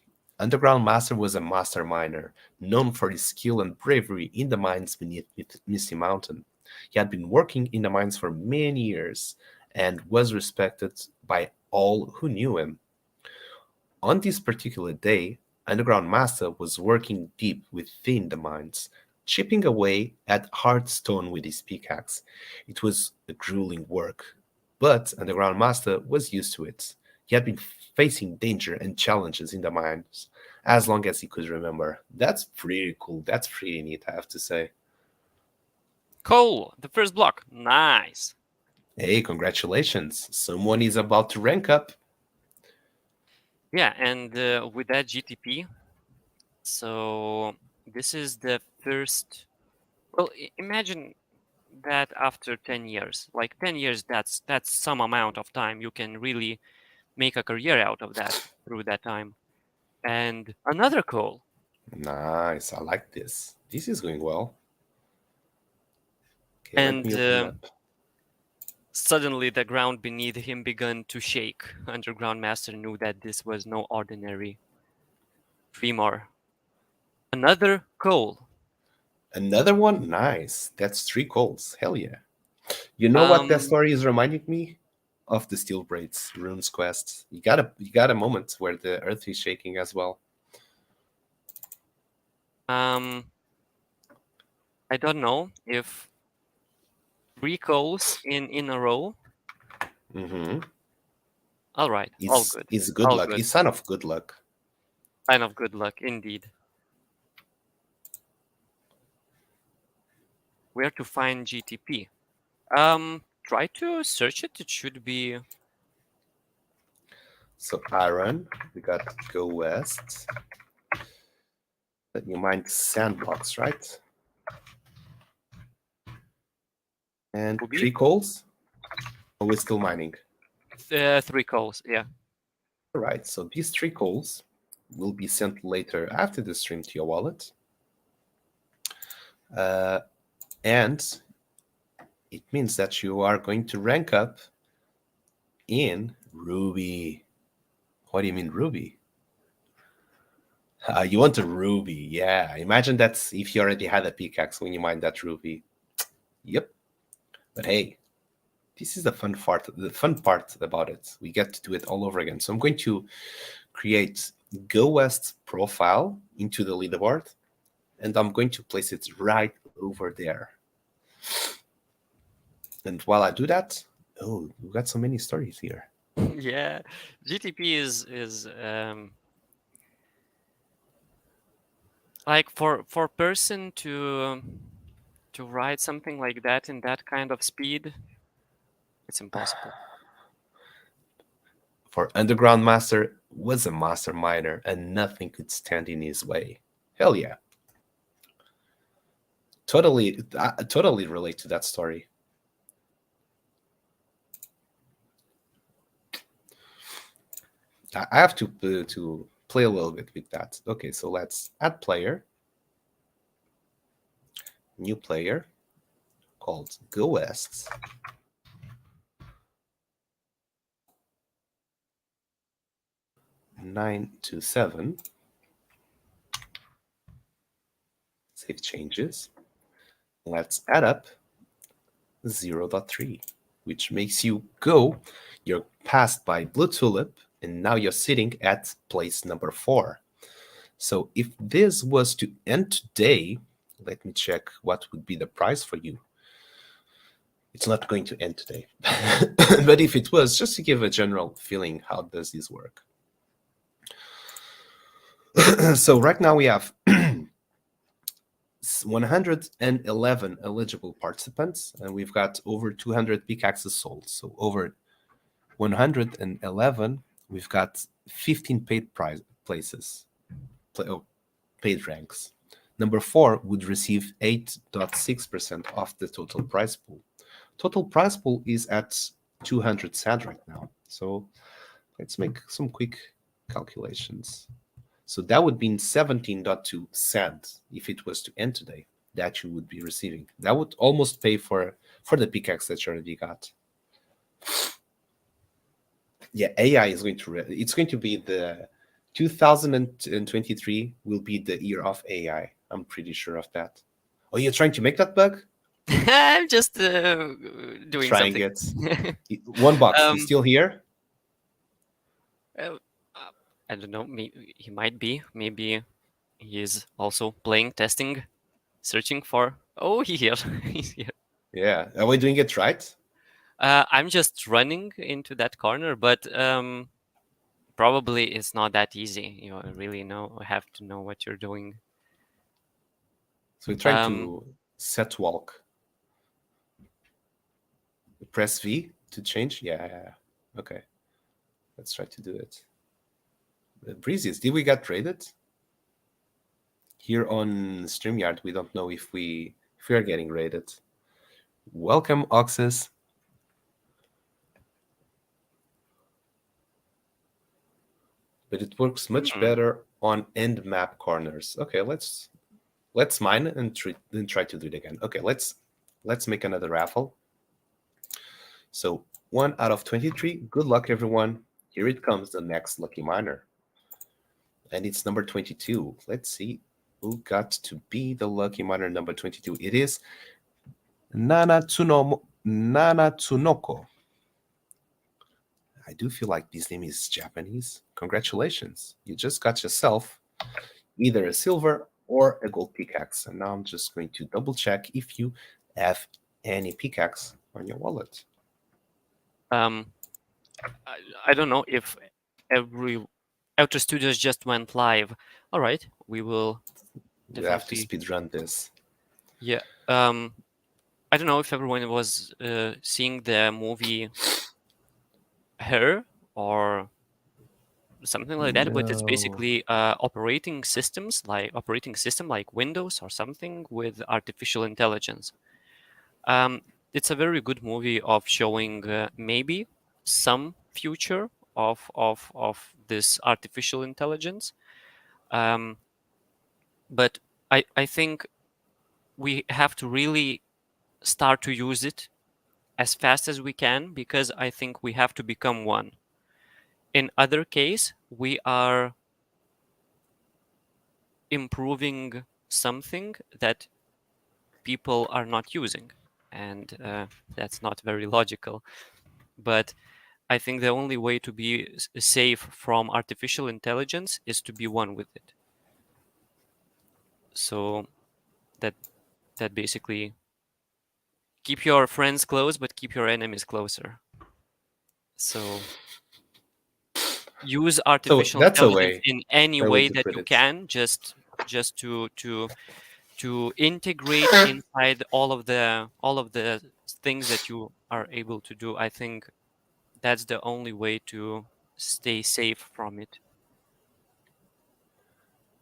[SPEAKER 4] UnderGroundMaster was a master miner, known for his skill and bravery in the mines beneath Misty Mountain. He had been working in the mines for many years and was respected by all who knew him. On this particular day, UnderGroundMaster was working deep within the mines, chipping away at hard stone with his pickaxe. It was a grueling work, but UnderGroundMaster was used to it. He had been facing danger and challenges in the mines as long as he could remember. That's pretty cool. That's pretty neat, I have to say.
[SPEAKER 1] Cool. The first block. Nice.
[SPEAKER 4] Hey, congratulations. Someone is about to rank up.
[SPEAKER 1] Yeah, and with that GTP, so this is the first. Well, imagine that after 10 years, like 10 years, that's some amount of time. You can really make a career out of that through that time. And another call.
[SPEAKER 4] Nice. I like this. This is going well.
[SPEAKER 1] Okay, and suddenly the ground beneath him began to shake. UnderGroundMaster knew that this was no ordinary 3 more. Another coal.
[SPEAKER 4] Another one? Nice. That's 3 coals. Hell yeah. You know what that story is reminding me of? The Steel Braids Runes quest. You got a moment where the earth is shaking as well.
[SPEAKER 1] I don't know if 3 calls in a row.
[SPEAKER 4] Mm-hmm.
[SPEAKER 1] All right, all good,
[SPEAKER 4] It's good
[SPEAKER 1] all
[SPEAKER 4] luck.
[SPEAKER 1] good.
[SPEAKER 4] It's sign of good luck.
[SPEAKER 1] Sign of good luck, indeed. Where to find GTP? Try to search it. It should be.
[SPEAKER 4] So iron, we got go west. Let you mind sandbox, right? And
[SPEAKER 1] Ruby?
[SPEAKER 4] 3 coals. Oh, we're still mining.
[SPEAKER 1] 3 calls, yeah.
[SPEAKER 4] All right. So these 3 coals will be sent later after the stream to your wallet. And it means that you are going to rank up in Ruby. What do you mean Ruby? You want a Ruby, yeah. Imagine that's if you already had a pickaxe when you mine that Ruby. Yep. But hey, this is the fun part. The fun part about it, we get to do it all over again. So I'm going to create Go West profile into the leaderboard, and I'm going to place it right over there. And while I do that, oh, we got so many stories here.
[SPEAKER 1] Yeah, GTP is like for person to write something like that in that kind of speed, it's impossible.
[SPEAKER 4] For UnderGroundMaster was a master miner, and nothing could stand in his way. Hell yeah. Totally, I totally relate to that story. I have to play a little bit with that. Okay, so let's add player, new player called Go West. Nine to 7. Save changes. Let's add up 0.3, which makes you go. You're passed by Blue Tulip, and now you're sitting at place number 4. So if this was to end today, let me check what would be the price for you. It's not going to end today. But if it was, just to give a general feeling, how does this work? So right now we have 111 eligible participants, and we've got over 200 pickaxes sold. So over 111, we've got 15 paid places, paid ranks. Number 4 would receive 8.6% of the total prize pool. Total prize pool is at 200 sand right now. So let's make some quick calculations. So that would mean 17.2 sand if it was to end today that you would be receiving. That would almost pay for the pickaxe that you already got. Yeah, AI is going to it's going to be the 2023 will be the year of AI. I'm pretty sure of that. Oh, you're trying to make that bug?
[SPEAKER 1] I'm just doing
[SPEAKER 4] Trying
[SPEAKER 1] something.
[SPEAKER 4] it. $1. He's still here?
[SPEAKER 1] I don't know. He might be. Maybe he is also playing, testing, searching for. Oh, he's here. He's here.
[SPEAKER 4] Yeah. Are we doing it right?
[SPEAKER 1] I'm just running into that corner, but probably it's not that easy. You really have to know what you're doing.
[SPEAKER 4] So we're trying to set walk. Press V to change? Yeah. Okay. Let's try to do it. Breezies, did we get rated? Here on StreamYard, we don't know if we are getting rated. Welcome, Oxus. But it works much better on end map corners. Okay, let's mine and then try to do it again. Okay, let's make another raffle. So 1 out of 23. Good luck, everyone. Here it comes, the next lucky miner. And it's number 22. Let's see who got to be the lucky miner number 22. It is Nana Tsunoko. I do feel like this name is Japanese. Congratulations. You just got yourself either a silver or a gold pickaxe. And now I'm just going to double check if you have any pickaxe on your wallet.
[SPEAKER 1] Um, I don't know if every Outer Studios just went live. All right, we will
[SPEAKER 4] We have to
[SPEAKER 1] definitely.
[SPEAKER 4] speedrun this.
[SPEAKER 1] Yeah. I don't know if everyone was seeing the movie Her or something like that, but it's
[SPEAKER 4] No.
[SPEAKER 1] basically operating system like Windows or something with artificial intelligence. Um, it's a very good movie of showing maybe some future of this artificial intelligence. Um, but I think we have to really start to use it as fast as we can, because I think we have to become one. In other case, we are improving something that people are not using, and that's not very logical. But I think the only way to be safe from artificial intelligence is to be one with it. So that that basically keep your friends close, but keep your enemies closer. So use
[SPEAKER 4] So
[SPEAKER 1] artificial
[SPEAKER 4] that's a
[SPEAKER 1] intelligence
[SPEAKER 4] way,
[SPEAKER 1] in any
[SPEAKER 4] a way
[SPEAKER 1] way
[SPEAKER 4] to
[SPEAKER 1] that
[SPEAKER 4] put
[SPEAKER 1] you
[SPEAKER 4] it.
[SPEAKER 1] can, just to integrate inside all of the things that you are able to do. I think that's the only way to stay safe from it.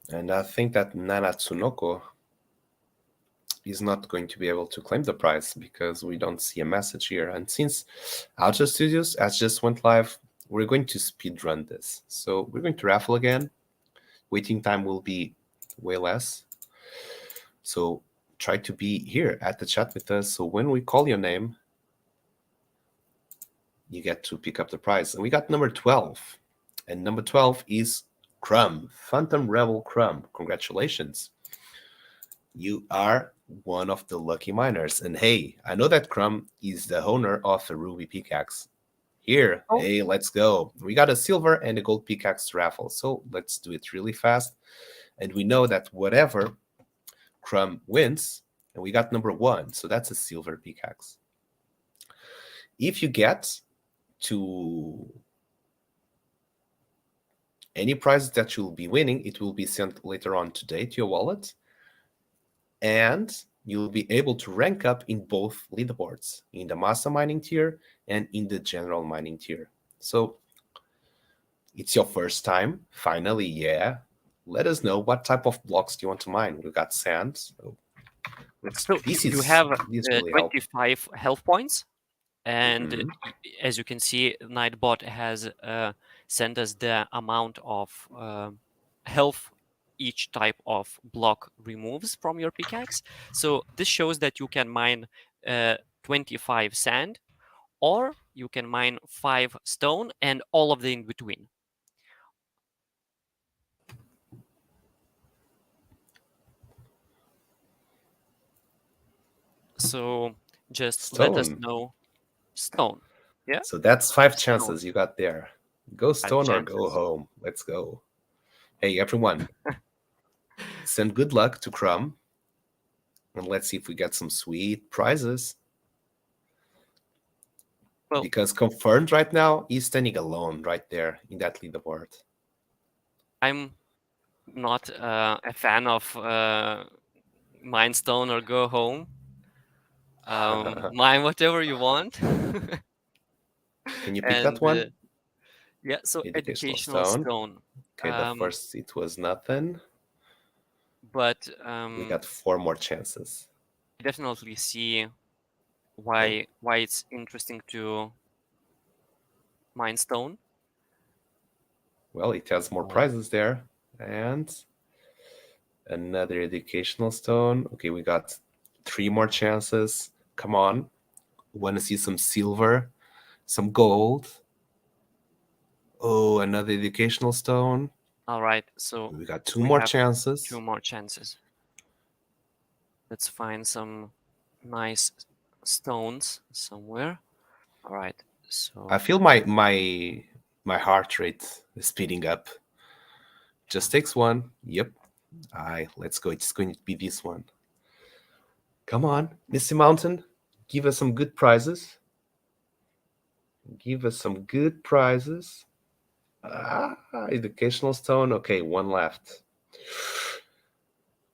[SPEAKER 4] And I think that Nana Tsunoko is not going to be able to claim the prize because we don't see a message here. And since Outer Studios has just went live, we're going to speedrun this. So we're going to raffle again. Waiting time will be way less. So try to be here at the chat with us. So when we call your name, you get to pick up the prize. And we got number 12. And number 12 is Crumb, Phantom Rebel Crumb. Congratulations. You are one of the lucky miners. And hey, I know that Crumb is the owner of a ruby pickaxe. Here,
[SPEAKER 1] Oh,
[SPEAKER 4] hey, let's go. We got a silver and a gold pickaxe raffle. So let's do it really fast. And we know that whatever Crumb wins, and we got number 1. So that's a silver pickaxe. If you get to any prize that you'll be winning, it will be sent later on today to your wallet. And you'll be able to rank up in both leaderboards, in the master mining tier and in the general mining tier. So it's your first time, finally, yeah. Let us know what type of blocks do you want to mine. We got sand. So
[SPEAKER 1] so you have
[SPEAKER 4] this really help.
[SPEAKER 1] 25 health points, and
[SPEAKER 4] Mhm.
[SPEAKER 1] as you can see, Nightbot has sent us the amount of health each type of block removes from your pickaxe. So this shows that you can mine 25 sand, or you can mine 5 stone and all of the in between. So just let us
[SPEAKER 4] Stone.
[SPEAKER 1] know. Stone. Yeah,
[SPEAKER 4] So that's 5
[SPEAKER 1] stone.
[SPEAKER 4] chances you got there. Go
[SPEAKER 1] 5
[SPEAKER 4] stone or go
[SPEAKER 1] chances.
[SPEAKER 4] home. Let's go. Hey, everyone. Send good luck to Crumb. And let's see if we get some sweet prizes.
[SPEAKER 1] Well,
[SPEAKER 4] Because confirmed right now, he's standing alone right there in that leaderboard.
[SPEAKER 1] I'm not a fan of mine stone or go home. Mine whatever you want.
[SPEAKER 4] Can you pick that
[SPEAKER 1] And
[SPEAKER 4] one?
[SPEAKER 1] yeah, so
[SPEAKER 4] Educational
[SPEAKER 1] educational
[SPEAKER 4] stone.
[SPEAKER 1] stone.
[SPEAKER 4] Okay, the first it was nothing.
[SPEAKER 1] But
[SPEAKER 4] We got 4 more chances.
[SPEAKER 1] I definitely see
[SPEAKER 4] Okay.
[SPEAKER 1] why it's interesting to mine stone.
[SPEAKER 4] Well, it has more
[SPEAKER 1] Right.
[SPEAKER 4] prizes there. And another educational stone. Okay, we got 3 more chances. Come on. Want to see some silver, some gold. Oh, another educational stone.
[SPEAKER 1] All right, so
[SPEAKER 4] We got 2
[SPEAKER 1] we
[SPEAKER 4] more
[SPEAKER 1] have
[SPEAKER 4] chances.
[SPEAKER 1] 2 more chances. Let's find some nice stones somewhere. All right,
[SPEAKER 4] I
[SPEAKER 1] so
[SPEAKER 4] feel my heart rate is speeding up. Just takes one. Yep. Aye, let's go. It's going to be this one. Come on, Misty Mountain. Give us some good prizes. Give us some good prizes. Educational stone. Okay, one left.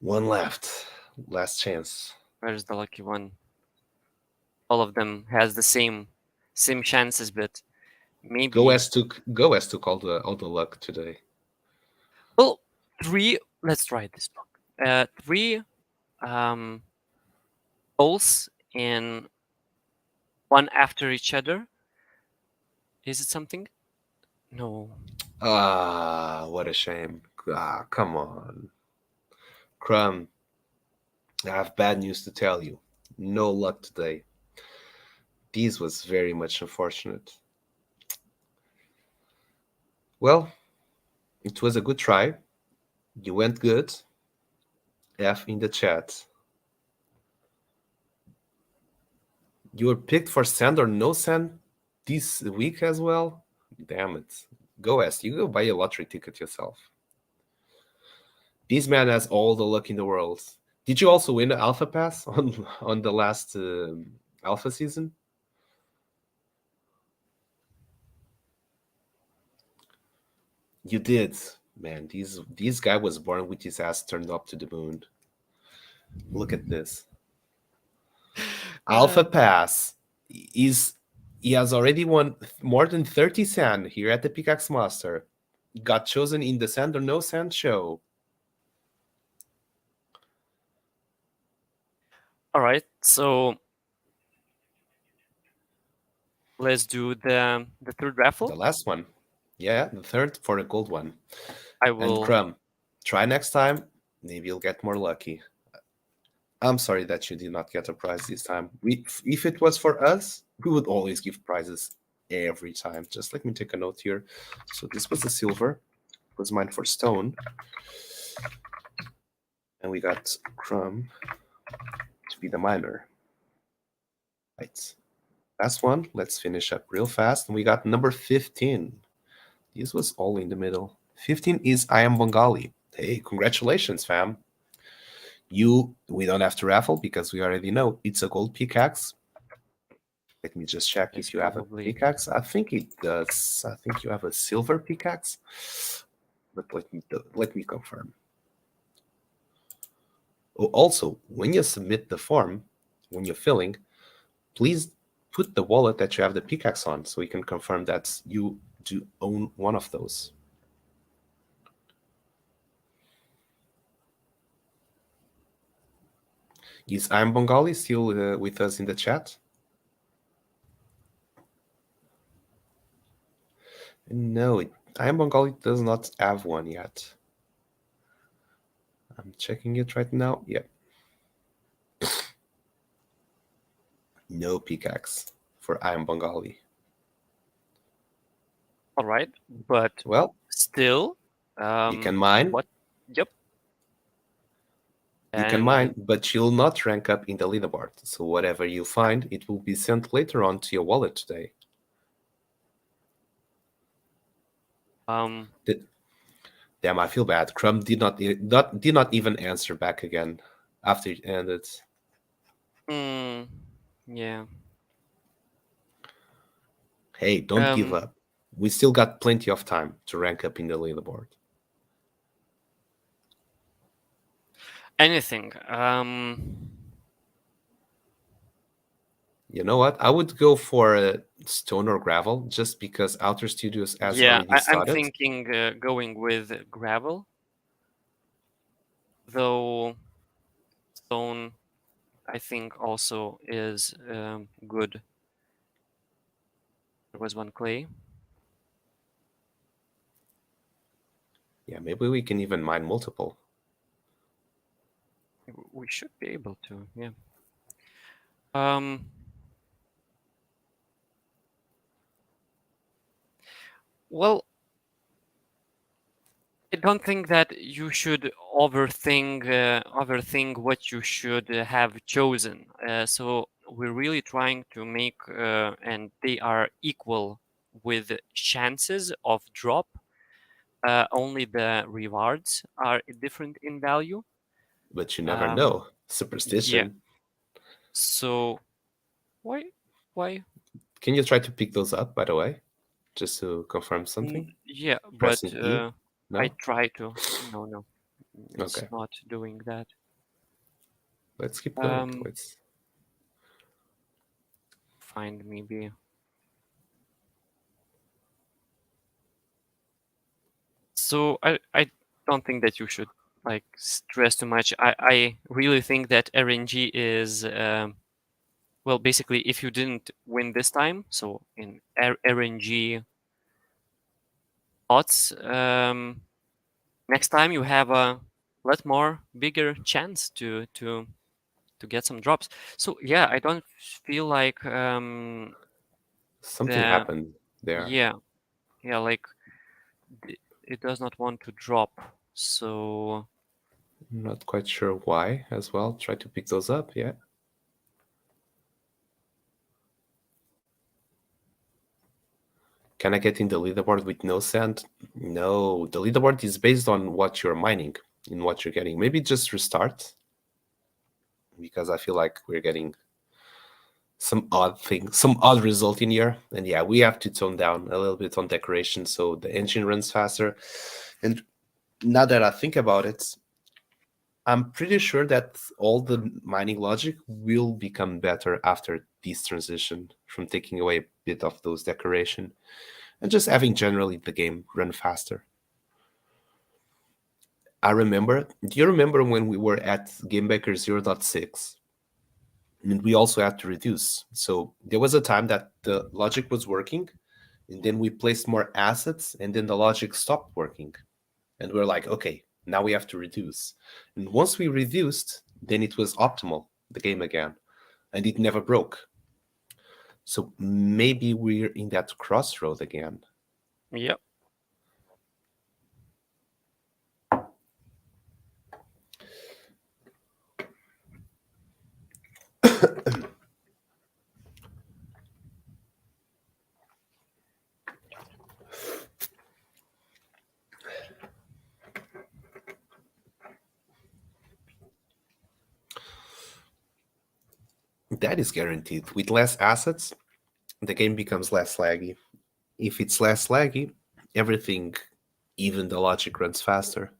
[SPEAKER 4] One left. Last chance.
[SPEAKER 1] Where's the lucky one? All of them has the same chances, but maybe
[SPEAKER 4] Go as took all the luck today.
[SPEAKER 1] well, three. Let's try this book. Three balls in one after each other. Is it something? No.
[SPEAKER 4] What a shame. Come on. Crumb, I have bad news to tell you. No luck today. This was very much unfortunate. Well, it was a good try. You went good. F in the chat. You were picked for sand or no sand this week as well? Damn it. Go S. You go buy a lottery ticket yourself. This man has all the luck in the world. Did you also win the Alpha Pass on the last Alpha season? You did. Man, this guy was born with his ass turned up to the moon. Look at this. Alpha Pass he has already won more than 30 sand here at the Pickaxe Master. Got chosen in the Sand or No Sand show.
[SPEAKER 1] All right, so let's do the third raffle.
[SPEAKER 4] The last one. Yeah, the third for a gold one.
[SPEAKER 1] I will.
[SPEAKER 4] And Crumb, try next time. Maybe you'll get more lucky. I'm sorry that you did not get a prize this time. If it was for us, we would always give prizes every time. Just let me take a note here. So this was the silver. It was mine for stone. And we got Crumb to be the miner. Right. Last one. Let's finish up real fast. And we got number 15. This was all in the middle. 15 is I Am Bengali. Hey, congratulations, fam. We don't have to raffle because we already know it's a gold pickaxe. Let me just check if you have a pickaxe. I think it does. I think you have a silver pickaxe. But let me confirm. Oh, also, when you submit the form, when you're filling, please put the wallet that you have the pickaxe on so we can confirm that you do own one of those. Is I'm Bengali still with us in the chat? No, I'm Bengali does not have one yet. I'm checking it right now. Yep. No pickaxe for I Am Bengali.
[SPEAKER 1] All right, but
[SPEAKER 4] well,
[SPEAKER 1] still,
[SPEAKER 4] you can mine.
[SPEAKER 1] What? Yep.
[SPEAKER 4] You can mine, but you'll not rank up in the leaderboard. So whatever you find, it will be sent later on to your wallet today. Damn, I feel bad. Crumb did not even answer back again after it ended.
[SPEAKER 1] Yeah.
[SPEAKER 4] Hey, don't give up. We still got plenty of time to rank up in the leaderboard.
[SPEAKER 1] Anything.
[SPEAKER 4] You know what? I would go for stone or gravel just because Outer Studios has already started.
[SPEAKER 1] I'm thinking going with gravel. Though stone, I think, also is good. There was one clay.
[SPEAKER 4] Yeah, maybe we can even mine multiple.
[SPEAKER 1] We should be able to, yeah. Well, I don't think that you should overthink what you should have chosen. So we're really trying to make, and they are equal with chances of drop. only the rewards are different in value.
[SPEAKER 4] But you never know.
[SPEAKER 1] Yeah.
[SPEAKER 4] Superstition.
[SPEAKER 1] So why?
[SPEAKER 4] Can you try to pick those up, by the way? Just to confirm something?
[SPEAKER 1] Yeah, but
[SPEAKER 4] Pressing E?
[SPEAKER 1] I
[SPEAKER 4] No?
[SPEAKER 1] try to. No, it's
[SPEAKER 4] Okay.
[SPEAKER 1] not doing that.
[SPEAKER 4] Let's keep going.
[SPEAKER 1] Um,
[SPEAKER 4] Let's
[SPEAKER 1] find maybe. So I don't think that you should like stress too much. I really think that RNG is well, basically, if you didn't win this time, so in RNG odds, next time you have a lot more bigger chance to get some drops. So yeah, I don't feel like
[SPEAKER 4] something
[SPEAKER 1] the
[SPEAKER 4] happened there.
[SPEAKER 1] yeah like it does not want to drop. So
[SPEAKER 4] I'm not quite sure why as well. Try to pick those up, yeah. Can I get in the leaderboard with no sand? No, the leaderboard is based on what you're mining and what you're getting. Maybe just restart, because I feel like we're getting some odd thing, some odd result in here. And yeah, we have to tone down a little bit on decoration so the engine runs faster. And now that I think about it, I'm pretty sure that all the mining logic will become better after this transition from taking away a bit of those decoration and just having generally the game run faster. Do you remember when we were at GameBaker 0.6 and we also had to reduce? So there was a time that the logic was working and then we placed more assets and then the logic stopped working. And we're like, okay, now we have to reduce. And once we reduced, then it was optimal, the game again, and it never broke. So maybe we're in that crossroad again.
[SPEAKER 1] yeah.
[SPEAKER 4] That is guaranteed. With less assets, the game becomes less laggy. If it's less laggy, everything, even the logic, runs faster.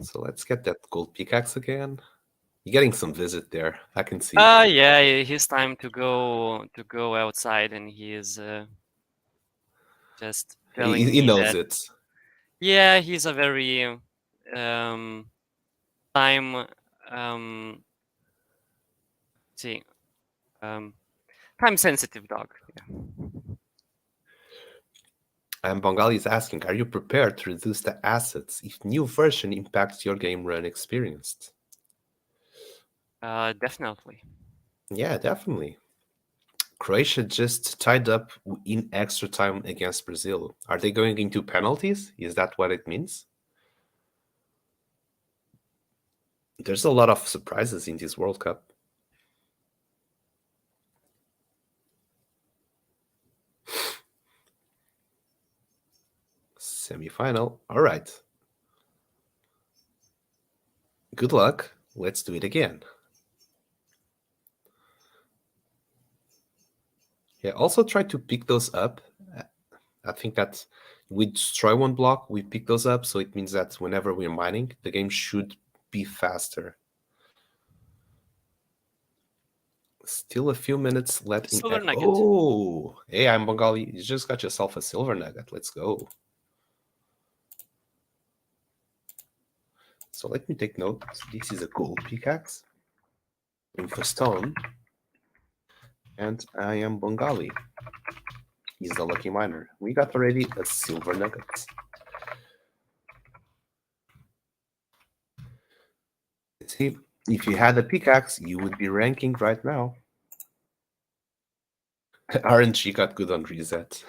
[SPEAKER 4] So let's get that gold pickaxe again. You're getting some visit there. I can see.
[SPEAKER 1] Yeah, his time to go outside, and he is just telling
[SPEAKER 4] He
[SPEAKER 1] me
[SPEAKER 4] knows
[SPEAKER 1] that
[SPEAKER 4] it.
[SPEAKER 1] yeah, he's a very um time um see time sensitive dog. Yeah.
[SPEAKER 4] And Bengali is asking, are you prepared to reduce the assets if new version impacts your game run experience?
[SPEAKER 1] Definitely.
[SPEAKER 4] Yeah, definitely. Croatia just tied up in extra time against Brazil. Are they going into penalties? Is that what it means? There's a lot of surprises in this World Cup. Semi-final. All right. Good luck. Let's do it again. Yeah, also try to pick those up. I think that we destroy one block, we pick those up, so it means that whenever we're mining, the game should be faster. Still a few minutes left in
[SPEAKER 1] Silver nugget.
[SPEAKER 4] Oh, hey, I'm Bengali. You just got yourself a silver nugget. Let's go. So let me take note. This is a gold pickaxe. Infostone. And I am Bengali. He's the lucky miner. We got already a silver nugget. See, if you had a pickaxe, you would be ranking right now. RNG got good on reset.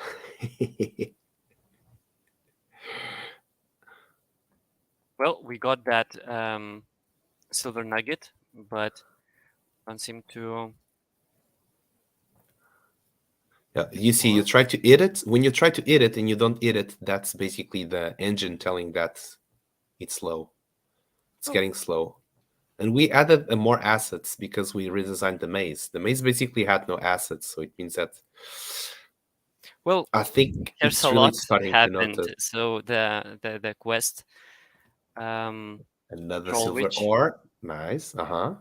[SPEAKER 1] Well, we got that silver nugget, but don't seem to.
[SPEAKER 4] Yeah, you see, you
[SPEAKER 1] What?
[SPEAKER 4] try to eat it. When you try to eat it and you don't eat it, that's basically the engine telling that it's slow. It's
[SPEAKER 1] Oh,
[SPEAKER 4] getting slow. And we added more assets because we redesigned the maze. The maze basically had no assets, so it means that
[SPEAKER 1] well,
[SPEAKER 4] I think
[SPEAKER 1] there's
[SPEAKER 4] it's
[SPEAKER 1] a
[SPEAKER 4] really
[SPEAKER 1] lot
[SPEAKER 4] starting to
[SPEAKER 1] happened.
[SPEAKER 4] notice.
[SPEAKER 1] So the quest, um,
[SPEAKER 4] Another
[SPEAKER 1] troll
[SPEAKER 4] silver
[SPEAKER 1] witch,
[SPEAKER 4] ore. Nice. Uh-huh.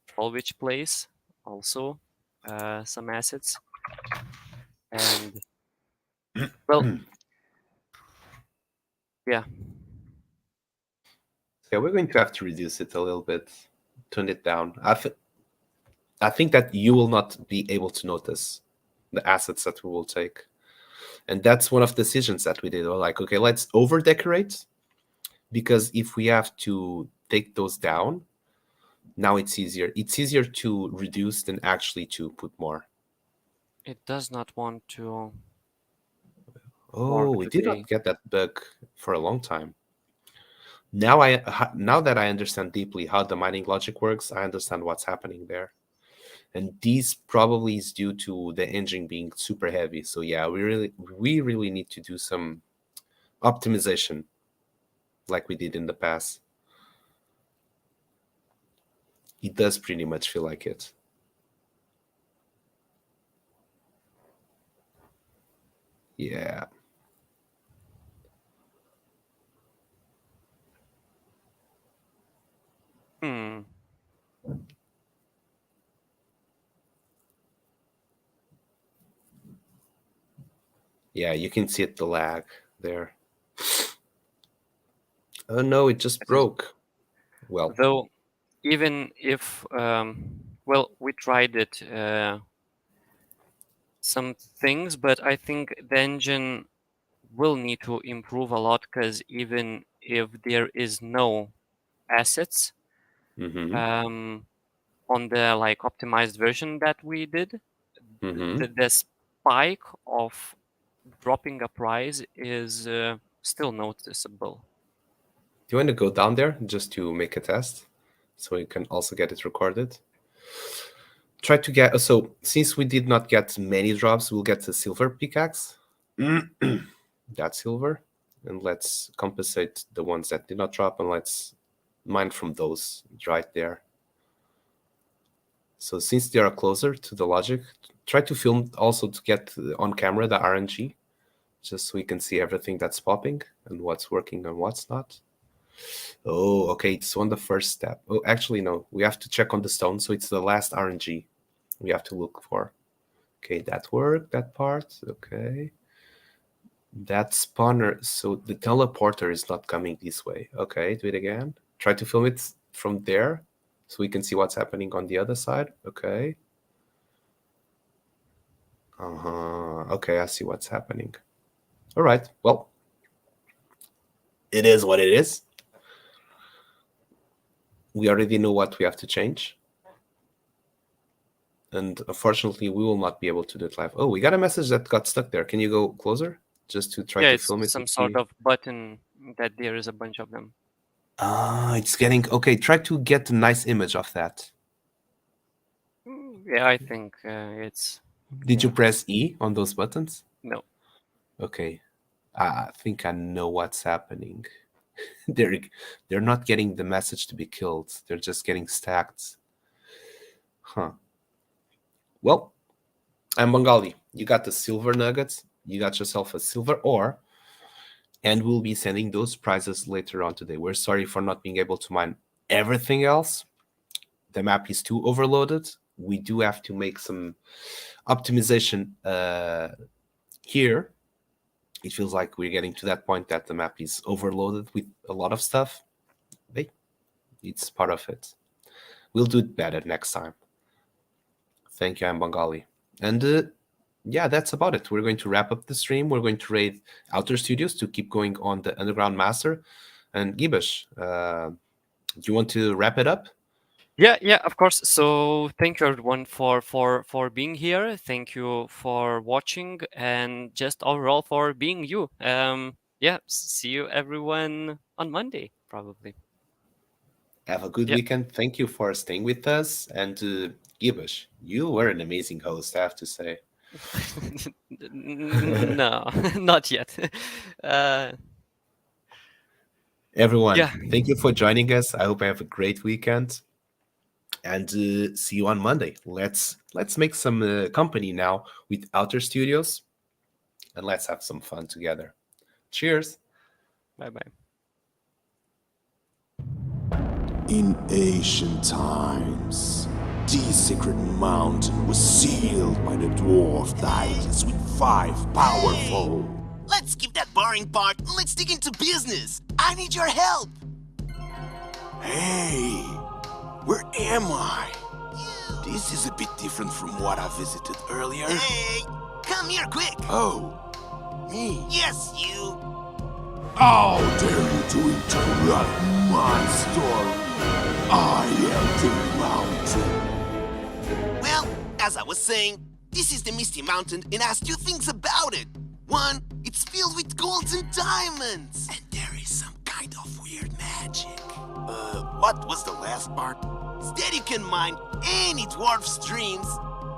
[SPEAKER 1] troll witch place, also some assets, and well, yeah.
[SPEAKER 4] Yeah, we're going to have to reduce it a little bit, tone it down. I think that you will not be able to notice the assets that we will take. And that's one of the decisions that we did. We're like, okay, let's over decorate, because if we have to take those down, now it's easier. It's easier to reduce than actually to put more.
[SPEAKER 1] It does not want to
[SPEAKER 4] Oh,
[SPEAKER 1] work
[SPEAKER 4] we did
[SPEAKER 1] today.
[SPEAKER 4] not get that bug for a long time. Now that I understand deeply how the mining logic works, I understand what's happening there. And these probably is due to the engine being super heavy. So yeah, we really need to do some optimization like we did in the past. It does pretty much feel like it. Yeah.
[SPEAKER 1] Hmm.
[SPEAKER 4] Yeah, you can see it, the lag there. Oh no, it just
[SPEAKER 1] This is
[SPEAKER 4] broke. Well,
[SPEAKER 1] though even if well, we tried it some things, but I think the engine will need to improve a lot because even if there is no assets
[SPEAKER 4] mm-hmm,
[SPEAKER 1] um, on the like optimized version that we did,
[SPEAKER 4] mm-hmm.
[SPEAKER 1] the spike of dropping a price is still noticeable.
[SPEAKER 4] Do you want to go down there just to make a test so you can also get it recorded? Try to get, so since we did not get many drops, we'll get the silver pickaxe. That silver. And let's compensate the ones that did not drop, and let's mine from those right there. So since they are closer to the logic, try to film also to get on camera the RNG, just so we can see everything that's popping and what's working and what's not. Oh, okay, it's on the first step. Oh, actually, no, we have to check on the stone, so it's the last RNG we have to look for. Okay, that worked, that part. Okay. That spawner, so the teleporter is not coming this way. Okay, do it again. Try to film it from there so we can see what's happening on the other side. Okay. Okay, I see what's happening. All right, well, it is what it is. We already know what we have to change. And unfortunately, we will not be able to do it live. Oh, we got a message that got stuck there. Can you go closer just to try
[SPEAKER 1] Yeah,
[SPEAKER 4] to
[SPEAKER 1] it's
[SPEAKER 4] film it
[SPEAKER 1] some
[SPEAKER 4] and
[SPEAKER 1] sort
[SPEAKER 4] see?
[SPEAKER 1] of button that there is a bunch of them.
[SPEAKER 4] It's getting okay. Try to get a nice image of that.
[SPEAKER 1] Yeah, I think it's
[SPEAKER 4] Did you
[SPEAKER 1] yeah.
[SPEAKER 4] press E on those buttons?
[SPEAKER 1] No.
[SPEAKER 4] Okay, I think I know what's happening. they're they're not getting the message to be killed. They're just getting stacked. Huh. Well, I'm Bengali. You got the silver nuggets. You got yourself a silver ore, and we'll be sending those prizes later on today. We're sorry for not being able to mine everything else. The map is too overloaded. We do have to make some optimization here. It feels like we're getting to that point that the map is overloaded with a lot of stuff. Hey, it's part of it. We'll do it better next time. Thank you, I'm Bengali. And yeah, that's about it. We're going to wrap up the stream. We're going to raid Outer Studios to keep going on the Underground Master. And Gibesh, do you want to wrap it up?
[SPEAKER 1] Yeah, of course. So thank you everyone for being here. Thank you for watching and just overall for being you. Yeah, see you everyone on Monday. probably.
[SPEAKER 4] Have a good
[SPEAKER 1] Yep.
[SPEAKER 4] weekend. Thank you for staying with us. And Gibbous, you were an amazing host, I have to say.
[SPEAKER 1] No, not yet. Uh,
[SPEAKER 4] Everyone,
[SPEAKER 1] yeah.
[SPEAKER 4] thank you for joining us. I hope you have a great weekend. And see you on Monday. Let's make some company now with Outer Studios, and let's have some fun together. Cheers.
[SPEAKER 1] Bye bye.
[SPEAKER 2] In ancient times, the sacred mountain was sealed by the dwarf titans with 5 powerful.
[SPEAKER 3] Let's skip that boring part and let's dig into business. I need your help.
[SPEAKER 2] Hey, where am I? This is a bit different from what I visited earlier.
[SPEAKER 3] Hey, come here quick.
[SPEAKER 2] Oh, me?
[SPEAKER 3] Yes, you.
[SPEAKER 2] How dare you to interrupt my story? I am the mountain.
[SPEAKER 3] Well, as I was saying, this is the Misty Mountain and has 2 things about it. One, it's filled with golds and diamonds.
[SPEAKER 2] And there is some kind of weird magic. What was the last part?
[SPEAKER 3] Instead, you can mine any dwarf streams,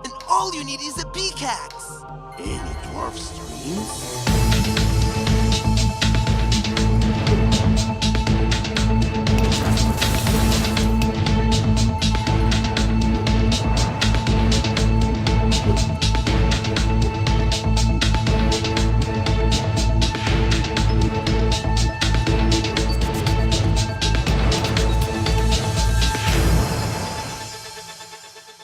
[SPEAKER 3] and all you need is a pickaxe.
[SPEAKER 2] Any dwarf streams?